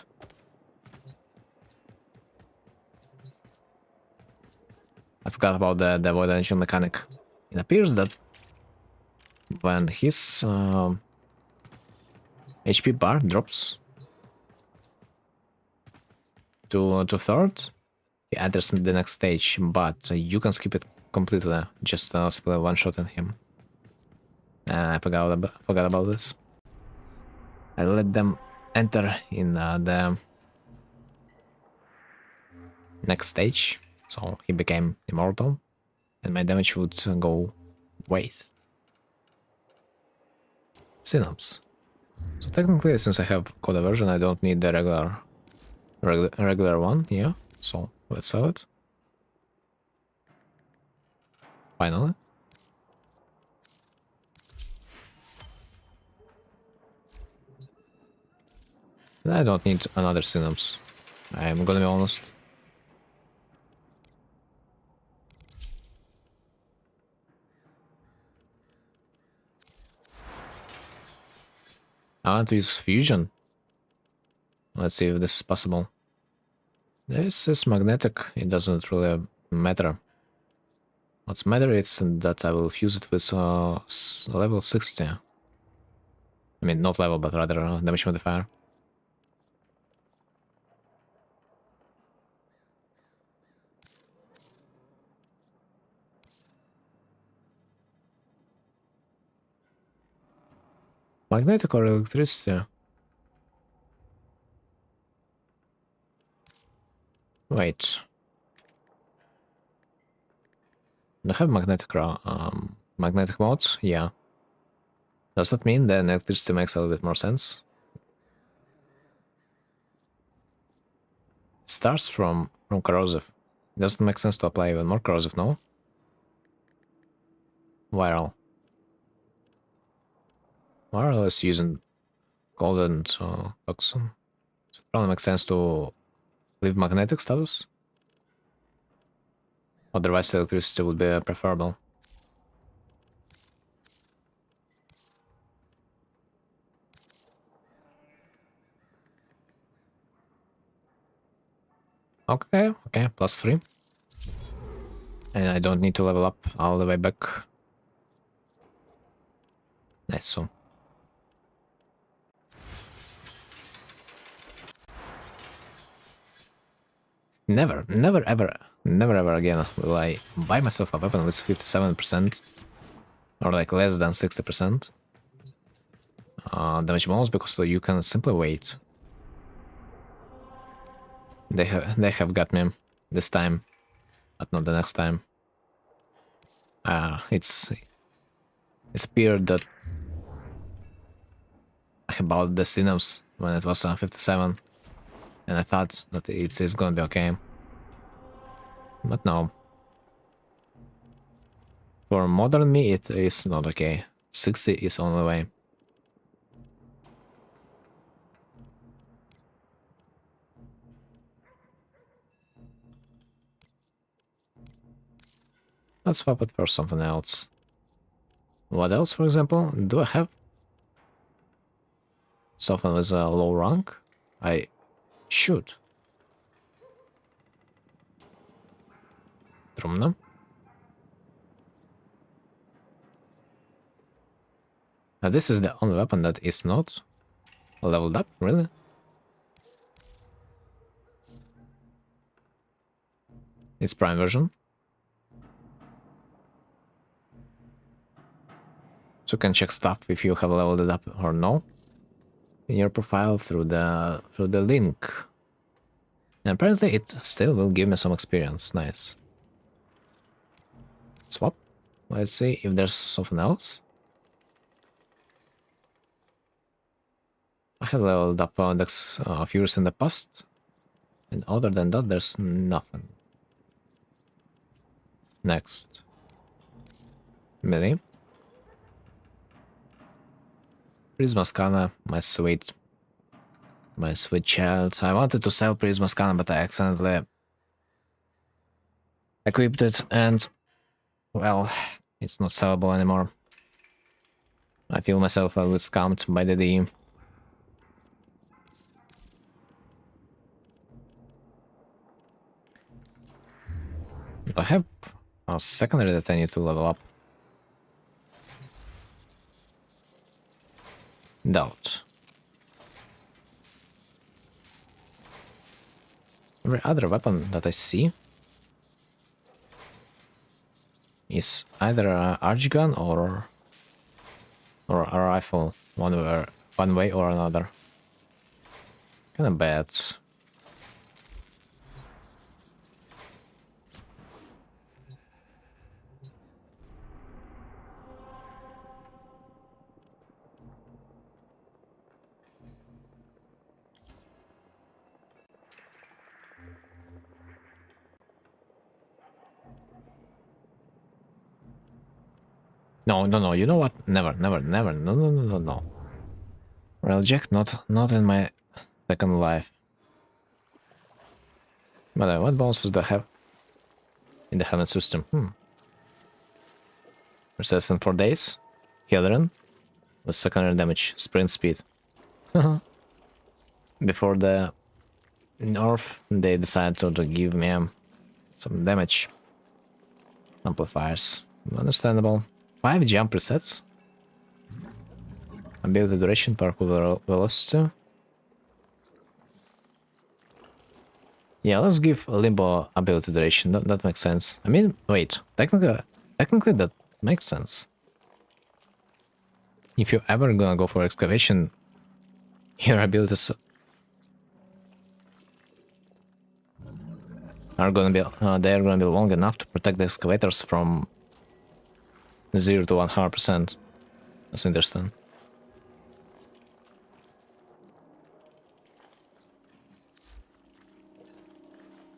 I forgot about the Void Angel mechanic. It appears that when his HP bar drops to third, he enters the next stage, but you can skip it completely, just simply one-shotting him. I forgot about this. I let them enter in the next stage, so he became immortal, and my damage would go waste. Synapse. So technically, since I have code version, I don't need the regular one. Yeah. So let's sell it. Finally. I don't need another Synapse. I'm gonna be honest. I want to use fusion. Let's see if this is possible. This is magnetic. It doesn't really matter. What's matter is that I will fuse it with level 60. I mean, not level, but rather damage modifier. Magnetic or electricity? Wait. Do I have magnetic modes? Yeah. Does that mean that electricity makes a little bit more sense? It starts from corrosive. It doesn't make sense to apply even more corrosive, no? Viral. Viral is using gold and toxin. So it probably makes sense to leave magnetic status. Otherwise electricity would be preferable. Okay, +3. And I don't need to level up all the way back. Nice, so. Never ever again will I buy myself a weapon with 57%. Or like less than 60%. Damage bonus, because you can simply wait. They have got me this time, but not the next time. It's appeared that I bought the Synapse when it was 57, and I thought that it's gonna be okay, but no. For modern me, it is not okay. 60 is only way. Let's swap it for something else. What else, for example, do I have? soften with a low rank, I should. Trumna. Now this is the only weapon that is not leveled up, really? It's prime version. So you can check stuff if you have leveled it up or no in your profile through the link. And apparently it still will give me some experience. Nice. Swap. Let's see if there's something else. I have leveled up Dex of yours in the past. And other than that, there's nothing. Next. Melee. Prisma Scanner, my sweet child. I wanted to sell Prisma Scanner, but I accidentally equipped it, and well, it's not sellable anymore. I feel myself a little scammed by the DM. I have a secondary that I need to level up. Doubt. Every other weapon that I see is either an arch gun or a rifle, one way or another. Kinda bad. No, you know what? Never, no. Railjack, not in my second life. But what bonuses do I have in the helmet system? Resistance for days, Healing, with secondary damage, sprint speed. Before the nerf, they decided to give me some damage. Amplifiers, understandable. 5 jump resets. Ability duration, parkour velocity. Yeah, let's give Limbo ability duration. That makes sense. I mean, wait, technically that makes sense. If you're ever gonna go for excavation, your abilities are gonna be they're gonna be long enough to protect the excavators from 0 to 100%. That's interesting.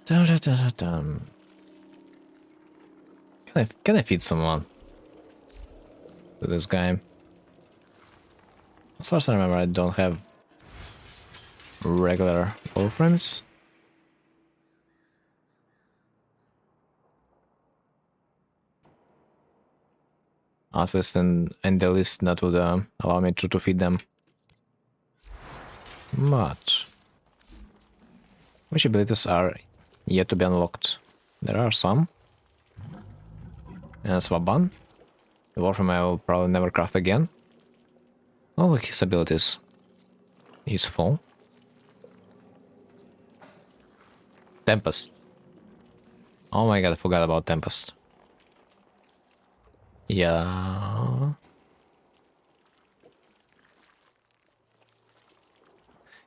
Can I feed someone to this guy? As far as I remember, I don't have regular warframes. At least in the list that would allow me to feed them. But which abilities are yet to be unlocked? There are some. And Swaban, the warframe I will probably never craft again. All of his abilities useful. Tempest. Oh my god, I forgot about Tempest. Yeah.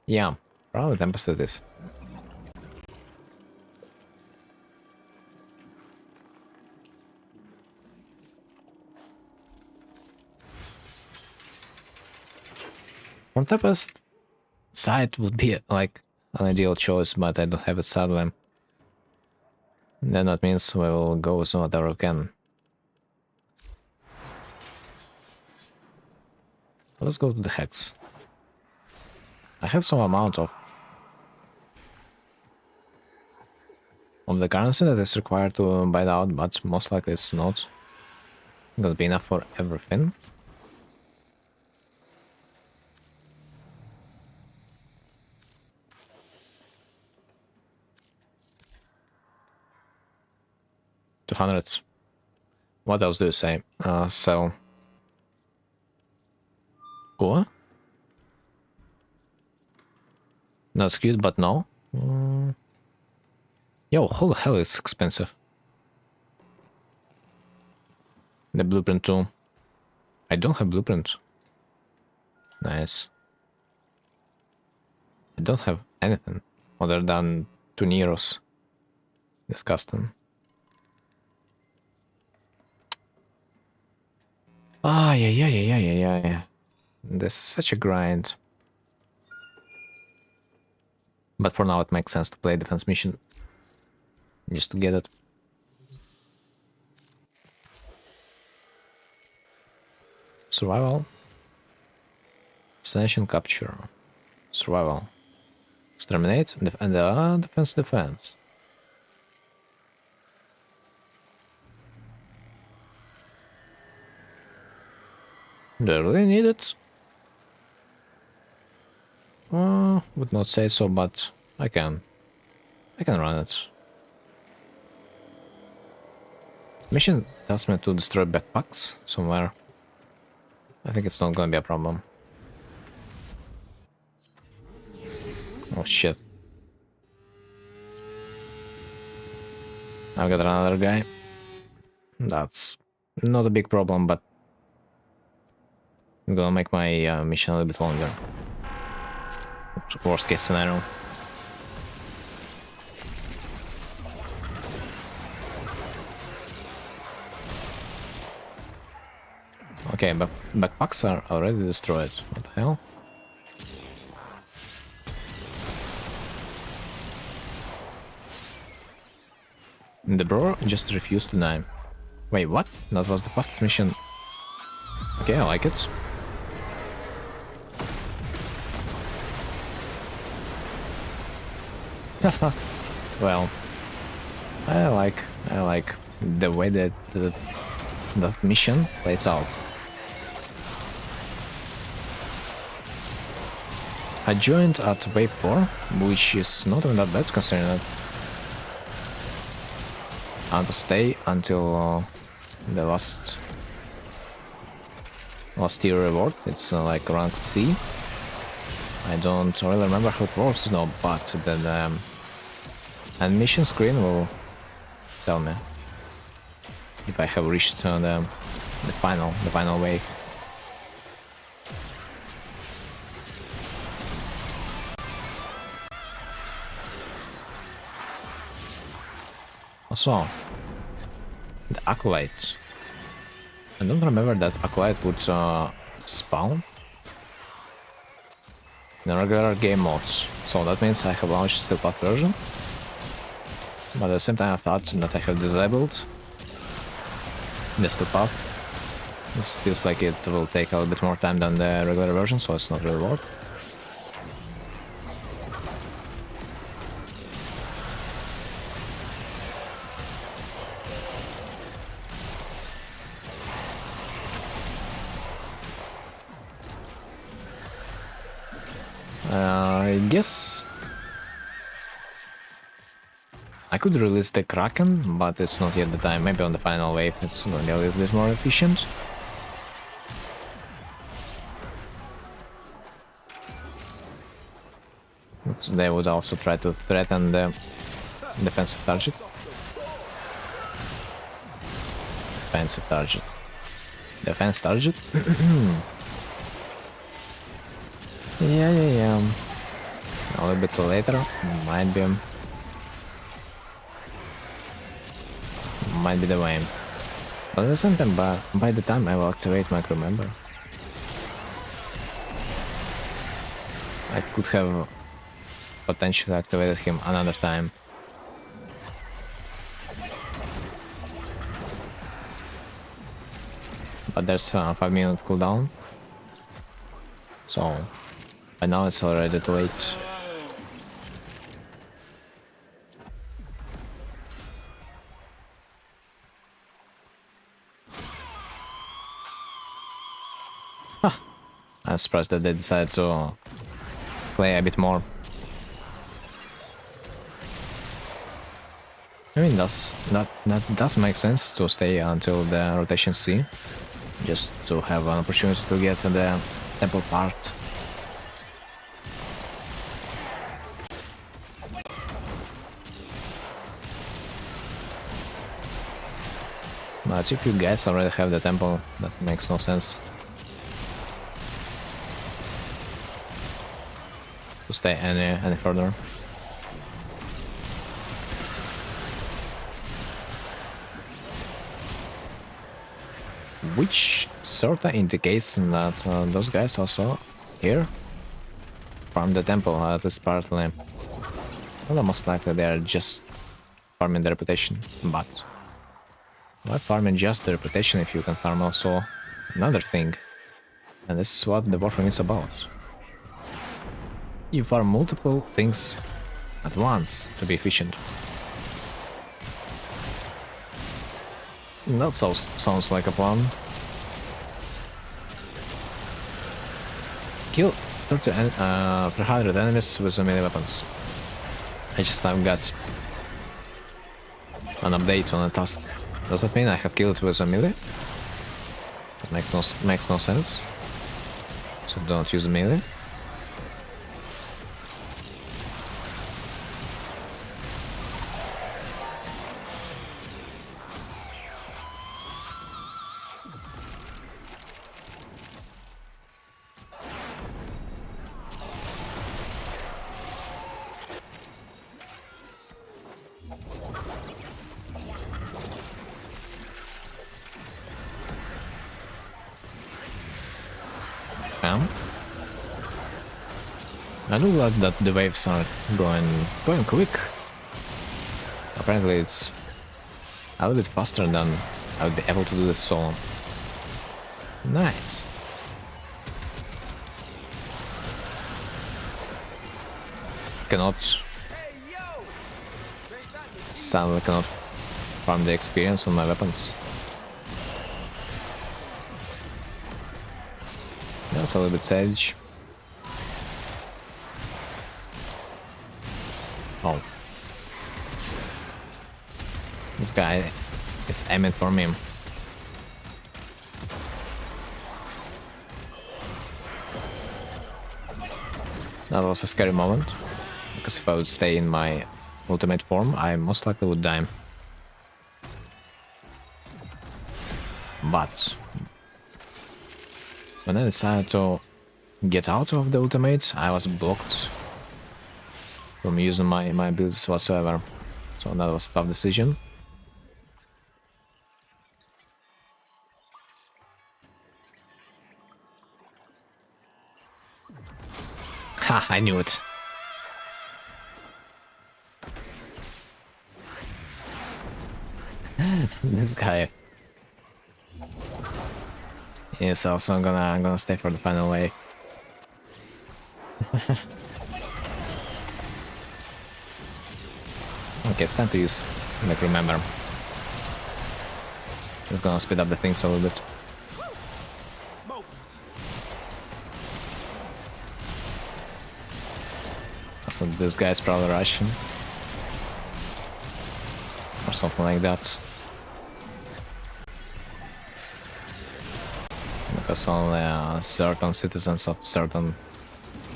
Yeah, probably Tempest it is. For Tempest, Sight would be like an ideal choice, but I don't have it sadly. Then that means we will go with whatever we can. Let's go to the Hex. I have some amount of the currency that is required to buy it out, but most likely it's not gonna be enough for everything. 200. What else do you say? Sell. Cool. That's cute, but no. Yo, how the hell is expensive? The blueprint too. I don't have blueprint. Nice. I don't have anything other than 2 Neros. Disgusting. Ah, yeah. This is such a grind. But for now it makes sense to play defense mission. Just to get it. Survival. Assassination capture. Survival. Exterminate and defense. Do I really need it? Would not say so, but I can run it. Mission tells me to destroy backpacks somewhere. I think it's not gonna be a problem. Oh shit. I've got another guy. That's not a big problem, but I'm gonna make my mission a little bit longer. Worst case scenario. Okay, but backpacks are already destroyed. What the hell? The bro just refused to die. Wait, what? That was the fastest mission. Okay, I like it. Well, I like the way that that mission plays out. I joined at wave 4, which is not even that bad considering that. And to stay until the last tier reward. It's like rank C. I don't really remember how it works, no, but the animation screen will tell me if I have reached the final wave. Also, the acolyte. I don't remember that acolyte would spawn in regular game modes, so that means I have launched still path version. But at the same time I thought that I have disabled the still path. It feels like it will take a little bit more time than the regular version, so it's not really worth. I guess I could release the Kraken, but it's not yet the time. Maybe on the final wave it's going to be a little bit more efficient. So they would also try to threaten the defensive target. Defensive target. Defense target? Yeah. A little bit later, might be the way. But at the same time, by the time I will activate my crew member, I could have potentially activated him another time. But there's a 5-minute cooldown, so by now it's already too late. I'm surprised that they decided to play a bit more. I mean, that does make sense to stay until the rotation C, just to have an opportunity to get to the temple part. But if you guys already have the temple, that makes no sense to stay any further. Which sorta indicates that those guys also here farm the temple, at least partly. Well, most likely they are just farming the reputation, but why farming just the reputation if you can farm also another thing? And this is what the warframe is about. You farm multiple things at once to be efficient. That sounds like a plan. Kill 300 enemies with melee weapons. I just have got an update on a task. Does that mean I have killed with a melee? That makes no sense. So don't use the melee. I do like that the waves are going quick. Apparently it's a little bit faster than I would be able to do this solo. Nice. Sadly cannot farm the experience on my weapons. That's a little bit savage. Oh. This guy is aiming for me. That was a scary moment, because if I would stay in my ultimate form, I most likely would die. But when I decided to get out of the ultimate, I was blocked from using my abilities whatsoever. So that was a tough decision. Ha, I knew it. This guy is also gonna stay for the final wave. Okay, it's time to use like remember. Just gonna speed up the things a little bit. So this guy's probably Russian or something like that. Because only certain citizens of certain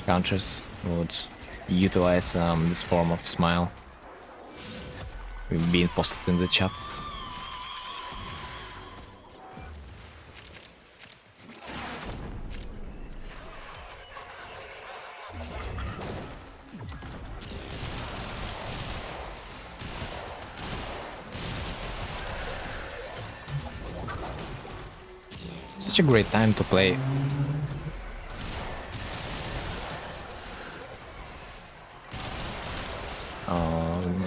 countries would utilize this form of smile. We've been posted in the chat. Such a great time to play.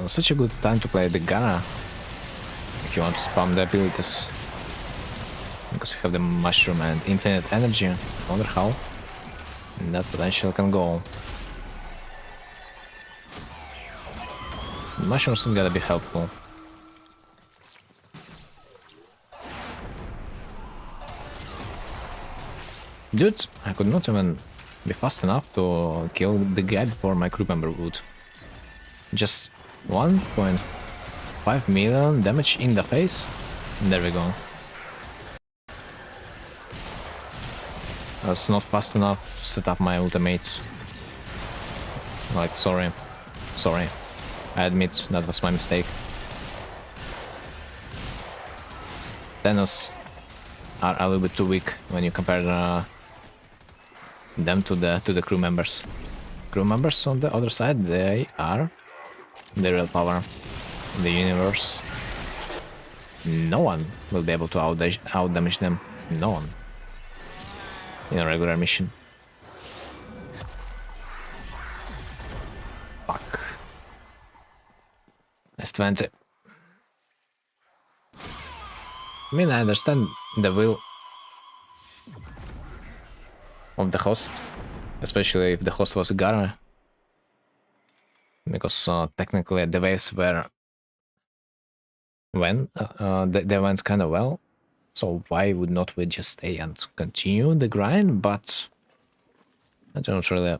Such a good time to play the Gara if you want to spam the abilities, because you have the mushroom and infinite energy. I wonder how that potential can go. The mushrooms gotta be helpful. Dude, I could not even be fast enough to kill the guy before my crew member would. Just 1 point. 5 million damage in the face. There we go. That's not fast enough to set up my ultimate. Like, sorry. Sorry. I admit that was my mistake. Thanos are a little bit too weak when you compare them to the crew members. Crew members on the other side, they are the real power in the universe. No one will be able to out-damage them. No one. In a regular mission. Fuck. That's 20. I mean, I understand the will of the host, especially if the host was Gara, because technically the waves were they went kind of well, so why would not we just stay and continue the grind? But I don't really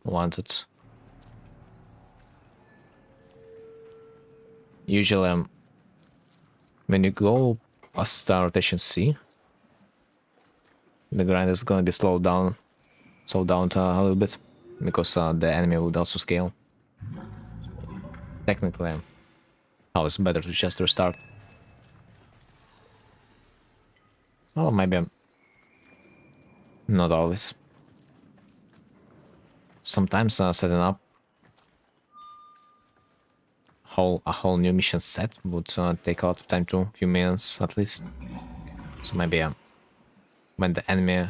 want it. Usually, when you go past rotation C, the grind is gonna be slowed down a little bit, because the enemy would also scale. Technically, it's better to just restart. Well, maybe not always. Sometimes setting up a whole new mission set would take a lot of time too, a few minutes at least. So maybe when the enemy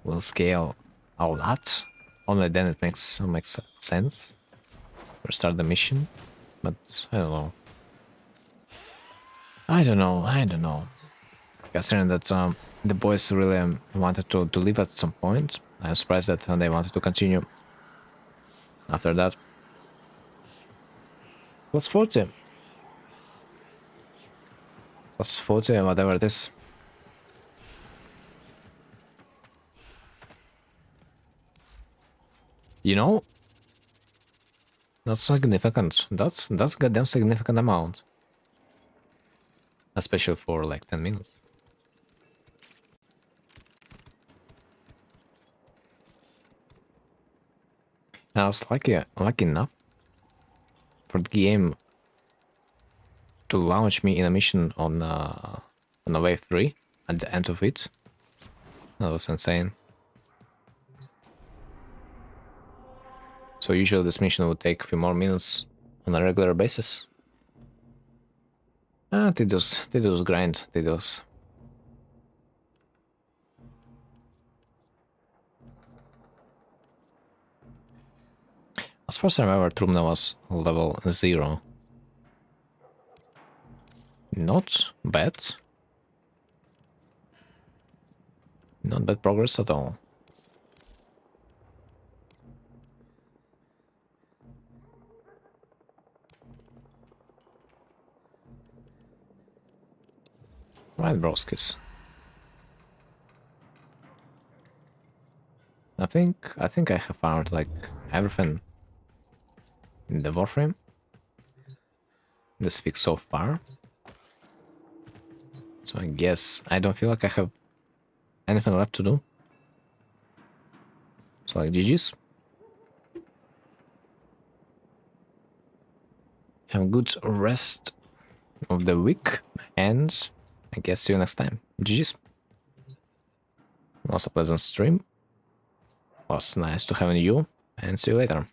will scale a lot, only then it makes sense to start the mission. But I don't know. I don't know. Considering that the boys really wanted to leave at some point, I'm surprised that they wanted to continue after that. Plus 40. Plus 40, whatever it is. You know, that's significant. That's goddamn significant amount. Especially for like 10 minutes. I was lucky enough for the game to launch me in a mission on a wave 3 at the end of it. That was insane. So usually this mission would take a few more minutes on a regular basis. Tedious grind, tedious. As far as I remember, Trumna was level 0. Not bad. Not bad progress at all. Right, broskis. I think I have found like everything in the warframe. This week so far. So I guess I don't feel like I have anything left to do. So like GG's. Have a good rest of the week, and I guess see you next time. GG's. Was a pleasant stream. Was nice to have you, and see you later.